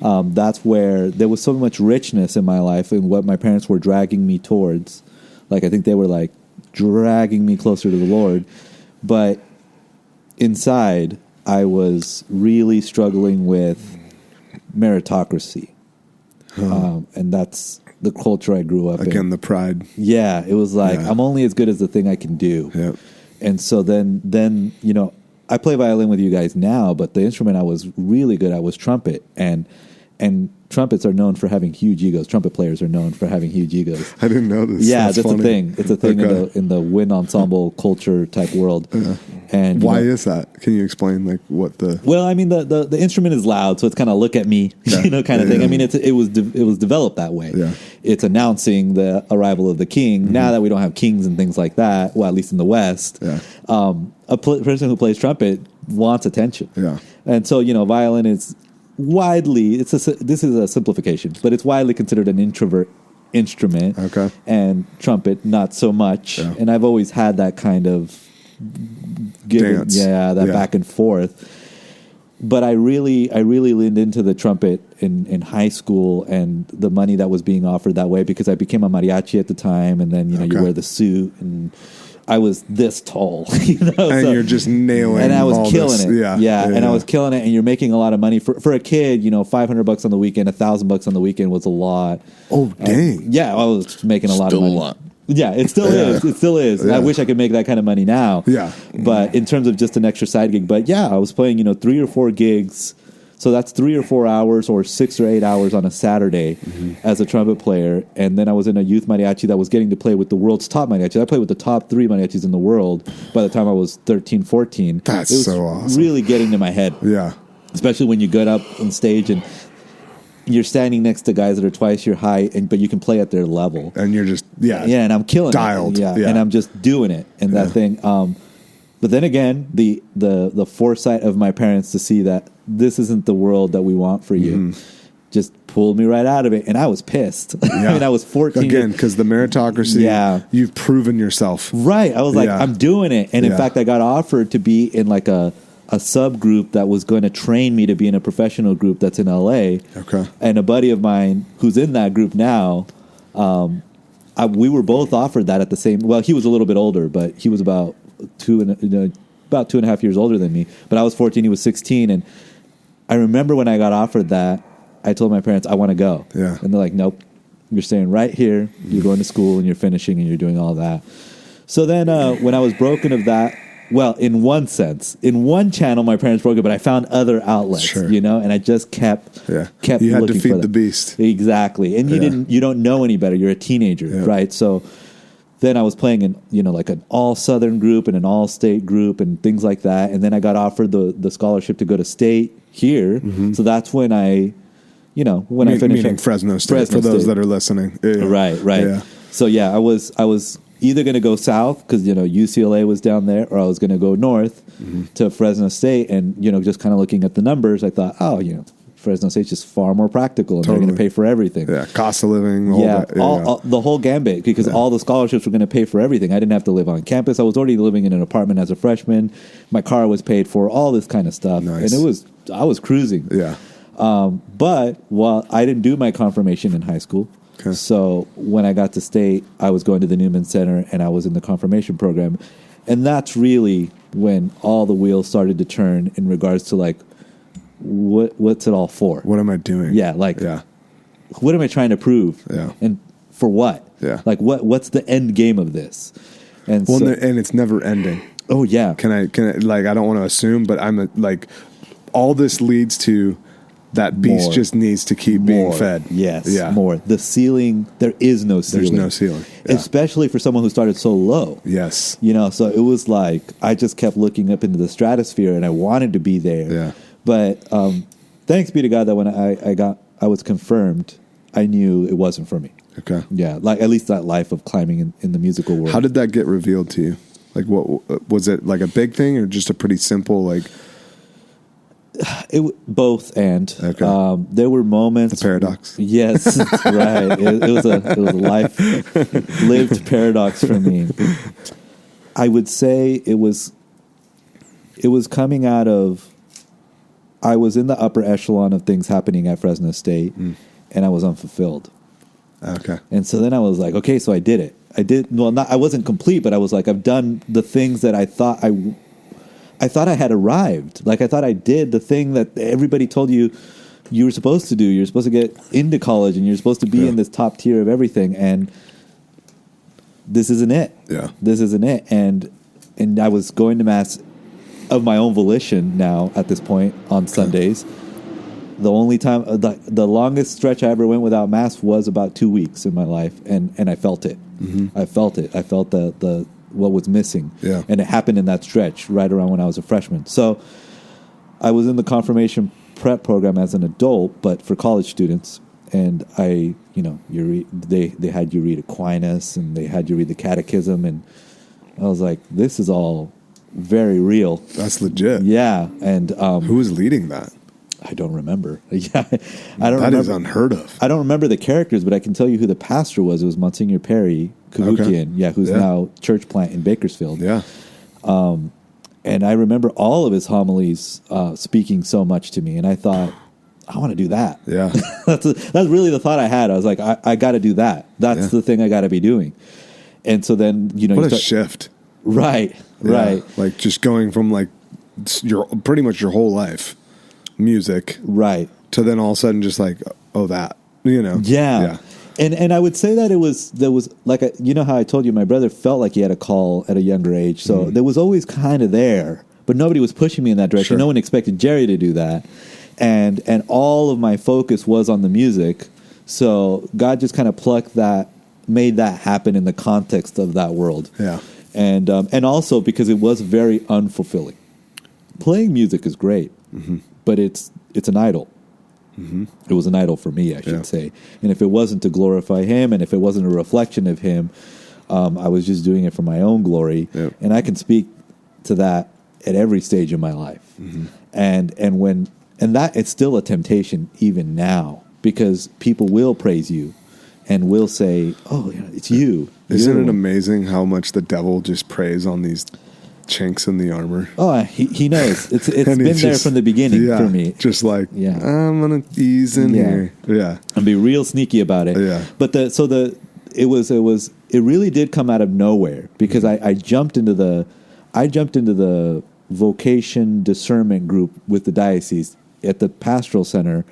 That's where there was so much richness in my life and what my parents were dragging me towards. Like, I think they were like dragging me closer to the Lord. But inside, I was really struggling with meritocracy. And that's the culture I grew up in. Again, the pride. Yeah, it was like, Yeah. I'm only as good as the thing I can do. Yep. And so then, you know, I play violin with you guys now, but the instrument I was really good at was trumpet. And trumpets are known for having huge egos. Trumpet players are known for having huge egos. I didn't know this. Yeah, that's that's funny. a thing. It's a thing Okay. in the wind ensemble culture type world. Yeah. And you Why know, is that? Can you explain like what the? well, I mean, the instrument is loud, so it's kind of look at me, Yeah. you know, kind of Yeah, thing. yeah. I mean, it was developed that way. Yeah. It's announcing the arrival of the king. Now that we don't have kings and things like that, well, at least in the West, Yeah. Person who plays trumpet wants attention. Yeah. And so, you know, violin is widely, this is a simplification, but it's widely considered an introvert instrument. Okay. And trumpet, not so much. Yeah. And I've always had that kind of Dance. that Yeah. back and forth. But I really leaned into the trumpet in high school and the money that was being offered that way because I became a mariachi at the time, and then you know Okay. you wear the suit, and I was this tall, you know, And you're just nailing. and I was all killing this. it, Yeah. and I was killing it, and you're making a lot of money for a kid. You know, $500 on the weekend, $1,000 on the weekend was a lot. Oh dang. Yeah, I was making a lot Still of a money. lot. Yeah, it still is. It still is. Yeah. I wish I could make that kind of money now. Yeah. But in terms of just an extra side gig, but yeah, I was playing, 3 or 4 gigs. So that's 3 or 4 hours or 6 or 8 hours on a Saturday as a trumpet player. And then I was in a youth mariachi that was getting to play with the world's top mariachis. I played with the top 3 mariachis in the world by the time I was 13, 14. That's it was so awesome. really getting to my head, Yeah. especially when you get up on stage and you're standing next to guys that are twice your height, but you can play at their level. And you're just Yeah, and I'm killing dialed. it. Yeah, Yeah. and I'm just doing it and that thing. But then again, the foresight of my parents to see that this isn't the world that we want for you just pulled me right out of it, and I was pissed. I mean, I was 14 again because the meritocracy. Yeah. You've proven yourself. Right, I was like, Yeah. I'm doing it, and in Yeah. fact, I got offered to be in like a subgroup that was going to train me to be in a professional group that's in LA. Okay. And a buddy of mine who's in that group now, we were both offered that at the same. Well, he was a little bit older, but he was about 2.5 years older than me. But I was 14, he was 16, and I remember when I got offered that, I told my parents I want to go. Yeah. And they're like, nope, you're staying right here. You're going to school and you're finishing and you're doing all that. So then when I was broken of that, well, in one sense, in one channel, my parents broke it, but I found other outlets, Sure. and I just kept You had looking to for feed that. the beast. Exactly. And you don't know any better. You're a teenager, Yeah. right? So then I was playing in, like an all Southern group and an all state group and things like that. And then I got offered the scholarship to go to state here. So that's when I finished Meaning Fresno State, for those that are listening. Yeah. Right. Yeah. So yeah, I was either going to go south because UCLA was down there, or I was going to go north to Fresno State, and just kind of looking at the numbers, I thought, Fresno State's just far more practical, and they're going to Totally. pay for everything. Yeah. Cost of living. All Yeah, that. all the whole gambit, because all the scholarships were going to pay for everything. I didn't have to live on campus. I was already living in an apartment as a freshman. My car was paid for, all this kind of stuff, Nice. and I was cruising. Yeah. But while I didn't do my confirmation in high school, Okay. so when I got to state, I was going to the Newman Center and I was in the confirmation program. And that's really when all the wheels started to turn in regards to like, what's it all for? What am I doing? Yeah, like, Yeah. what am I trying to prove? Yeah. And for what? Yeah. Like, what's the end game of this? And Well, so, and it's never ending. oh, yeah. Can I like, I don't want to assume, but all this leads to that beast More. just needs to keep being fed. Yes, Yeah. more. The ceiling, there is no ceiling. There's no ceiling. Yeah. Especially for someone who started so low. Yes. So it was like I just kept looking up into the stratosphere, and I wanted to be there. Yeah. But thanks be to God that when I was confirmed, I knew it wasn't for me. Okay. Yeah, like at least that life of climbing in the musical world. How did that get revealed to you? Like, what was it, like a big thing or just a pretty simple, like, both and Okay. there were moments. the paradox? Yes, that's right. It was a life lived paradox for me. I would say it was coming out of, I was in the upper echelon of things happening at Fresno State, and I was unfulfilled. Okay. And so then I was like, okay, so I did it. I wasn't complete, but I was like, I've done the things that I thought I had arrived. Like, I thought I did the thing that everybody told you were supposed to do. You're supposed to get into college, and you're supposed to be in this top tier of everything. And this isn't it. Yeah. This isn't it. And I was going to mass of my own volition now at this point on Sundays. The only time, the longest stretch I ever went without mass was about 2 weeks in my life, and I felt it. Mm-hmm. I felt it. I felt the what was missing. Yeah. And it happened in that stretch right around when I was a freshman. So I was in the confirmation prep program as an adult, but for college students. And they had you read Aquinas, and they had you read the Catechism, and I was like, this is all very real. That's legit. Yeah. And who was leading that? I don't remember. Yeah, I don't. That remember. is unheard of. I don't remember the characters, but I can tell you who the pastor was. It was Monsignor Perry Kavukian, who's now church plant in Bakersfield. Yeah. And I remember all of his homilies speaking so much to me, and I thought, I want to do that. Yeah. That's really the thought I had. I was like, I got to do that. That's the thing I got to be doing. And so then, what a shift. Right. Yeah. Right. Like just going from like pretty much your whole life, music, right, to then all of a sudden just like, that, Yeah. And I would say that there was like how I told you my brother felt like he had a call at a younger age. So there was always kind of there, but nobody was pushing me in that direction. Sure. No one expected Jerry to do that. And all of my focus was on the music. So God just kind of made that happen in the context of that world. Yeah. And also because it was very unfulfilling. Playing music is great, but it's an idol. Mm-hmm. It was an idol for me, I should say. And if it wasn't to glorify Him, and if it wasn't a reflection of Him, I was just doing it for my own glory. Yep. And I can speak to that at every stage of my life. Mm-hmm. And that it's still a temptation even now, because people will praise you and will say, "Oh, it's you." Isn't it amazing how much the devil just preys on these chinks in the armor? Oh, he knows. It's been there from the beginning for me. Just like, I'm gonna ease in here, and be real sneaky about it. Yeah. But it really did come out of nowhere, because I jumped into the vocation discernment group with the diocese at the pastoral center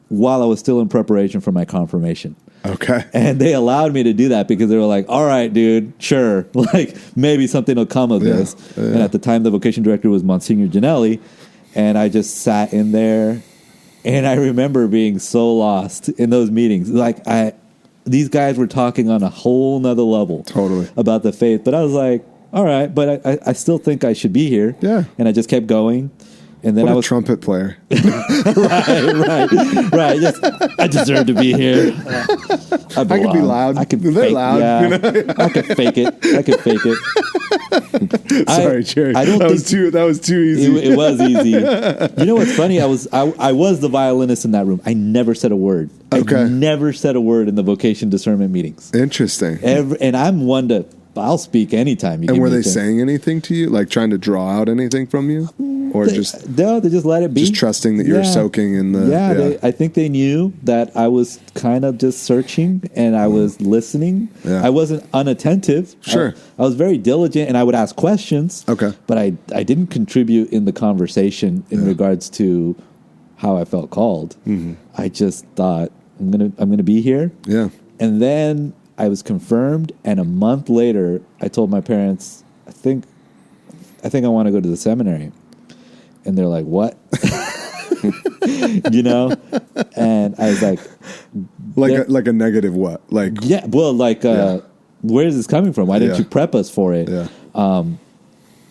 while I was still in preparation for my confirmation. Okay. And they allowed me to do that because they were like, all right, dude, sure. Like, maybe something will come of this. Yeah. And at the time, the vocation director was Monsignor Ginelli. And I just sat in there. And I remember being so lost in those meetings. Like, these guys were talking on a whole nother level. Totally. About the faith. But I was like, all right, but I still think I should be here. Yeah. And I just kept going. And then I was a trumpet player. right. I deserve to be here. I could be loud. I could They're fake, loud. Yeah. I could fake it. Sorry, Jerry. That was too easy. It was easy. You know what's funny? I was the violinist in that room. I never said a word. Okay. I never said a word in the vocation discernment meetings. Interesting. And I'm one to. I'll speak anytime. And were they saying anything to you, like trying to draw out anything from you, or they just let it be, just trusting that you're soaking in the? I think they knew that I was kind of just searching and I was listening. I wasn't unattentive. Sure, I was very diligent and I would ask questions. Okay, but I didn't contribute in the conversation in regards to how I felt called. Mm-hmm. I just thought I'm gonna be here. Yeah, and then I was confirmed, and a month later, I told my parents, I think I want to go to the seminary. And they're like, what? And I was like a negative what? Like, where is this coming from? Why didn't you prep us for it? Yeah.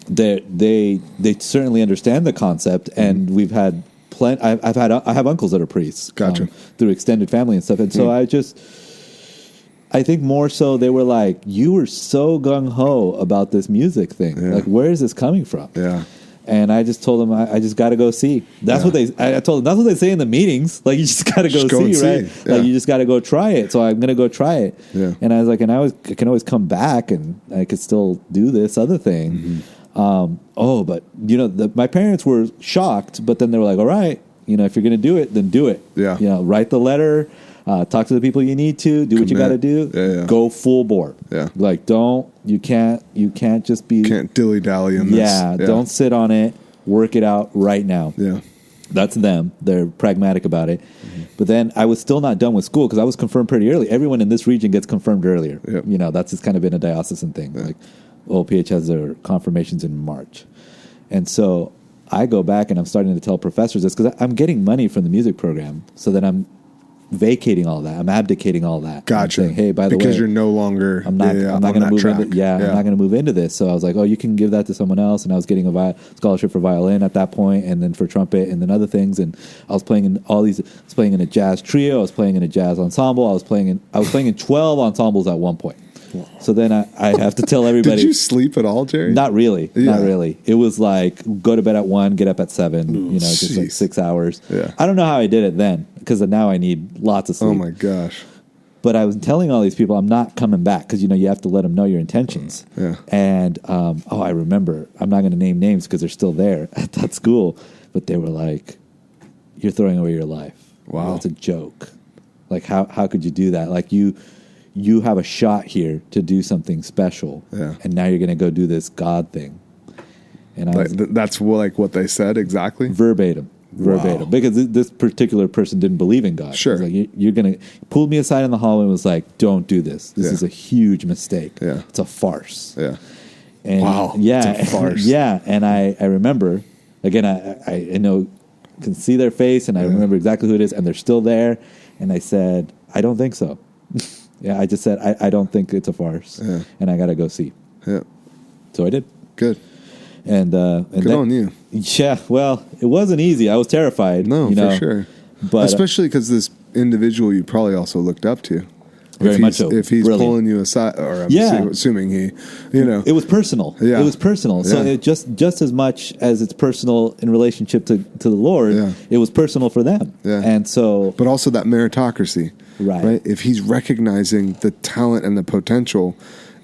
They certainly understand the concept, and we've had I have uncles that are priests. Gotcha. Through extended family and stuff. And so I think more so they were like, you were so gung-ho about this music thing. Yeah. Like, where is this coming from? Yeah. And I just told them, I just got to go see. That's what I told them, that's what they say in the meetings. Like, you just got to go see, right? Yeah. Like, you just got to go try it. So I'm going to go try it. Yeah. And I was like, I can always come back and I could still do this other thing. But my parents were shocked, but then they were like, all right, if you're going to do it, then do it. Yeah. Write the letter, talk to the people you need to, do what you got to do. Yeah. Go full board. Yeah. Like, you can't just be. Can't dilly-dally in this. Yeah. Don't sit on it. Work it out right now. Yeah. That's them. They're pragmatic about it. But then I was still not done with school because I was confirmed pretty early. Everyone in this region gets confirmed earlier. Yep. That's just kind of been a diocesan thing. Yeah. Like, OPH has their confirmations in March. And so I go back and I'm starting to tell professors this because I'm getting money from the music program. So that I'm vacating all that. I'm abdicating all that. Gotcha. Saying, hey, by the way, because you're no longer. I'm not going to move into. I'm not going to move into this. So I was like, oh, you can give that to someone else. And I was getting a scholarship for violin at that point, and then for trumpet, and then other things. And I was playing in all these. I was playing in a jazz trio. I was playing in a jazz ensemble. I was playing in 12 ensembles at one point. So then I have to tell everybody. Did you sleep at all, Jerry? Not really. Yeah. Not really. It was like go to bed at 1, get up at 7. Ooh, just like 6 hours. Yeah. I don't know how I did it then because now I need lots of sleep. Oh my gosh. But I was telling all these people I'm not coming back because you have to let them know your intentions. Yeah. And I remember. I'm not going to name names because they're still there at that school. But they were like, "You're throwing away your life. Wow, that's a joke. Like how could you do that? Like you have a shot here to do something special, and now you're going to go do this God thing." And that's like what they said exactly, verbatim, wow. because this particular person didn't believe in God. Sure, like you're going to pull me aside in the hallway and was like, "Don't do this. This is a huge mistake. Yeah, it's a farce." Yeah, and wow, yeah, it's a farce. Yeah, and I remember again. I know can see their face, and I remember exactly who it is, and they're still there. And I said, "I don't think so." Yeah, I just said, I don't think it's a farce, and I got to go see. Yeah. So I did. Good. And good on you. Yeah, well, it wasn't easy. I was terrified. No, for sure. But especially because this individual you probably also looked up to. Very much so. If he's pulling you aside, or I'm assuming he, It was personal. Yeah. It was personal. So it just as much as it's personal in relationship to the Lord, it was personal for them. Yeah. And so... But also that meritocracy. Right? If he's recognizing the talent and the potential,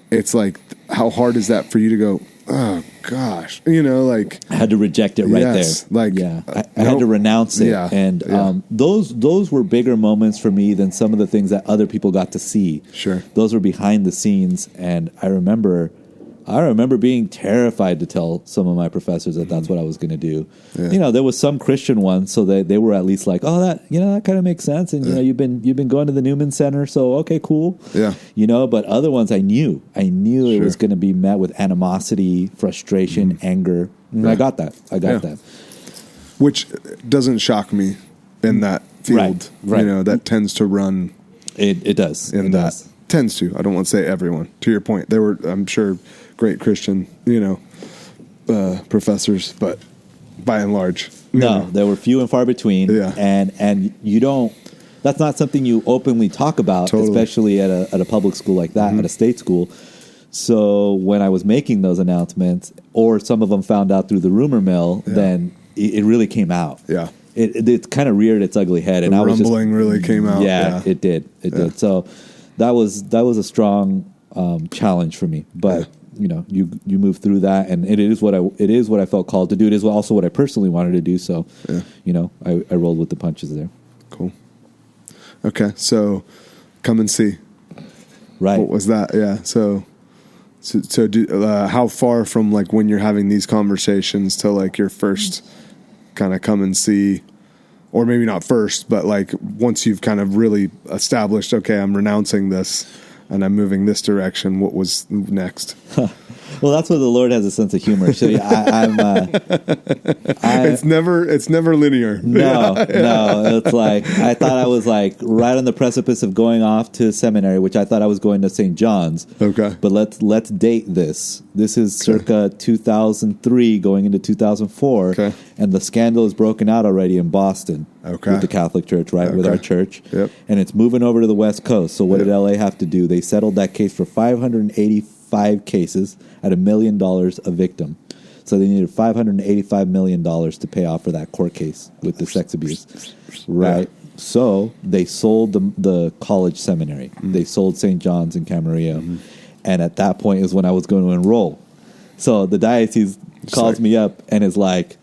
it's like, how hard is that for you to go, oh, gosh. Like... I had to reject it right there. Like... I had to renounce it. Yeah. And those were bigger moments for me than some of the things that other people got to see. Sure. Those were behind the scenes. And I remember being terrified to tell some of my professors that that's what I was going to do. Yeah. There was some Christian ones, so they were at least like, oh, that kind of makes sense. And you've been going to the Newman Center, so okay, cool. Yeah. But other ones I knew it was going to be met with animosity, frustration, anger. And I got that. that. Which doesn't shock me in that field. Right. That tends to run. It does. Does. Tends to. I don't want to say everyone. To your point, there were, I'm sure, great Christian, professors, but by and large, there were few and far between. Yeah. And you don't. That's not something you openly talk about, especially at a public school like that, at a state school. So when I was making those announcements, or some of them found out through the rumor mill, then it really came out. Yeah. It kind of reared its ugly head, and I was rumbling really came out. Yeah, it did. It did. So that was a strong challenge for me, but you move through that, and it is what I felt called to do. It is also what I personally wanted to do. So, I rolled with the punches there. Cool. Okay, so come and see. Right. What was that? Yeah. So how far from like when you're having these conversations to like your first kind of come and see, or maybe not first, but like once you've kind of really established, okay, I'm renouncing this and I'm moving this direction, what was next? Well, that's where the Lord has a sense of humor. So it's never linear. No. It's like I thought I was like right on the precipice of going off to seminary, which I thought I was going to St. John's. Okay, but let's date this. This is circa 2003, going into 2004, and the scandal is broken out already in Boston. With the Catholic Church, right? With our church. Yep. And it's moving over to the West Coast. So what did LA have to do? They settled that case for 585 cases at $1 million a victim. So they needed $585 million to pay off for that court case with the sex abuse. Right. Yeah. So they sold the college seminary. They sold St. John's in Camarillo. And at that point is when I was going to enroll. So the diocese calls me up and is like,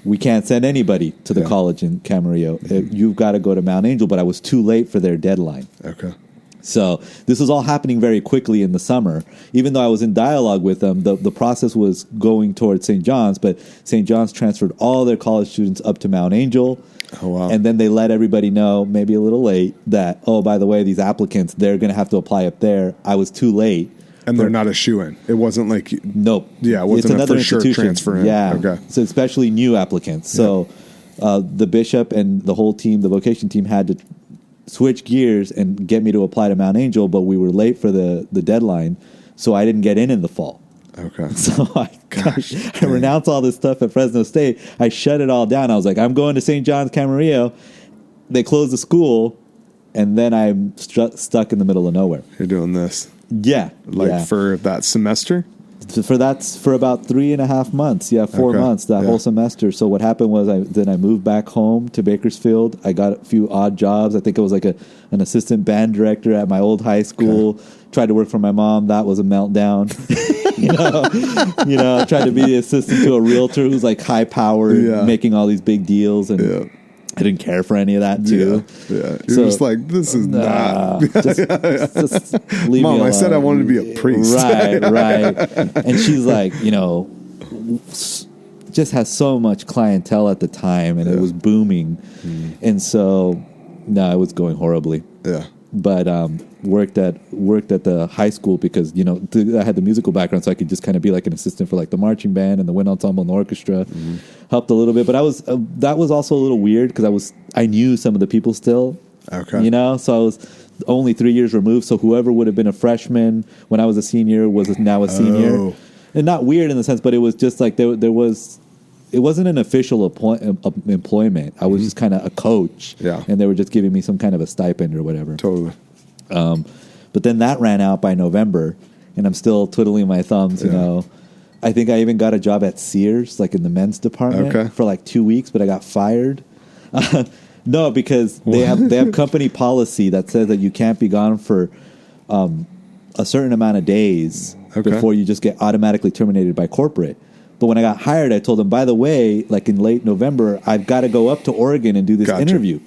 we can't send anybody to the college in Camarillo. You've got to go to Mount Angel. But I was too late for their deadline. Okay. So this was all happening very quickly in the summer. Even though I was in dialogue with them, the process was going towards St. John's, but St. John's transferred all their college students up to Mount Angel. Oh, wow. And then they let everybody know, maybe a little late, that, oh, by the way, these applicants, they're going to have to apply up there. I was too late. And they're not a shoo-in. It wasn't like... Nope. Yeah, it wasn't another a for sure institution. transfer in. Yeah. Okay. So especially new applicants. So the bishop and the whole team, the vocation team, had to switch gears and get me to apply to Mount Angel, but we were late for the deadline, so I didn't get in the fall. Okay. So I renounced all this stuff at Fresno State. I shut it all down. I was like, I'm going to St. John's Camarillo. They closed the school, and then I'm stuck in the middle of nowhere. You're doing this. Yeah. For that semester? For about 3.5 months. Yeah, 4 months, that whole semester. So what happened was I moved back home to Bakersfield. I got a few odd jobs. I think it was like an assistant band director at my old high school. Okay. Tried to work for my mom. That was a meltdown. Tried to be the assistant to a realtor who's like high powered, making all these big deals. And I didn't care for any of that too. Yeah. You're just like, this is not. Just leave Mom, me alone. I said I wanted to be a priest. Right. And she's like, just has so much clientele at the time, and it was booming. And so, it was going horribly. Yeah. But worked at the high school because I had the musical background, so I could just kind of be like an assistant for like the marching band and the wind ensemble and the orchestra. Helped a little bit, but I was that was also a little weird because I knew some of the people still. Okay. So I was only 3 years removed. So whoever would have been a freshman when I was a senior was now a senior, and not weird in the sense, but it was just like there was. It wasn't an official employment. I was just kind of a coach, and they were just giving me some kind of a stipend or whatever. Totally. But then that ran out by November, and I'm still twiddling my thumbs. I think I even got a job at Sears, like in the men's department, for like 2 weeks, but I got fired. No, because they have company policy that says that you can't be gone for a certain amount of days before you just get automatically terminated by corporate. But when I got hired, I told them, by the way, like in late November, I've got to go up to Oregon and do this interview.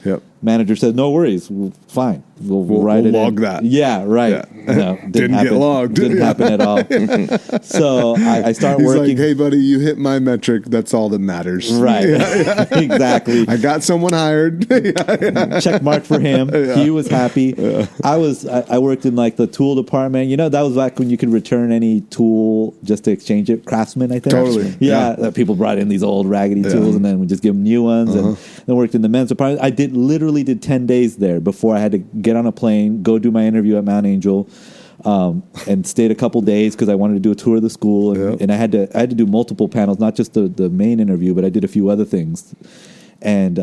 Yep. Manager said, no worries. Fine. We'll write it log in. that. Yeah, right. Yeah. No, didn't happen. get logged. Didn't happen at all. So I start working. He's like, hey, buddy, you hit my metric. That's all that matters. Right. Exactly. I got someone hired. Check mark for him. He was happy. I worked in like the tool department. That was back when you could return any tool just to exchange it. Craftsman, I think. Totally. Yeah. People brought in these old raggedy tools and then we just give them new ones. And then worked in the men's department. I literally did 10 days there before I had to get on a plane, go do my interview at Mount Angel, and stayed a couple days because I wanted to do a tour of the school, and I had to do multiple panels, not just the main interview, but I did a few other things. And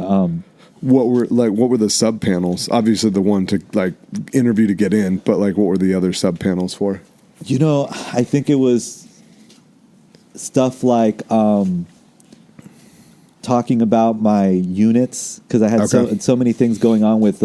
what were the sub panels? Obviously, the one to like interview to get in, but like what were the other sub panels for? I think it was stuff like talking about my units because I had so many things going on with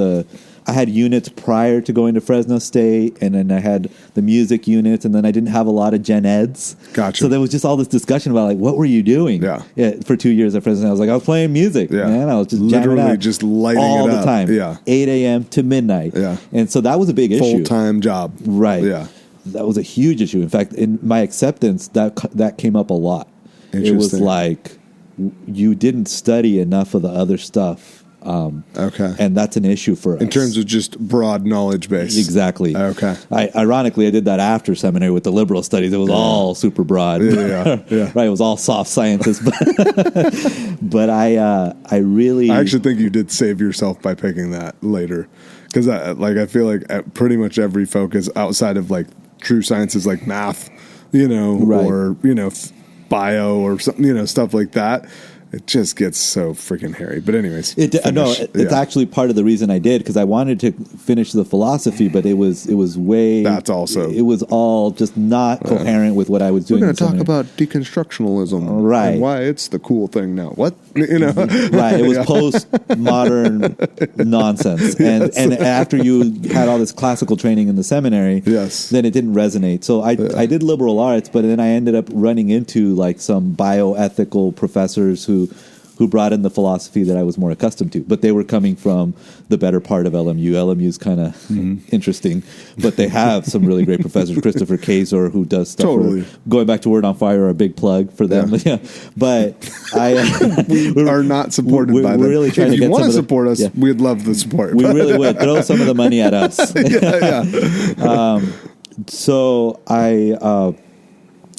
I had units prior to going to Fresno State, and then I had the music units, and then I didn't have a lot of gen eds. Gotcha. So there was just all this discussion about like, what were you doing? For 2 years at Fresno State. I was like, I was playing music. Yeah. Man, I was just literally jamming out just lighting all it the up. time. Yeah. 8 a.m. to midnight. Yeah. And so that was a big issue. Full-time job. Right. Yeah. That was a huge issue. In fact, in my acceptance, that came up a lot. It was like you didn't study enough of the other stuff. And that's an issue for us. In terms of just broad knowledge base. Exactly. Okay. Ironically, I did that after seminary with the liberal studies. It was all super broad. Yeah. Right. It was all soft sciences. But I actually think you did save yourself by picking that later. Because I feel like pretty much every focus outside of like true sciences like math, or, bio or something, stuff like that. It just gets so freaking hairy. But anyways, It's actually part of the reason I did, because I wanted to finish the philosophy, but it was way. That's also. It was all just not coherent with what I was doing. We're going to talk about deconstructionalism, right? And why it's the cool thing now. What you know? Right. It was postmodern nonsense, and after you had all this classical training in the seminary, then it didn't resonate. So I did liberal arts, but then I ended up running into like some bioethical professors who brought in the philosophy that I was more accustomed to, but they were coming from the better part of LMU. LMU is kind of interesting, but they have some really great professors. Christopher Kazor, who does stuff for Going Back to Word on Fire, a big plug for them. Yeah. But we are not supported by them. Really trying if to you want to support us, we'd love the support. We really would. Throw some of the money at us. So I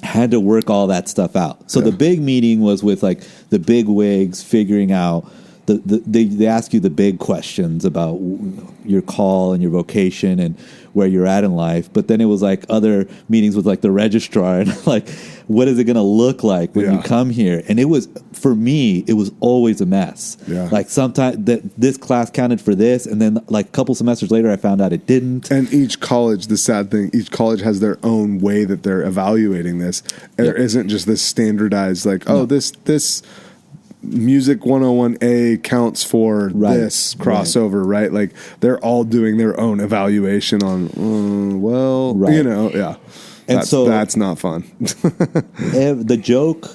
had to work all that stuff out. So the big meeting was with like the big wigs figuring out they ask you the big questions about your call and your vocation and where you're at in life. But then it was like other meetings with like the registrar and like, what is it going to look like when you come here? And it was, for me, it was always a mess. Yeah. Like sometimes this class counted for this. And then like a couple semesters later, I found out it didn't. And each college, the sad thing, each college has their own way that they're evaluating this. There isn't just this standardized like, this Music 101A counts for this crossover, right? Like they're all doing their own evaluation on, you know, and so that's not fun. The joke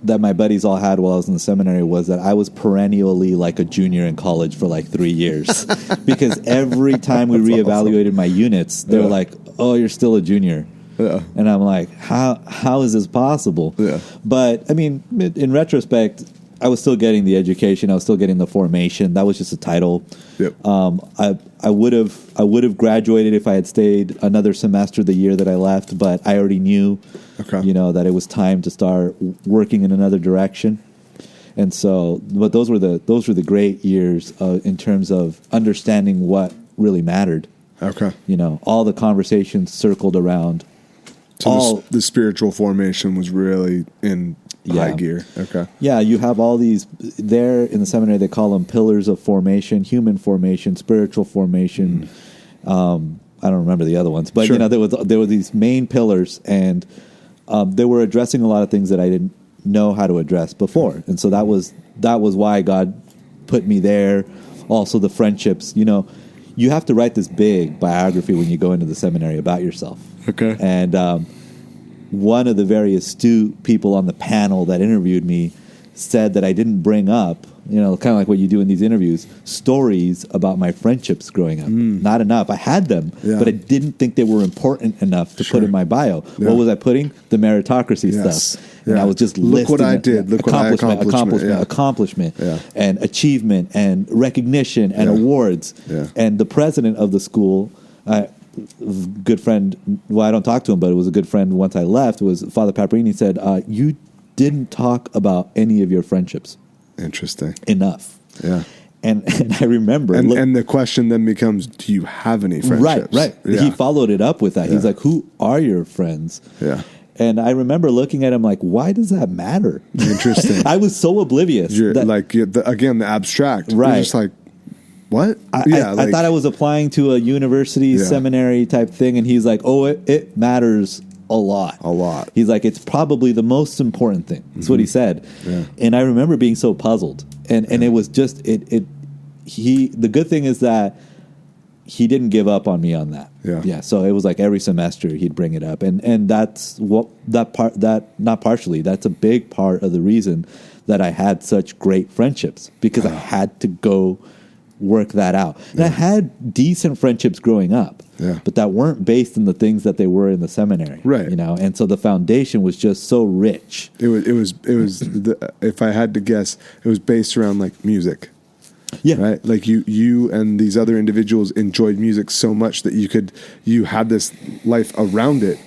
that my buddies all had while I was in the seminary was that I was perennially like a junior in college for like 3 years because every time we reevaluated my units, they were like, "Oh, you're still a junior." Yeah. And I'm like, how is this possible? Yeah. But I mean, in retrospect, I was still getting the education. I was still getting the formation. That was just a title. Yep. I would have graduated if I had stayed another semester the year that I left, but I already knew, that it was time to start working in another direction. And so, but those were the great years in terms of understanding what really mattered. Okay. All the conversations circled around. So the spiritual formation was really in high gear. Okay. Yeah, you have all these there in the seminary. They call them pillars of formation: human formation, spiritual formation. I don't remember the other ones, but there were these main pillars, and they were addressing a lot of things that I didn't know how to address before, and so that was why God put me there. Also, the friendships. You have to write this big biography when you go into the seminary about yourself. Okay. And one of the very astute people on the panel that interviewed me said that I didn't bring up, kind of like what you do in these interviews, stories about my friendships growing up. Not enough. I had them, but I didn't think they were important enough to put in my bio. Yeah. What was I putting? The meritocracy stuff. And I was just listing what I did. Look what I accomplishment, and achievement, and recognition, and awards. Yeah. And the president of the school, good friend. Well, I don't talk to him, but it was a good friend. Once I left, was Father Paparini. Said, "You didn't talk about any of your friendships. Interesting. Enough." Yeah. And I remember, and the question then becomes, do you have any friendships? Right. Yeah. He followed it up with that. Yeah. He's like, who are your friends? Yeah. And I remember looking at him like, why does that matter? Interesting. I was so oblivious. The abstract. Right. You're just like, what? I thought I was applying to a university seminary type thing. And he's like, oh, it matters a lot. A lot. He's like, it's probably the most important thing. That's what he said. Yeah. And I remember being so puzzled. And it was just, the good thing is that he didn't give up on me on that. Yeah. Yeah. So it was like every semester he'd bring it up. And that's that's a big part of the reason that I had such great friendships, because I had to go work that out. And I had decent friendships growing up, but that weren't based in the things that they were in the seminary. Right. And so the foundation was just so rich. It was if I had to guess, it was based around like music. Yeah. Right. Like you and these other individuals enjoyed music so much that you had this life around it,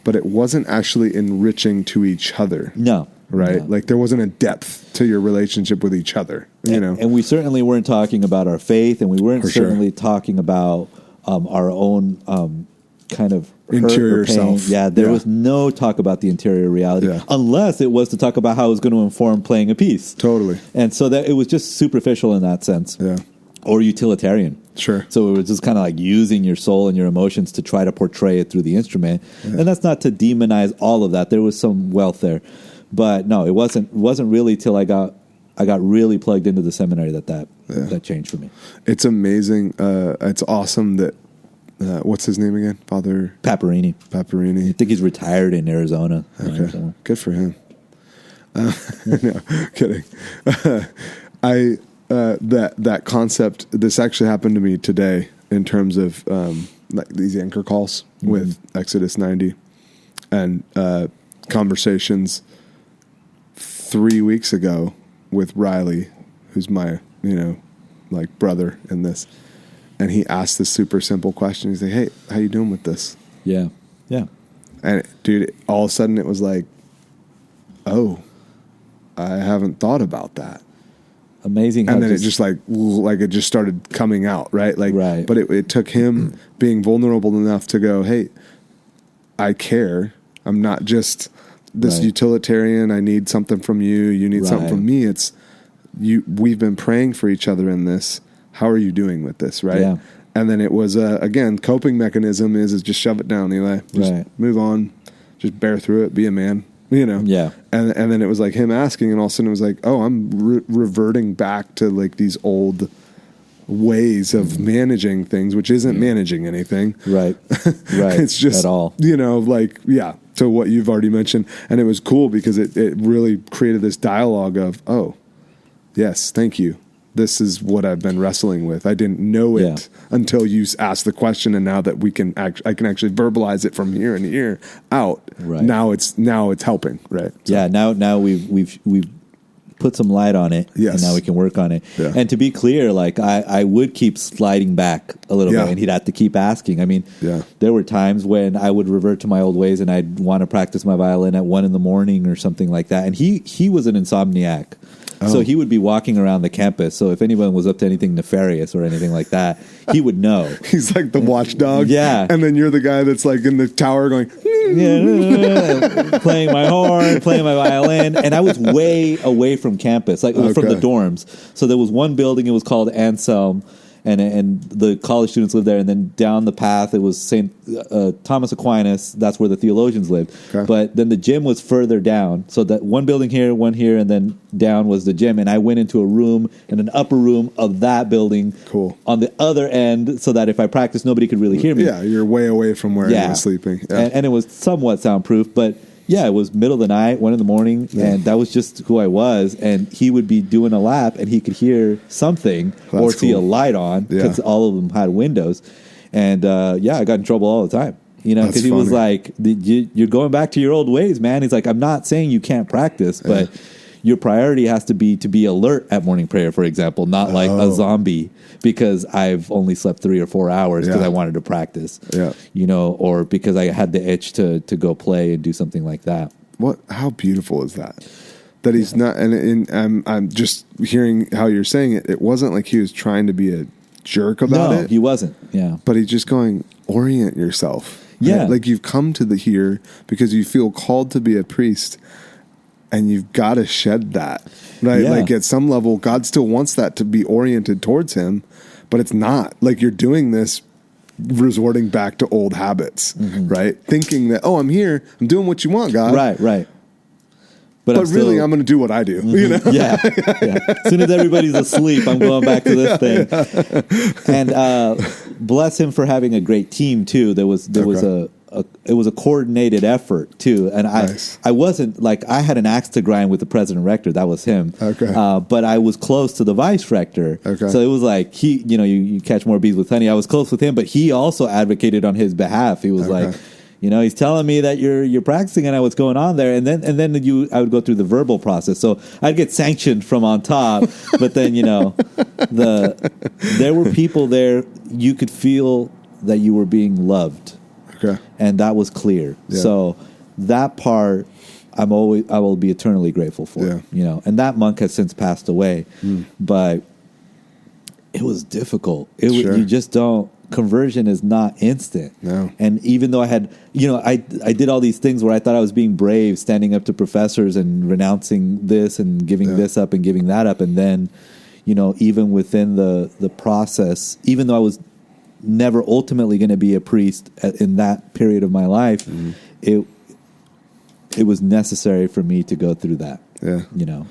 but it wasn't actually enriching to each other. No. Right. No. Like there wasn't a depth to your relationship with each other, And we certainly weren't talking about our faith, and we weren't talking about our own kind of hurt Interior or pain. self. Yeah, there Yeah. was no talk about the interior reality, Yeah. unless it was to talk about how it was going to inform playing a piece. Totally. And so that it was just superficial in that sense. Yeah. Or utilitarian. Sure. So it was just kind of like using your soul and your emotions to try to portray it through the instrument. And that's not to demonize all of that. There was some wealth there. But no, it wasn't really till I got really plugged into the seminary that changed for me. It's amazing. It's awesome that what's his name again? Father Paparini. Paparini. I think he's retired in Arizona. Okay. Good for him. No, kidding. That concept, this actually happened to me today in terms of like these anchor calls with Exodus 90 and conversations 3 weeks ago with Riley, who's my, like brother in this. And he asked this super simple question. He's like, "Hey, how you doing with this?" Yeah. Yeah. And dude, all of a sudden it was like, "Oh, I haven't thought about that." Amazing how And then it just like it just started coming out, right? Like, Right. But it took him being vulnerable enough to go, "Hey, I care. I'm not just this Right. utilitarian. I need something from you. You need something Right. from me. It's you. We've been praying for each other in this. How are you doing with this, right?" Yeah. And then it was again, coping mechanism is just shove it down, Eli. Just Right. move on. Just bear through it. Be a man. Yeah. And then it was like him asking, and all of a sudden it was like, oh, I'm reverting back to like these old ways of managing things, which isn't managing anything. Right. Right. It's just, at all. like, yeah, to what you've already mentioned. And it was cool because it really created this dialogue of, oh, yes, thank you. This is what I've been wrestling with. I didn't know it until you asked the question, and now that I can actually verbalize it from here and here out. Right. Now it's helping, right? So, Yeah, now we've put some light on it, Yes. and now we can work on it. Yeah. And to be clear, like I would keep sliding back a little Yeah. bit, and he'd have to keep asking. I mean, Yeah. there were times when I would revert to my old ways, and I'd want to practice my violin at 1 a.m. or something like that. And he was an insomniac. So he would be walking around the campus. So if anyone was up to anything nefarious or anything like that, he would know. He's like the watchdog. Yeah. And then you're the guy that's like in the tower going, Playing my horn, playing my violin, and I was way away from campus, like from the Okay. dorms. So there was one building; it was called Anselm, and the college students lived there. And then down the path, it was Saint Thomas Aquinas. That's where the theologians lived. Okay. But then the gym was further down. So that one building here, one here, and then down was the gym. And I went into a room in an upper room of that building. Cool. On the other end, so that if I practiced, nobody could really hear me. yeah, you're way away from where I was sleeping. Yeah. And it was somewhat soundproof, but yeah, it was middle of the night, 1 a.m, and that was just who I was. And he would be doing a lap, and he could hear something or see a cool. light on because Yeah. all of them had windows. And I got in trouble all the time. That's Because he was funny. like, "You're going back to your old ways, man." He's like, "I'm not saying you can't practice, but your priority has to be alert at morning prayer, for example, not like a zombie because I've only slept 3 or 4 hours because Yeah. I wanted to practice, Yeah. or because I had the itch to go play and do something like that." How beautiful is that? That he's not, and I'm just hearing how you're saying it. It wasn't like he was trying to be a jerk about No, it, he wasn't. Yeah. but he's just going, orient yourself. Yeah. Like you've come to the here because you feel called to be a priest, and you've got to shed that, right? Yeah. Like at some level, God still wants that to be oriented towards Him, but it's not. Like you're doing this, resorting back to old habits, right? Thinking that, oh, I'm here, I'm doing what you want, God, Right. But I'm really, still- I'm going to do what I do. You know? yeah. As soon as everybody's asleep, I'm going back to this thing. And bless him for having a great team too. There was it was a coordinated effort too. And Nice. I wasn't like I had an axe to grind with the president rector. That was him. Okay. But I was close to the vice rector. Okay. So it was like he, you catch more bees with honey. I was close with him, but he also advocated on his behalf. He was like, he's telling me that you're practicing and what's going on there, and then I would go through the verbal process. So I'd get sanctioned from on top, but then there were people there. You could feel that you were being loved, and that was clear. Yeah. So that part, I will be eternally grateful for. Yeah. And that monk has since passed away, but it was difficult. Sure. You just don't. conversion is not instant. No. And even though I had, I did all these things where I thought I was being brave, standing up to professors and renouncing this and giving this up and giving that up. And then, even within the process, even though I was never ultimately going to be a priest in that period of my life, it was necessary for me to go through that. Yeah.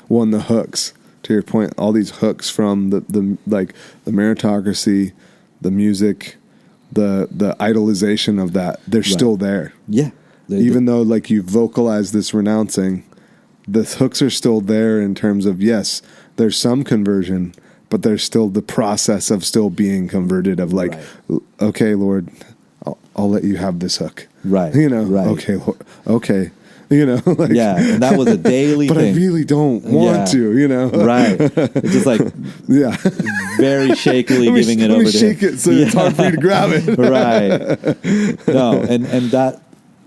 One, the hooks, to your point, all these hooks from the meritocracy, the music, the idolization of that, they're still there. Yeah. Even though like you vocalize this renouncing, the hooks are still there in terms of, yes, there's some conversion, but there's still the process of still being converted of like, okay, Lord, I'll let you have this hook. Right. Right. Okay, Lord, okay. Like, and that was a daily but thing. I really don't want to, Right. It's just like, very shakily giving it over to him. Let me shake it so it's hard for you to grab it. Right. No,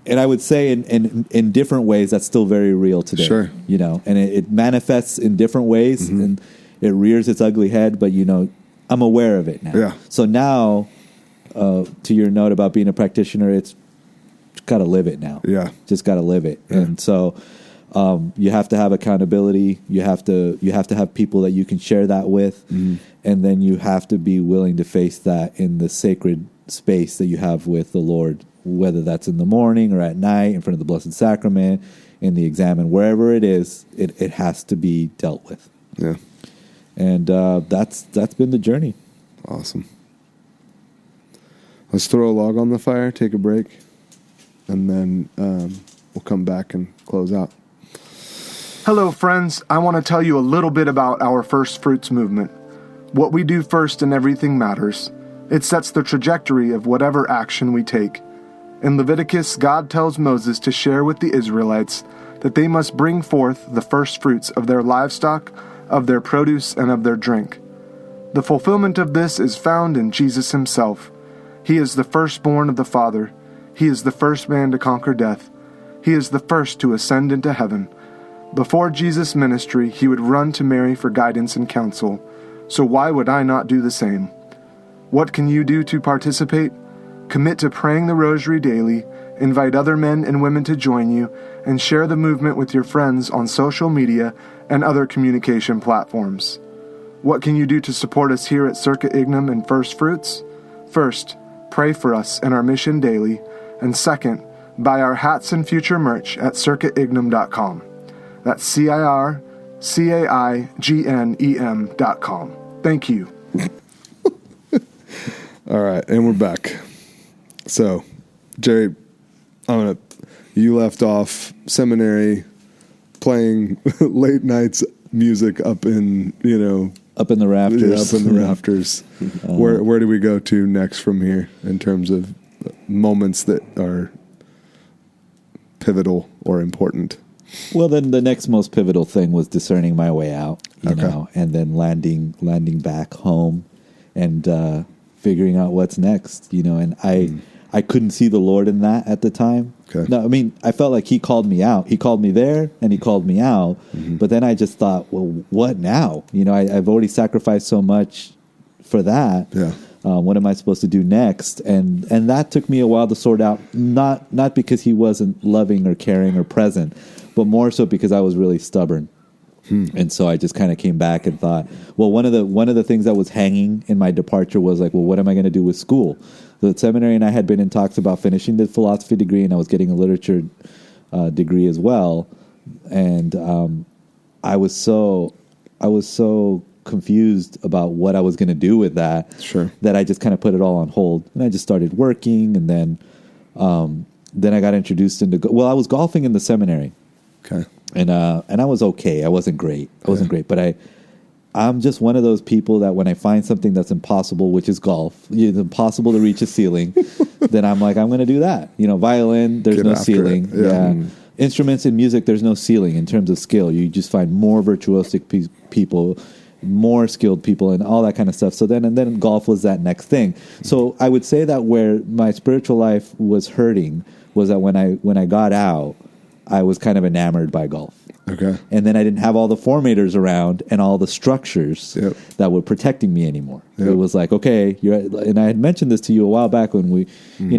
and I would say in different ways, that's still very real today. Sure. And it manifests in different ways and it rears its ugly head, but I'm aware of it now. Yeah. So now, to your note about being a practitioner, it's got to live it now. Yeah. Just got to live it. Yeah. And so you have to have accountability. You have to have people that you can share that with. And then you have to be willing to face that in the sacred space that you have with the Lord, whether that's in the morning or at night in front of the Blessed Sacrament, in the examen, wherever it is, it has to be dealt with. Yeah. And that's been the journey. Awesome. Let's throw a log on the fire, take a break, and then we'll come back and close out. Hello, friends. I want to tell you a little bit about our First Fruits movement. What we do first in everything matters. It sets the trajectory of whatever action we take. In Leviticus, God tells Moses to share with the Israelites that they must bring forth the first fruits of their livestock, of their produce, and of their drink. The fulfillment of this is found in Jesus himself. He is the firstborn of the Father. He is the first man to conquer death. He is the first to ascend into heaven. Before Jesus' ministry, he would run to Mary for guidance and counsel. So why would I not do the same? What can you do to participate? Commit to praying the rosary daily, invite other men and women to join you, and share the movement with your friends on social media and other communication platforms. What can you do to support us here at Circa Ignem and First Fruits? First, pray for us and our mission daily, and second, buy our hats and future merch at circaignem.com. That's CIRCAIGNEM.com. Thank you. All right, and we're back. So, Jerry, you left off seminary playing late nights music up in the rafters. Up in the rafters. Where do we go to next from here in terms of moments that are pivotal or important? Well, then the next most pivotal thing was discerning my way out, you know, and then landing back home and figuring out what's next, and I couldn't see the Lord in that at the time. Okay. No, I mean, I felt like he called me out. He called me there and he called me out. But then I just thought, well, what now? I've already sacrificed so much for that. Yeah. What am I supposed to do next? And that took me a while to sort out, not because he wasn't loving or caring or present, but more so because I was really stubborn. And so I just kind of came back and thought, well, one of the things that was hanging in my departure was like, well, what am I going to do with school? The seminary and I had been in talks about finishing the philosophy degree, and I was getting a literature degree as well. And I was so confused about what I was going to do with that, that I just kind of put it all on hold. And I just started working, and then I got introduced into. Well, I was golfing in the seminary. Okay. And I was okay. I wasn't great. But I'm just one of those people that when I find something that's impossible, which is golf, it's impossible to reach a ceiling, then I'm like, I'm going to do that. Violin, there's no ceiling. Yeah. Instruments and music, there's no ceiling in terms of skill. You just find more virtuosic people, more skilled people, and all that kind of stuff. So then golf was that next thing. So I would say that where my spiritual life was hurting was that when I got out, I was kind of enamored by golf. Okay. And then I didn't have all the formators around and all the structures Yep. that were protecting me anymore. Yep. It was like, okay, and I had mentioned this to you a while back when we,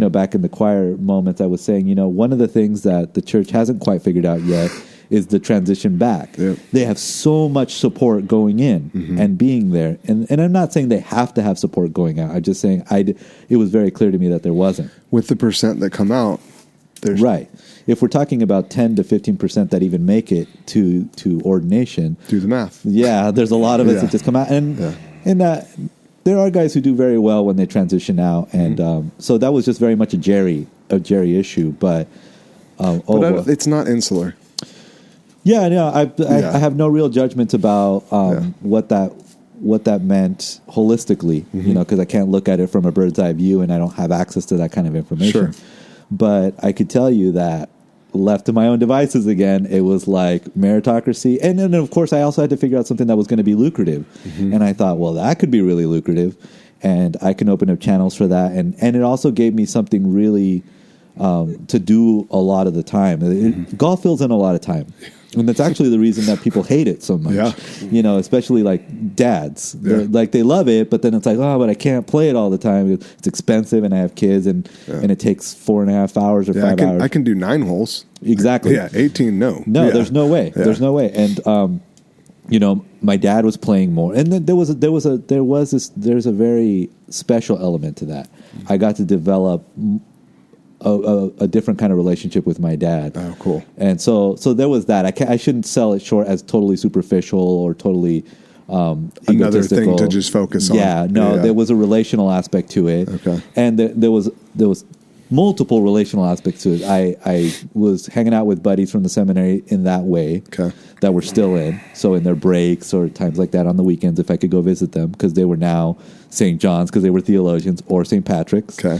back in the choir moments, I was saying, one of the things that the church hasn't quite figured out yet is the transition back. Yep. They have so much support going in and being there. And I'm not saying they have to have support going out. I'm just saying it was very clear to me that there wasn't. With the percent that come out, there's Right. If we're talking about 10 to 15% that even make it to ordination, do the math. yeah, there's a lot of us Yeah. that just come out, and Yeah. there are guys who do very well when they transition out, and so that was just very much a Jerry issue. But It's not insular. yeah, no, I Yeah. have no real judgments about what that meant holistically, because I can't look at it from a bird's eye view, and I don't have access to that kind of information. Sure. But I could tell you that left to my own devices again, it was like meritocracy. And then, of course, I also had to figure out something that was going to be lucrative. And I thought, well, that could be really lucrative. And I can open up channels for that. And it also gave me something really to do a lot of the time. Golf fills in a lot of time. And that's actually the reason that people hate it so much. Yeah. Especially like dads. Yeah. Like they love it, but then it's like, oh, but I can't play it all the time. It's expensive, and I have kids, and it takes 4.5 hours or 5 hours. I can do 9 holes. Exactly. Yeah, 18, no. No, Yeah. there's no way. Yeah. There's no way. And my dad was playing more, and then there's a very special element to that. I got to develop a different kind of relationship with my dad. Oh, cool. And so there was that. I shouldn't sell it short as totally superficial or totally Another egotistical. thing to just focus on. Yeah, no, Yeah. there was a relational aspect to it. Okay. And there was multiple relational aspects to it. I was hanging out with buddies from the seminary in that way. Okay. That we're still in. So in their breaks or times like that on the weekends, if I could go visit them, because they were now St. John's because they were theologians, or St. Patrick's. Okay.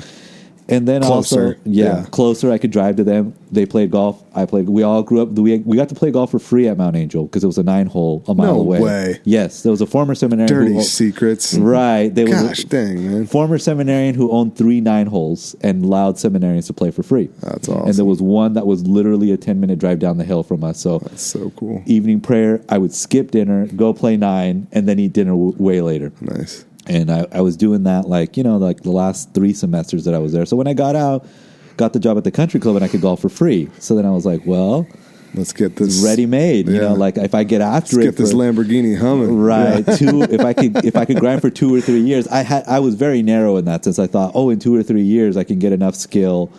And then Closer. also, closer. I could drive to them. They played golf. I played. We all grew up. We got to play golf for free at Mount Angel because it was a 9-hole a mile No away. way. Yes, there was a former seminarian. Dirty secrets. Right. There was Gosh dang, man. former seminarian who owned 3 9-holes and allowed seminarians to play for free. That's awesome. And there was one that was literally a 10-minute drive down the hill from us. So That's so cool. evening prayer, I would skip dinner, go play 9, and then eat dinner way later. Nice. And I was doing that like the last 3 semesters that I was there. So when I got out, got the job at the country club, and I could golf for free. So then I was like, well, Let's get this ready made. Yeah. Like if I get after Let's it, get this Lamborghini humming. right? Yeah. 2, if I could grind for 2 or 3 years, I was very narrow in that sense. I thought, in 2 or 3 years, I can get enough skill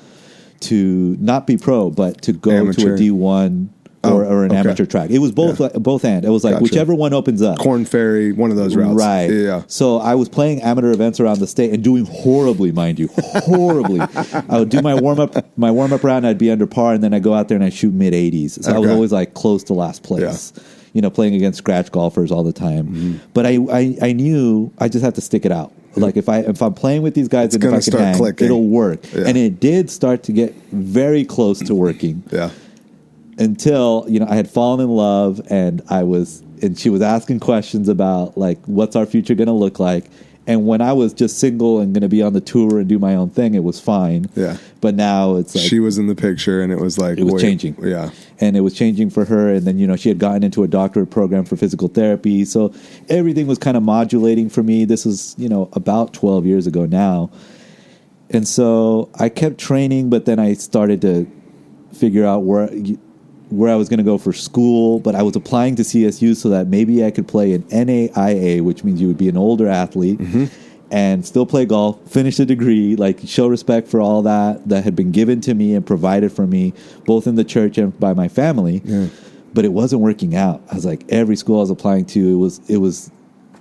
to not be pro, but to go Amateur. to a D1 or an okay. amateur track. It was both and. It was like Gotcha. whichever one opens up. Corn Ferry, one of those routes. Right. Yeah. So I was playing amateur events around the state and doing horribly, mind you, horribly. I would do my warm up round. I'd be under par, and then I go out there and I shoot mid 80s. So I was Okay. always like close to last place. Playing against scratch golfers all the time. Mm-hmm. But I knew I just have to stick it out. Like if I'm playing with these guys, and if gonna I can start hang, clicking. it'll work. Yeah. And it did start to get very close to working. Yeah. Until I had fallen in love, and she was asking questions about like what's our future going to look like. And when I was just single and going to be on the tour and do my own thing, it was fine. Yeah. But now it's like She was in the picture, and it was like it was changing. Yeah. And it was changing for her. And then she had gotten into a doctorate program for physical therapy, so everything was kind of modulating for me. This was about 12 years ago now. And so I kept training, but then I started to figure out where I was going to go for school, but I was applying to CSU so that maybe I could play an NAIA, which means you would be an older athlete, and still play golf, finish the degree, like show respect for all that had been given to me and provided for me, both in the church and by my family. Yeah. But it wasn't working out. I was like, every school I was applying to, it was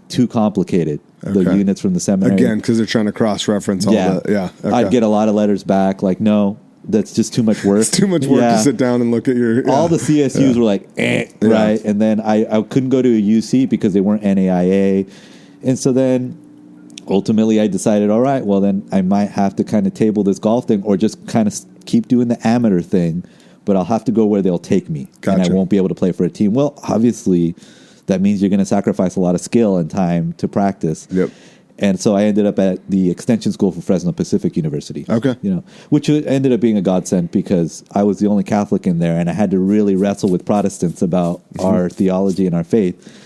too complicated. Okay. The units from the seminary. Again, because they're trying to cross-reference all that. Yeah. Okay. I'd get a lot of letters back like, no, that's just too much work. It's too much work to sit down and look at your... All the CSUs were like, right? And then I couldn't go to a UC because they weren't NAIA. And so then ultimately I decided, all right, well then I might have to kind of table this golf thing or just kind of keep doing the amateur thing, but I'll have to go where they'll take me. Gotcha. And I won't be able to play for a team. Well, obviously that means you're going to sacrifice a lot of skill and time to practice. Yep. And so I ended up at the extension school for Fresno Pacific University. Okay. Which ended up being a godsend because I was the only Catholic in there, and I had to really wrestle with Protestants about our theology and our faith.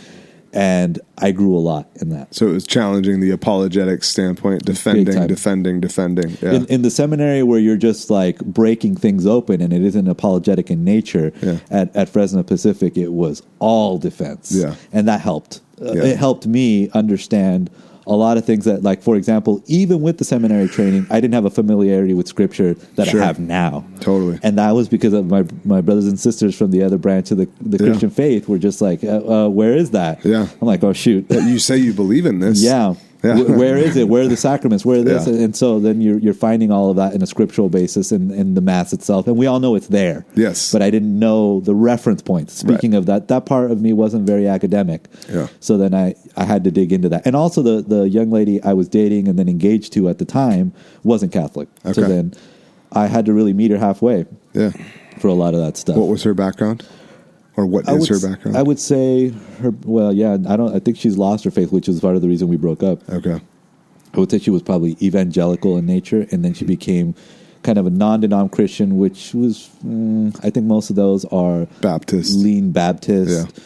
And I grew a lot in that. So it was challenging the apologetic standpoint, defending. Yeah. In the seminary where you're just like breaking things open and it isn't apologetic in nature, at Fresno Pacific, it was all defense. Yeah. And that helped. It helped me understand a lot of things that, like, for example, even with the seminary training, I didn't have a familiarity with Scripture that I have now. Totally. And that was because of my brothers and sisters from the other branch of the Christian faith were just like, where is that? Yeah. I'm like, oh, shoot. You say you believe in this. Yeah. Where is it? Where are the sacraments? Where are this? Yeah. And so then you're finding all of that in a scriptural basis in the Mass itself. And we all know it's there. Yes. But I didn't know the reference points. Speaking of that part of me wasn't very academic. Yeah. So then I had to dig into that. And also the young lady I was dating and then engaged to at the time wasn't Catholic. Okay. So then I had to really meet her halfway. Yeah. For a lot of that stuff. What was her background? Or what is her background? I would say her. Well, yeah, I think she's lost her faith, which is part of the reason we broke up. Okay. I would say she was probably evangelical in nature, and then she became kind of a non-denom Christian, which was, I think most of those are Baptist, lean Baptist.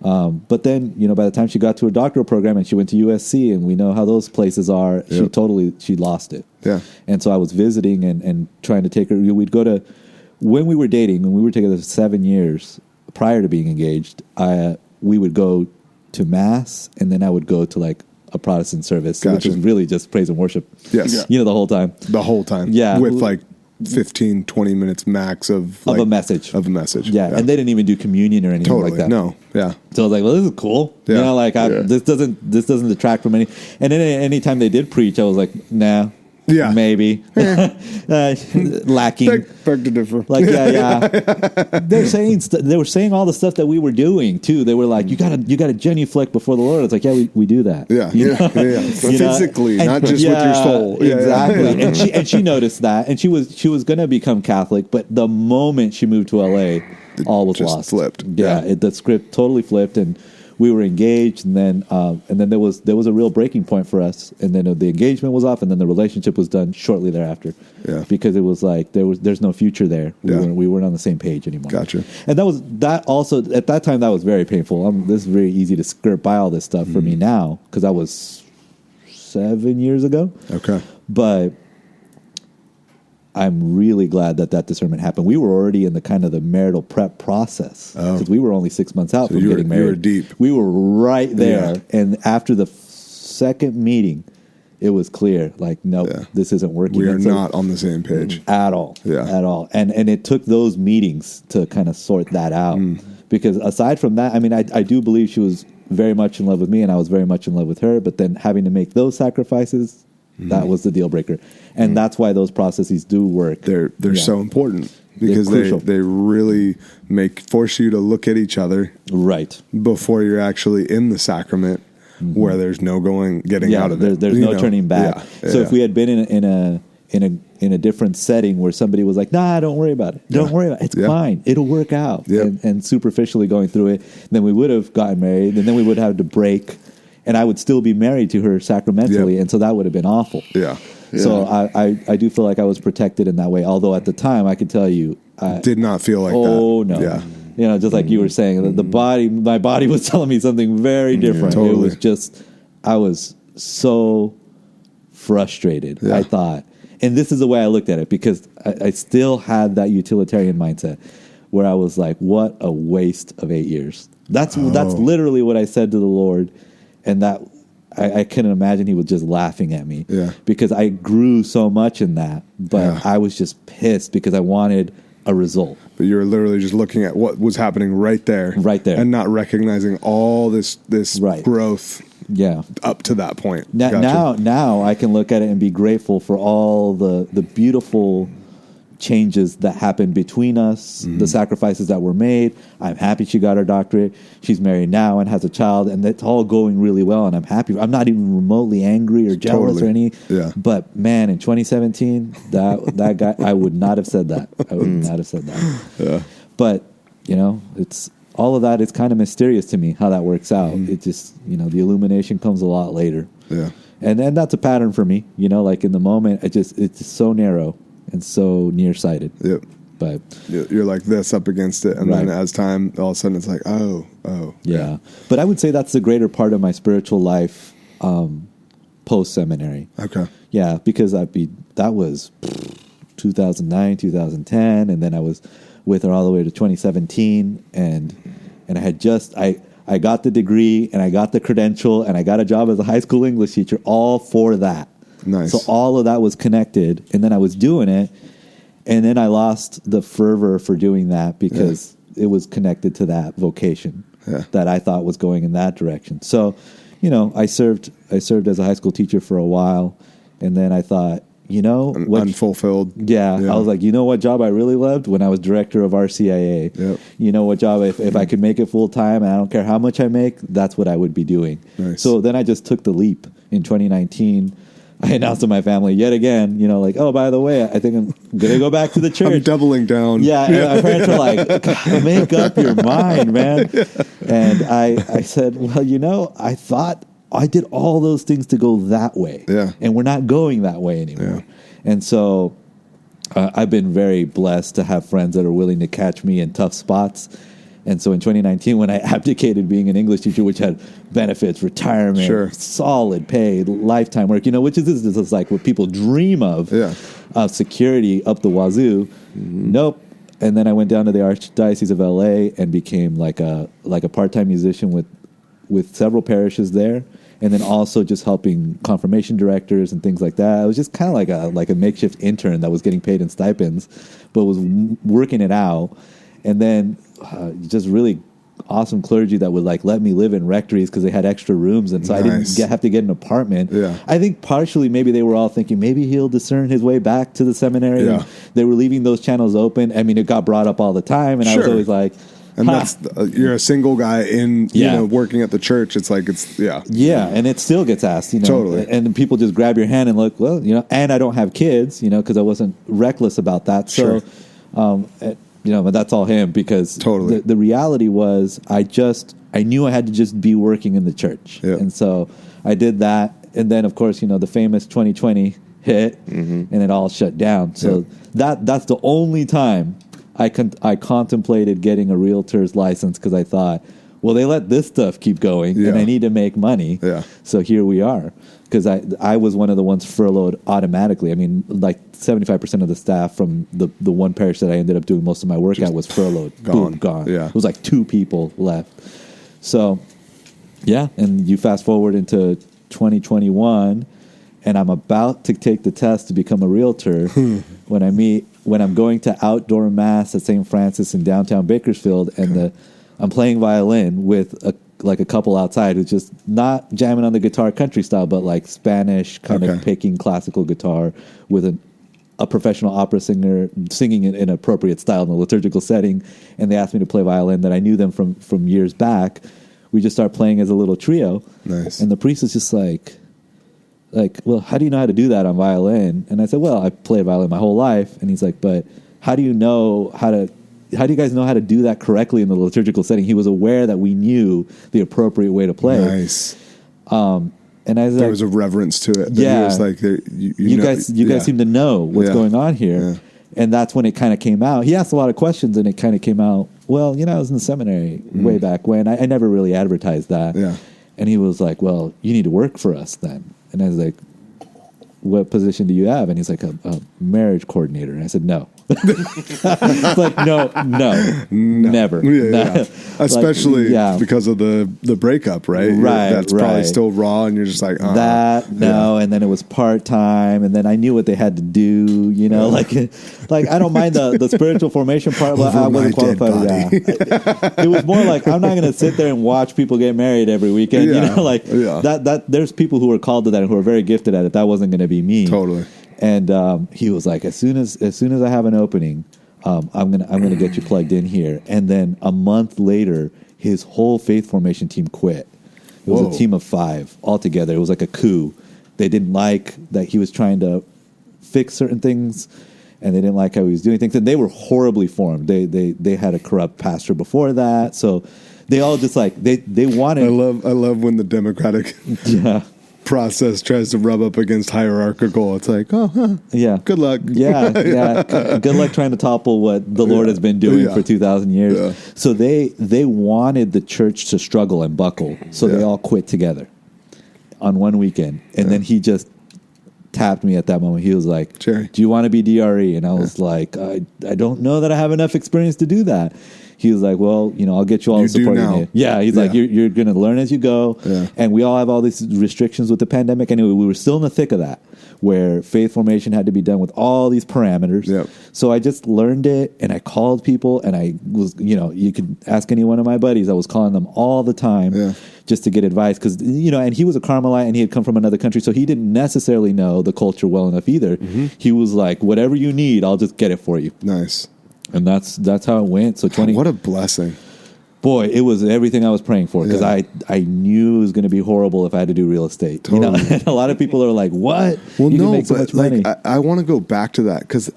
Yeah. But then, by the time she got to her doctoral program and she went to USC, and we know how those places are, she lost it. Yeah. And so I was visiting and trying to take her. We'd go to, when we were dating, when we were together 7 years prior to being engaged, we would go to Mass, and then I would go to like a Protestant service, which is really just praise and worship. Yes. The whole time. The whole time. Yeah. With like 15, 20 minutes max of a message. Of a message. Yeah. And they didn't even do communion or anything like that. No. Yeah. So I was like, well, this is cool. Yeah. This doesn't detract from any. And then anytime they did preach, I was like, nah. Yeah. Maybe. Lacking. Beg to differ. Like, they were saying all the stuff that we were doing too. They were like, you gotta genuflect before the Lord. It's like, we do that. Yeah. Physically, not just with your soul. Exactly. And she noticed that, and she was gonna become Catholic, but the moment she moved to LA, all was just lost. Flipped. Yeah. The script totally flipped, and we were engaged, and then there was a real breaking point for us, and then the engagement was off, and then the relationship was done shortly thereafter. Yeah. Because it was like there's no future there. We weren't on the same page anymore. Gotcha. And that also at that time that was very painful. This is very easy to skirt by all this stuff for me now because that was 7 years ago. Okay. But I'm really glad that discernment happened. We were already in the kind of the marital prep process because we were only 6 months out from getting married. You were deep. We were right there. Yeah. And after the second meeting, it was clear, like, nope, this isn't working. We are not on the same page. At all. Yeah. At all. And it took those meetings to kind of sort that out. Because aside from that, I mean, I do believe she was very much in love with me and I was very much in love with her. But then having to make those sacrifices, that was the deal breaker. And that's why those processes do work. They're so important because they really force you to look at each other right before you're actually in the sacrament where there's no getting out of it. There's no turning back. Yeah. So if we had been in a different setting where somebody was like, nah, don't worry about it. Don't worry about it. It's fine. It'll work out. And superficially going through it, then we would have gotten married and then we would have to break. And I would still be married to her sacramentally, and so that would have been awful. Yeah. So I do feel like I was protected in that way. Although at the time, I could tell you, I did not feel like that. Oh no. Yeah. Just like you were saying, my body was telling me something very different. Totally. It was just, I was so frustrated. Yeah. I thought, and this is the way I looked at it because I still had that utilitarian mindset where I was like, what a waste of 8 years. That's literally what I said to the Lord. And that I couldn't imagine he was just laughing at me because I grew so much in that, but I was just pissed because I wanted a result. But you were literally just looking at what was happening right there, and not recognizing all this growth. Yeah, up to that point. Now I can look at it and be grateful for all the beautiful changes that happened between us, the sacrifices that were made. I'm happy she got her doctorate. She's married now and has a child, and it's all going really well, and I'm happy. I'm not even remotely angry or jealous or any. Yeah. But man, in 2017, that guy, I would not have said that. I would not have said that. Yeah. But it's all of that is kind of mysterious to me how that works out. It just the illumination comes a lot later. Yeah. And then that's a pattern for me, like in the moment, it's just so narrow and so nearsighted. Yep. But you're like this up against it. And then as time, all of a sudden it's like, oh. Yeah. But I would say that's the greater part of my spiritual life post-seminary. Okay. Yeah, because that was 2009, 2010, and then I was with her all the way to 2017, and I had I got the degree, and I got the credential, and I got a job as a high school English teacher, all for that. Nice. So all of that was connected, and then I was doing it, and then I lost the fervor for doing that because it was connected to that vocation that I thought was going in that direction. So, I served as a high school teacher for a while, and then I thought, unfulfilled. Yeah, I was like, what job I really loved? When I was director of RCIA. Yep. What job, if I could make it full time and I don't care how much I make, that's what I would be doing. Nice. So then I just took the leap in 2019. I announced to my family yet again, oh, by the way, I think I'm going to go back to the church. I'm doubling down. Yeah, and my parents were like, God, make up your mind, man. And I said, well, I thought I did all those things to go that way. Yeah. And we're not going that way anymore. Yeah. And so I've been very blessed to have friends that are willing to catch me in tough spots. And so in 2019, when I abdicated being an English teacher, which had benefits, retirement, solid pay, lifetime work, which is like what people dream of security up the wazoo. Mm-hmm. Nope. And then I went down to the Archdiocese of LA and became like a part-time musician with several parishes there. And then also just helping confirmation directors and things like that. I was just kind of like a makeshift intern that was getting paid in stipends, but was working it out. And then just really awesome clergy that would let me live in rectories because they had extra rooms, and so I didn't have to get an apartment. Yeah. I think partially maybe they were all thinking maybe he'll discern his way back to the seminary. Yeah. They were leaving those channels open. I mean, it got brought up all the time, and I was always like. And that's you're a single guy in working at the church. It's like and it still gets asked, totally. And people just grab your hand and look, well, and I don't have kids, because I wasn't reckless about that. So, but that's all him because the reality was I knew I had to just be working in the church, and so I did that. And then of course the famous 2020 hit, and it all shut down. So that's the only time I contemplated getting a realtor's license because I thought, well, they let this stuff keep going, and I need to make money. Yeah. So here we are. Because I was one of the ones furloughed automatically. I mean, 75% of the staff from the one parish that I ended up doing most of my work at was furloughed. Gone. Boom, gone. Yeah. It was 2 people left. So, and you fast forward into 2021, and I'm about to take the test to become a realtor when I'm going to outdoor mass at St. Francis in downtown Bakersfield, and I'm playing violin with a couple outside who's just not jamming on the guitar country style, but Spanish kind of picking classical guitar with a professional opera singer singing in an appropriate style in a liturgical setting. And they asked me to play violin that I knew them from years back. We just started playing as a little trio. Nice. And the priest was just like, well, how do you know how to do that on violin? And I said, well, I played violin my whole life. And he's like, but how do you guys know how to do that correctly in the liturgical setting? He was aware that we knew the appropriate way to play. Nice. And I was there was a reverence to it. Yeah. He was like, you guys seem to know what's going on here. Yeah. And that's when it kind of came out. He asked a lot of questions, and it kind of came out, well, I was in the seminary way back when. I never really advertised that. Yeah. And he was like, well, you need to work for us then. And I was like, what position do you have? And he's like, a marriage coordinator. And I said, no. It's like, no, never. Yeah. Especially because of the breakup, right? That's probably still raw, and you're just like, and then it was part-time, and then I knew what they had to do, like I don't mind the spiritual formation part, but I wasn't qualified. It was more like, I'm not going to sit there and watch people get married every weekend, that there's people who are called to that and who are very gifted at it. That wasn't going to be me. Totally. And he was like, as soon as I have an opening, I'm gonna get you plugged in here. And then a month later, his whole faith formation team quit. It was a team of 5 altogether. It was like a coup. They didn't like that he was trying to fix certain things, and they didn't like how he was doing things. And they were horribly formed. They had a corrupt pastor before that, so they all just they wanted. I love when the Democratic process tries to rub up against hierarchical, it's like, oh, huh, Yeah. good luck. Yeah. Good luck trying to topple what the Lord has been doing for 2,000 years. Yeah. So they wanted the church to struggle and buckle. So they all quit together on one weekend. And then he just tapped me at that moment. He was like, Jerry, do you want to be DRE? And I was like, I don't know that I have enough experience to do that. He was like, well, I'll get you all You the support do you now. need. Yeah, he's like, you're going to learn as you go. Yeah. And we all have all these restrictions with the pandemic. Anyway, we were still in the thick of that, where faith formation had to be done with all these parameters. Yep. So I just learned it, and I called people, and I was, you could ask any one of my buddies. I was calling them all the time just to get advice because, and he was a Carmelite, and he had come from another country, so he didn't necessarily know the culture well enough either. Mm-hmm. He was like, whatever you need, I'll just get it for you. Nice. And that's how it went. So What a blessing. Boy, it was everything I was praying for because I knew it was going to be horrible if I had to do real estate. Totally. And a lot of people are like, "What? Well, you no, can make so but much money." I want to go back to that because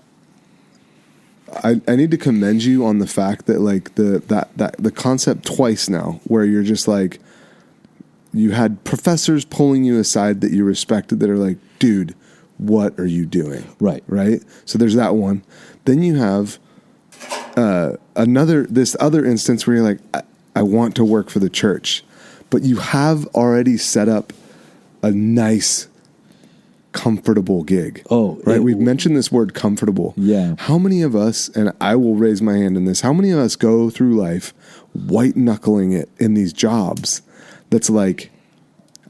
I need to commend you on the fact that like the concept twice now, where you're just like, you had professors pulling you aside that you respected that are like, dude, what are you doing? Right. So there's that one. Then you have this other instance where you're like, I want to work for the church, but you have already set up a nice, comfortable gig. Oh, right. We've mentioned this word comfortable. Yeah. How many of us, and I will raise my hand in this, how many of us go through life white knuckling it in these jobs that's like,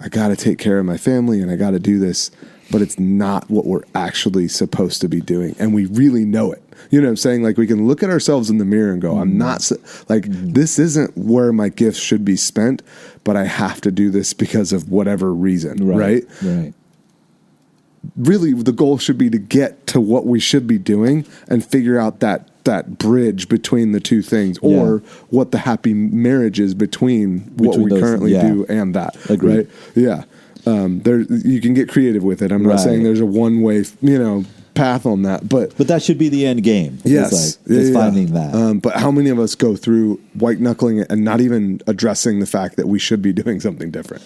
I got to take care of my family and I got to do this, but it's not what we're actually supposed to be doing. And we really know it. You know what I'm saying? Like we can look at ourselves in the mirror and go, I'm not this isn't where my gifts should be spent, but I have to do this because of whatever reason. Right. Really, the goal should be to get to what we should be doing and figure out that bridge between the two things, or what the happy marriage is between what we currently do and that. Agreed. Right? Yeah. There, you can get creative with it. I'm not saying there's a one way, path on that, but that should be the end game. Yes, it's finding that. But how many of us go through white knuckling it and not even addressing the fact that we should be doing something different?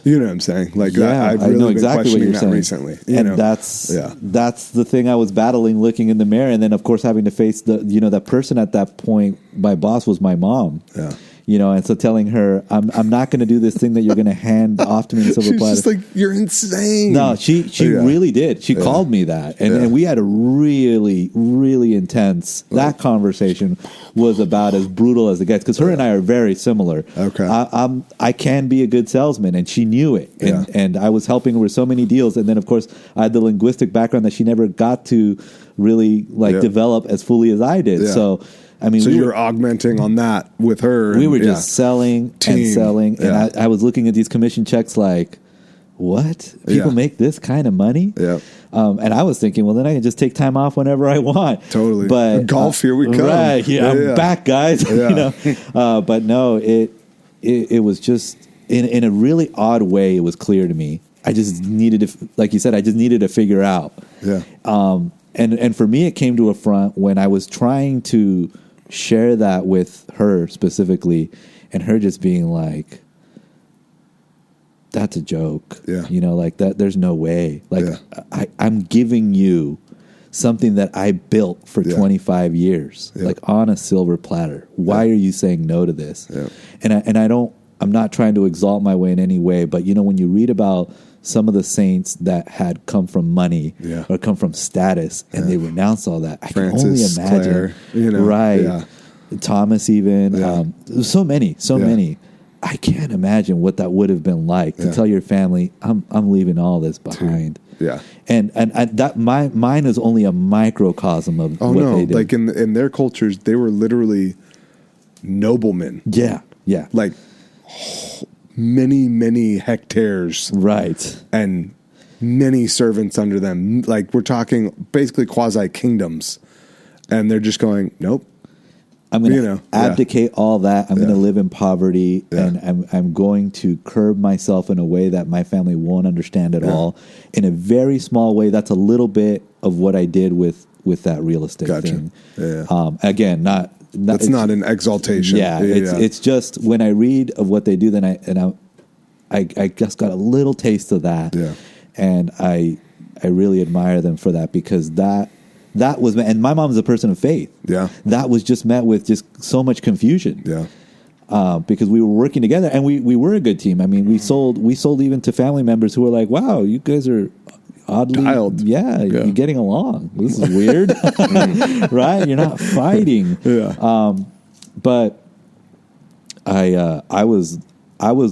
You know what I'm saying? Like I've really I know been exactly what questioning you're that saying. recently. And that's the thing I was battling, looking in the mirror, and then of course having to face that person at that point. My boss was my mom. Yeah. And so telling her, I'm not going to do this thing that you're going to hand off to me in a silver She's platter. just like, you're insane. No, she really did. She called me that. And we had a really, really intense, that conversation was about as brutal as it gets. Because her and I are very similar. Okay. I can be a good salesman, and she knew it. And I was helping her with so many deals. And then, of course, I had the linguistic background that she never got to really develop as fully as I did. Yeah. So... I mean, so you're augmenting on that with her. We were just selling and selling. Yeah. And I was looking at these commission checks like, what? People make this kind of money? Yeah. And I was thinking, well, then I can just take time off whenever I want. Totally. But golf, here we come. Right. Yeah, I'm back, guys. Yeah. But no, it was just in a really odd way. It was clear to me. I just needed to, like you said, I just needed to figure out. Yeah. And for me, it came to a front when I was trying to share that with her specifically, and her just being like, that's a joke. Yeah. Like that, there's no way. Like I'm giving you something that I built for 25 years, like on a silver platter. Why are you saying no to this? Yeah. And I'm not trying to exalt my way in any way, but when you read about some of the saints that had come from money or come from status, and they renounced all that. Francis, I can only imagine. Claire, right. Yeah. Thomas even. So many. I can't imagine what that would have been like to tell your family, I'm leaving all this behind. Yeah. And that mine is only a microcosm of what they did. Like in their cultures, they were literally noblemen. Yeah. Yeah. Like many, many hectares. Right. And many servants under them. Like we're talking basically quasi kingdoms. And they're just going, nope. I'm going to abdicate all that. I'm going to live in poverty, and I'm going to curb myself in a way that my family won't understand at all. In a very small way, that's a little bit of what I did with that real estate thing. Yeah. Again, that's not an exaltation. It's just when I read of what they do, then I just got a little taste of that. Yeah. And I really admire them for that, because that was, and my mom's a person of faith. Yeah. That was just met with just so much confusion. Yeah. Because we were working together, and we were a good team. I mean, we sold even to family members who were like, "Wow, you guys are oddly dialed. Yeah, you're getting along. This is weird, right? You're not fighting." Yeah. But I was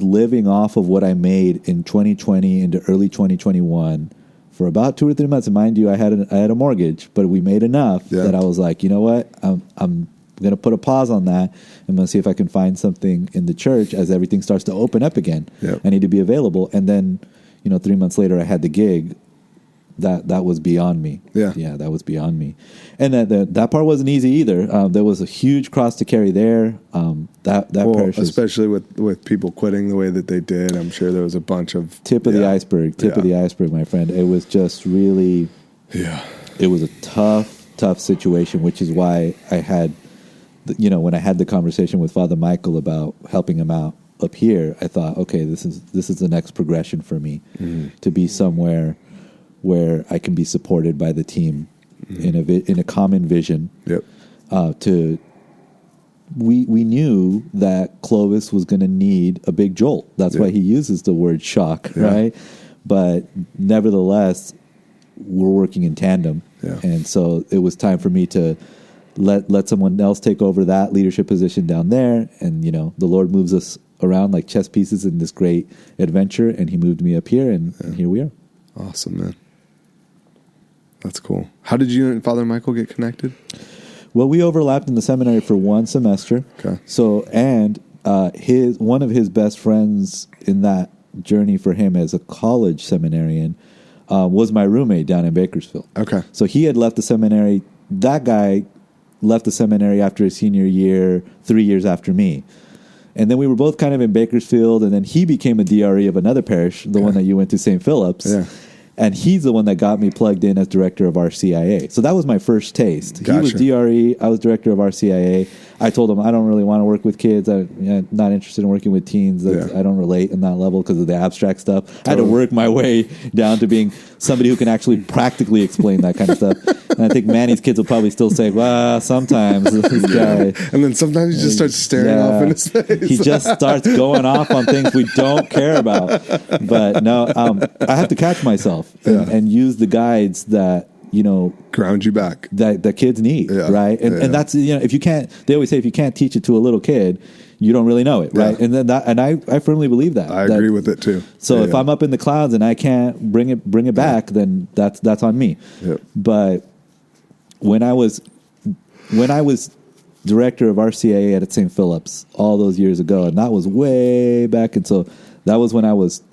living off of what I made in 2020 into early 2021 for about 2 or 3 months. And mind you, I had a mortgage, but we made enough that I was like, you know what, I'm going to put a pause on that. I'm going to see if I can find something in the church as everything starts to open up again. Yep. I need to be available. And then, 3 months later, I had the gig. That was beyond me. Yeah. That was beyond me. And that part wasn't easy either. There was a huge cross to carry there. That parish, especially with people quitting the way that they did. I'm sure there was a bunch of tip of the iceberg, my friend. It was just really, it was a tough situation, which is why I had, when I had the conversation with Father Michael about helping him out up here, I thought, okay, this is the next progression for me, to be somewhere where I can be supported by the team in a common vision. Yep. We knew that Clovis was going to need a big jolt. That's why he uses the word shock, right? But nevertheless, we're working in tandem. Yeah. And so it was time for me to let someone else take over that leadership position down there. And, the Lord moves us around like chess pieces in this great adventure. And he moved me up here, and here we are. Awesome, man. That's cool. How did you and Father Michael get connected? Well, we overlapped in the seminary for one semester. Okay. So, and one of his best friends in that journey for him as a college seminarian was my roommate down in Bakersfield. Okay. So he had left the seminary. That guy left the seminary after his senior year, 3 years after me. And then we were both kind of in Bakersfield, and then he became a DRE of another parish, the one that you went to, St. Philip's. Yeah. And he's the one that got me plugged in as director of RCIA. So that was my first taste. Gotcha. He was DRE, I was director of RCIA. I told him I don't really want to work with kids. I'm not interested in working with teens. I don't relate in that level because of the abstract stuff. Totally. I had to work my way down to being somebody who can actually practically explain that kind of stuff. And I think Manny's kids will probably still say, well, sometimes this guy. And then sometimes he just starts staring off in his face. He just starts going off on things we don't care about. But no, I have to catch myself and use the guides that, ground you back, that kids need, right? And that's, if you can't, they always say, if you can't teach it to a little kid, you don't really know it, right? And then I firmly believe that. I agree with it too. So if I'm up in the clouds and I can't bring it back, then that's on me. Yep. But when I was director of RCA at St. Philip's all those years ago, and that was way back, and so that was when I was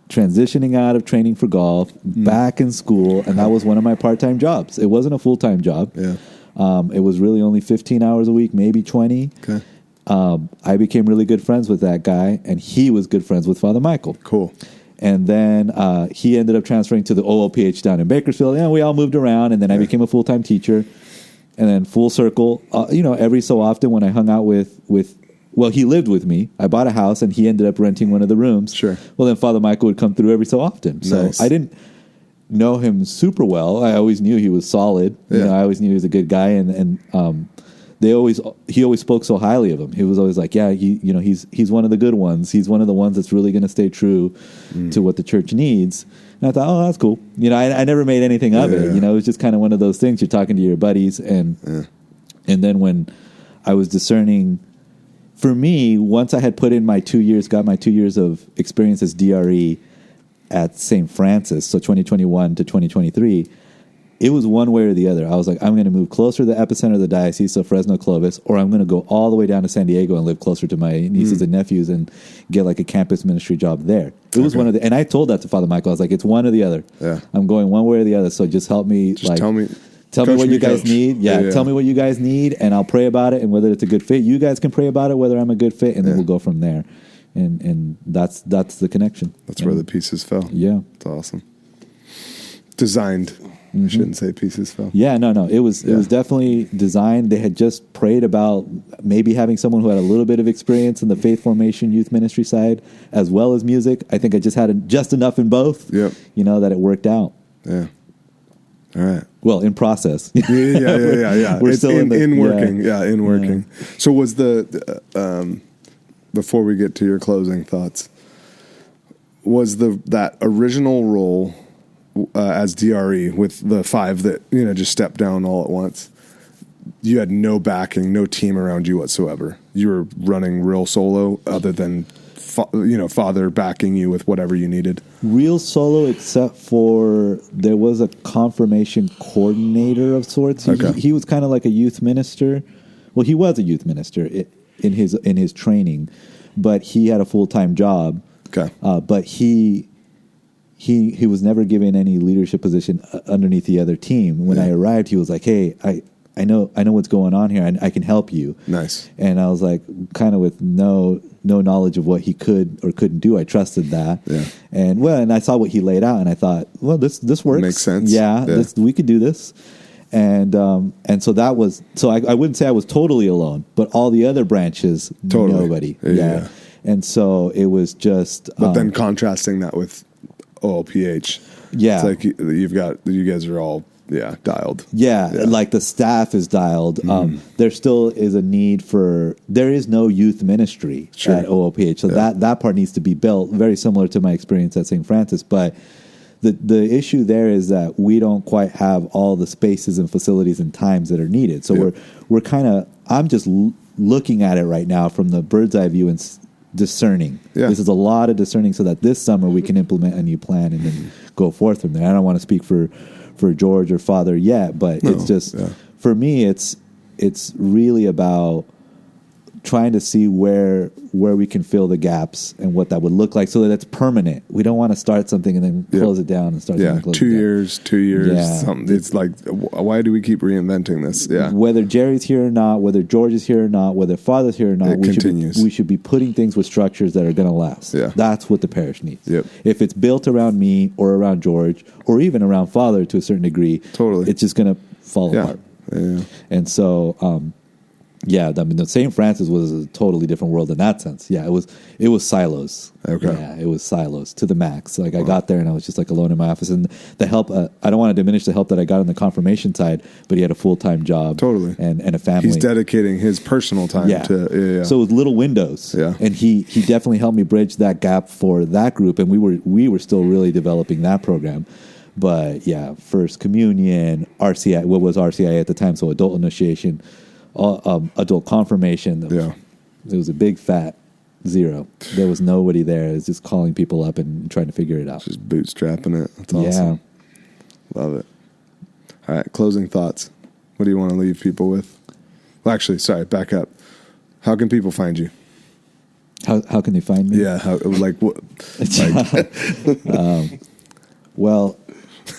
transitioning out of training for golf, back in school, and that was one of my part-time jobs. It wasn't a full-time job. Yeah. It was really only 15 hours a week, maybe 20. Okay. I became really good friends with that guy, and he was good friends with Father Michael. Cool. And then he ended up transferring to the OLPH down in Bakersfield. And we all moved around, and then I became a full-time teacher. And then full circle, every so often when I hung out with he lived with me. I bought a house, and he ended up renting one of the rooms. Sure. Well, then Father Michael would come through every so often. So I didn't know him super well. I always knew he was solid. I always knew he was a good guy, and he always spoke so highly of him. He was always like, he's one of the good ones. He's one of the ones that's really going to stay true to what the church needs. And I thought, oh, that's cool. I never made anything of it. It was just kind of one of those things. You're talking to your buddies, and then when I was discerning, for me, once I had put in got my 2 years of experience as DRE at St. Francis, so 2021 to 2023, it was one way or the other. I was like, I'm going to move closer to the epicenter of the diocese, so Fresno, Clovis, or I'm going to go all the way down to San Diego and live closer to my nieces and nephews and get like a campus ministry job there. It was one of the, and I told that to Father Michael. I was like, it's one or the other. Yeah. I'm going one way or the other, so just help me. Just tell me what you guys need. Yeah, tell me what you guys need, and I'll pray about it, and whether it's a good fit. You guys can pray about it, whether I'm a good fit, and then we'll go from there. And that's the connection. That's where the pieces fell. Yeah. It's awesome. Designed I shouldn't say pieces fell. Yeah, no. It was definitely designed. They had just prayed about maybe having someone who had a little bit of experience in the faith formation youth ministry side as well as music. I think I just had just enough in both. Yep. That it worked out. Yeah. All right. Well, in process. Yeah. We're It's still in working. Yeah, in working. Yeah. So was before we get to your closing thoughts, was that original role as DRE with the 5 that just stepped down all at once? You had no backing, no team around you whatsoever. You were running real solo, other than Father backing you with whatever you needed. Real solo, except for there was a confirmation coordinator of sorts. He was kind of like a youth minister. Well, he was a youth minister in his training, but he had a full-time job. Okay. But he was never given any leadership position underneath the other team. When I arrived, he was like, "Hey, I know what's going on here, and I can help you." Nice. And I was like, kind of with no knowledge of what he could or couldn't do. I trusted that. Yeah. And I saw what he laid out, and I thought, well, this works. Makes sense. Yeah. We could do this. And so that was, I wouldn't say I was totally alone, but all the other branches, nobody. Yeah. And so it was just, but then contrasting that with OLPH. Yeah. It's like you guys are all, dialed. Yeah, like the staff is dialed. There still is a need there is no youth ministry at OLPH. So that part needs to be built, very similar to my experience at St. Francis. But the issue there is that we don't quite have all the spaces and facilities and times that are needed. So we're kind of, I'm just looking at it right now from the bird's eye view and discerning. Yeah. This is a lot of discerning so that this summer we can implement a new plan and then go forth from there. I don't want to speak for George or Father yet, but it's just for me it's really about trying to see where we can fill the gaps and what that would look like so that it's permanent. We don't want to start something and then close it down and start something and close 2 it down. years, 2 years, something. It's like, why do we keep reinventing this? Yeah. Whether Jerry's here or not, whether George is here or not, whether Father's here or not, we should be putting things with structures that are going to last. Yeah. That's what the parish needs. Yep. If it's built around me or around George or even around Father to a certain degree, it's just going to fall apart. Yeah. And so, the St. Francis was a totally different world in that sense. Yeah, it was silos. Okay. Yeah, it was silos to the max. Like I got there and I was just like alone in my office. And the help, I don't want to diminish the help that I got on the confirmation side, but he had a full-time job. Totally. And a family. He's dedicating his personal time to. So with little windows. Yeah. And he definitely helped me bridge that gap for that group. And we were still really developing that program. But First Communion, RCI, what was RCI at the time? So adult initiation. Adult confirmation. It was a big fat zero. There was nobody there. It was just calling people up and trying to figure it out. Just bootstrapping it. That's awesome. Love it. All right, closing thoughts. What do you want to leave people with? Well, actually, sorry, back up. How can people find you? How can they find me? Yeah, what? Well,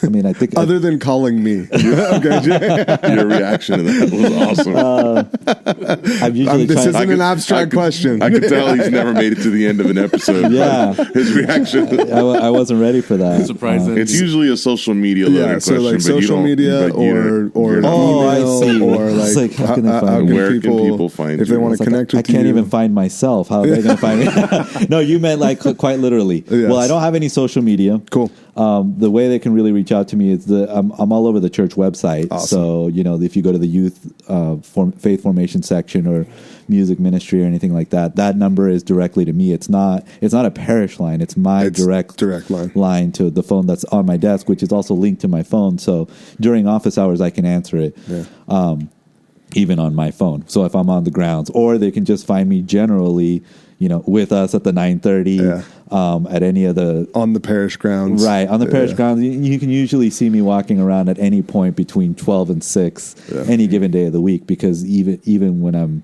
I mean, I think other than calling me, your reaction to that was awesome. I've usually this isn't an abstract question. I could tell he's never made it to the end of an episode. Yeah, his reaction. I wasn't ready for that. Surprising. It's usually a social media loaded question. So like but social media or I see. Or like how can they find me? Where can people find if you? they want to connect with you? I can't even find myself. How are they going to find me? No, you meant like quite literally. Yes. Well, I don't have any social media. Cool. The way they can really reach out to me is I'm all over the church website. Awesome. So, if you go to the youth faith formation section or music ministry or anything like that, that number is directly to me. It's not a parish line. It's my direct line to the phone that's on my desk, which is also linked to my phone. So during office hours, I can answer it. Yeah. Even on my phone. So if I'm on the grounds, or they can just find me generally, with us at the 9:30, at any of the on the parish grounds, right on the parish grounds. You can usually see me walking around at any point between 12 and 6, any given day of the week, because even when I'm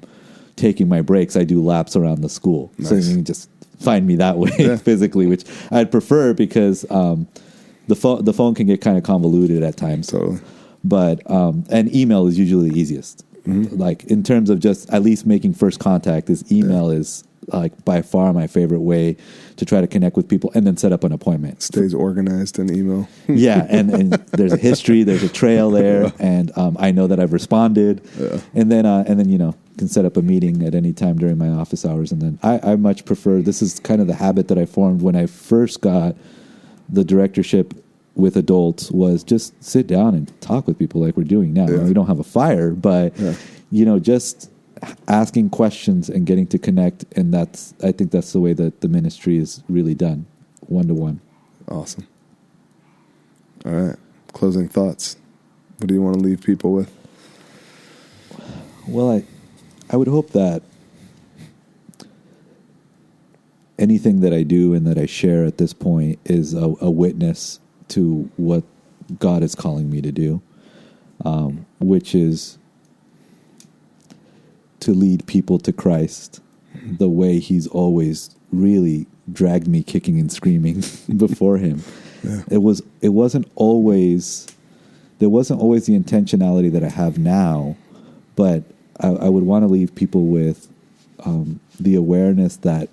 taking my breaks, I do laps around the school, so you can just find me that way physically, which I'd prefer because the phone can get kind of convoluted at times. Totally. But and email is usually the easiest. Mm-hmm. Like in terms of just at least making first contact, email is like by far my favorite way to try to connect with people and then set up an appointment. Stays organized in email. Yeah, and there's a history, there's a trail there, and I know that I've responded, and then you know, can set up a meeting at any time during my office hours. And then I much prefer, this is kind of the habit that I formed when I first got the directorship with adults, was just sit down and talk with people like we're doing now. We don't have a fire, but you know, just asking questions and getting to connect. And I think that's the way that the ministry is really done, one-to-one. Awesome. All right. Closing thoughts. What do you want to leave people with? Well, I would hope that anything that I do and that I share at this point is a witness to what God is calling me to do, which is to lead people to Christ the way He's always really dragged me kicking and screaming before Him. Yeah. There wasn't always the intentionality that I have now, but I would want to leave people with the awareness that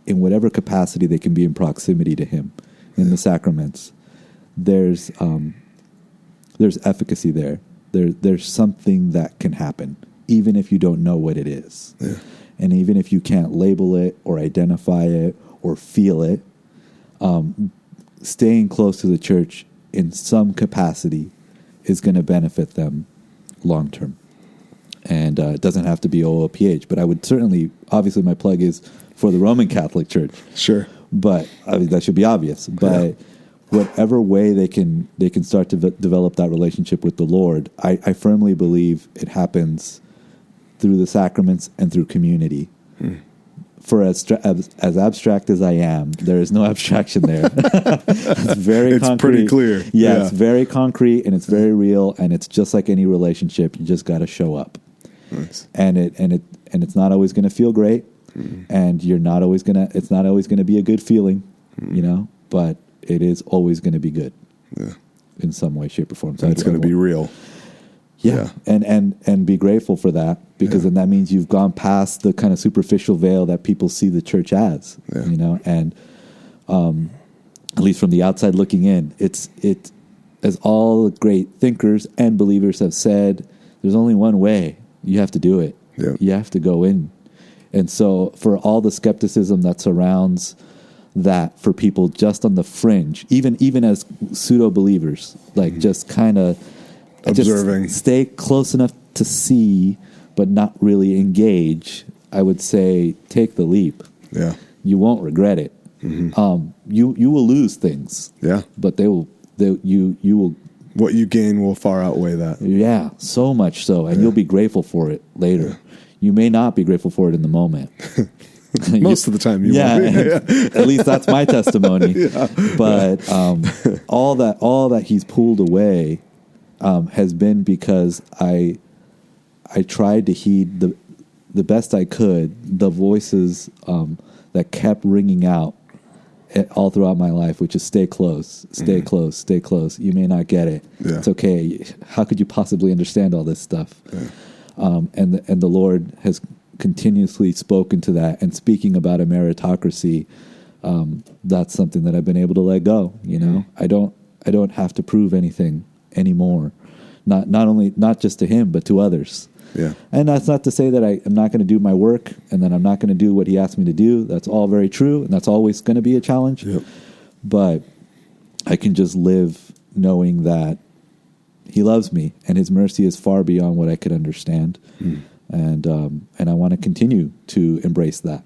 in whatever capacity they can be in proximity to Him in the sacraments, there's efficacy there. There's something that can happen, even if you don't know what it is. Yeah. And even if you can't label it or identify it or feel it, staying close to the church in some capacity is going to benefit them long term. And it doesn't have to be OOPH, but I would certainly, obviously my plug is for the Roman Catholic Church. Sure. But I mean, that should be obvious. But whatever way they can start to develop that relationship with the Lord, I firmly believe it happens through the sacraments and through community. For as abstract as I am, there is no abstraction there. It's very concrete. It's pretty clear. Yeah, it's very concrete and it's very real, and it's just like any relationship. You just got to show up. Nice. And it's not always going to feel great, and it's not always going to be a good feeling, you know, but it is always going to be good. Yeah. In some way, shape, or form. So it's going to be real. Yeah. And be grateful for that, because then that means you've gone past the kind of superficial veil that people see the church as, you know, and at least from the outside looking in, it as all great thinkers and believers have said, there's only one way. You have to do it. Yeah. You have to go in. And so for all the skepticism that surrounds that for people just on the fringe, even as pseudo believers, like just kind of observing, just stay close enough to see, but not really engage, I would say take the leap. Yeah. You won't regret it. Mm-hmm. You will lose things. Yeah. But you will. What you gain will far outweigh that. Yeah, so much so. And you'll be grateful for it later. Yeah. You may not be grateful for it in the moment. Most of the time you will be. At least that's my testimony. Yeah. But all that He's pulled away has been because I tried to heed the best I could the voices that kept ringing out all throughout my life, which is stay close, stay close, stay close. You may not get it. Yeah. It's okay. How could you possibly understand all this stuff? Yeah. And the Lord has continuously spoken to that, and speaking about a meritocracy, that's something that I've been able to let go. You know, I don't have to prove anything anymore. Not just to Him, but to others. Yeah. And that's not to say that I'm not going to do my work and that I'm not going to do what He asked me to do. That's all very true, and that's always going to be a challenge. Yep. But I can just live knowing that He loves me and His mercy is far beyond what I could understand. And I want to continue to embrace that.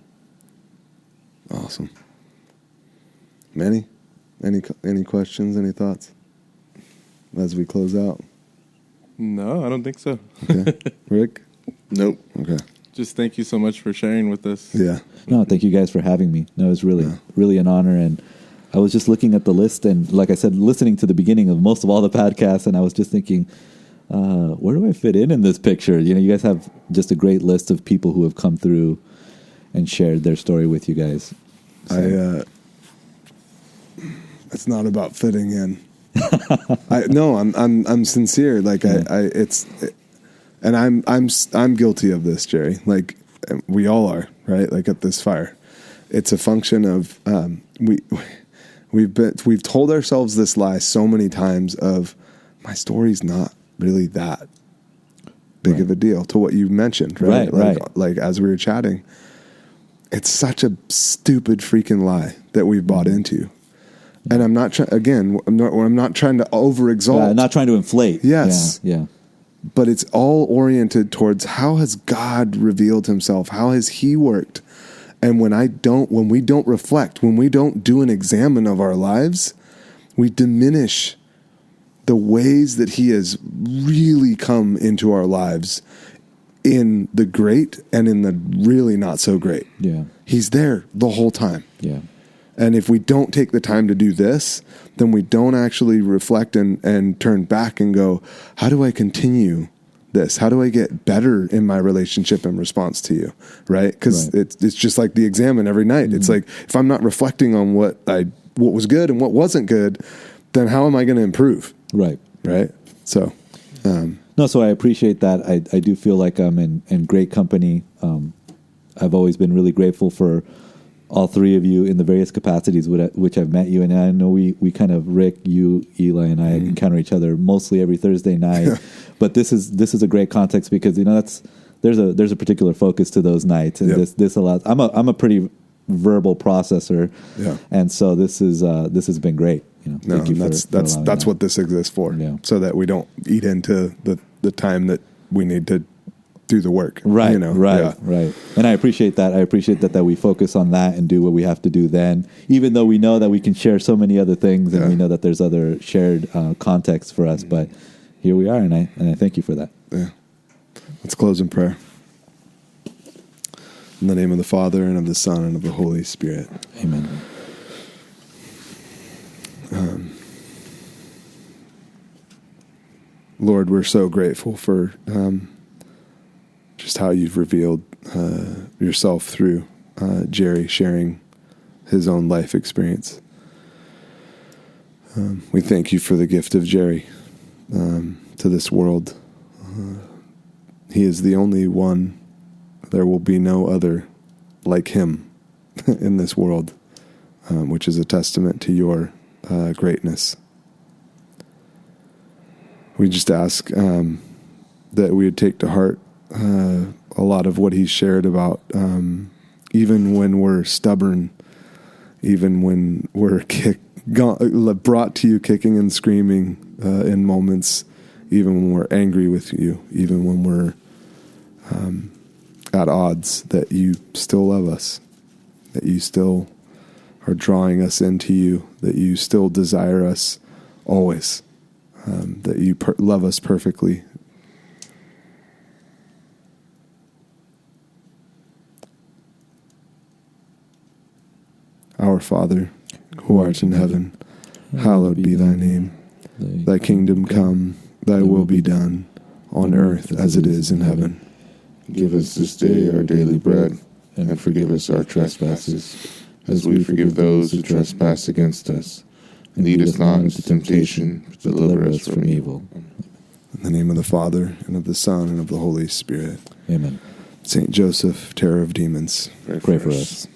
Awesome. Manny, any questions, any thoughts as we close out? No, I don't think so. Okay. Rick? Nope. Okay. Just thank you so much for sharing with us. Yeah. No, thank you guys for having me. No, it was really an honor. And I was just looking at the list and, like I said, listening to the beginning of most of all the podcasts, and I was just thinking, where do I fit in this picture? You know, you guys have just a great list of people who have come through and shared their story with you guys. So. It's not about fitting in. I'm sincere. Like I'm guilty of this, Jerry. Like we all are, right? Like at this fire. It's a function of we've told ourselves this lie so many times of my story's not really that big of a deal, to what you mentioned, right? Like as we were chatting, it's such a stupid freaking lie that we've bought into. And I'm not I'm not trying to overexalt. Not trying to inflate. Yes. Yeah. But it's all oriented towards how has God revealed himself? How has he worked? And when we don't reflect, when we don't do an examine of our lives, we diminish the ways that he has really come into our lives in the great and in the really not so great. Yeah. He's there the whole time. Yeah. And if we don't take the time to do this, then we don't actually reflect and turn back and go, how do I continue this? How do I get better in my relationship in response to you? Right? Because it's just like the examine every night. Mm-hmm. It's like, if I'm not reflecting on what was good and what wasn't good, then how am I going to improve? Right. So, so I appreciate that. I do feel like I'm in great company. I've always been really grateful for all three of you in the various capacities which I've met you. And I know we kind of, Rick, you, Eli, and I encounter each other mostly every Thursday night. But this is a great context because, there's a particular focus to those nights. And this allows, I'm a pretty verbal processor. Yeah. And so this has been great. Thank you that's what this exists for. Yeah. So that we don't eat into the time that we need to do the work. Right. And I appreciate that. I appreciate that we focus on that and do what we have to do then, even though we know that we can share so many other things and we know that there's other shared contexts for us, but here we are. And I thank you for that. Yeah. Let's close in prayer. In the name of the Father and of the Son and of the Holy Spirit. Amen. Lord, we're so grateful for just how you've revealed yourself through Jerry sharing his own life experience. We thank you for the gift of Jerry to this world. He is the only one. There will be no other like him in this world, which is a testament to your greatness. We just ask that we would take to heart a lot of what he shared about even when we're stubborn, even when we're brought to you kicking and screaming in moments, even when we're angry with you, even when we're at odds, that you still love us, that you still are drawing us into you, that you still desire us always, that you love us perfectly. Our Father, who art in heaven, hallowed be thy name. Thy kingdom come, thy will be done, on earth as it is in heaven. Give us this day our daily bread, and forgive us our trespasses, as we forgive those who trespass against us. And lead us not into temptation, but deliver us from evil. In the name of the Father, and of the Son, and of the Holy Spirit. Amen. Saint Joseph, terror of demons, Pray for us.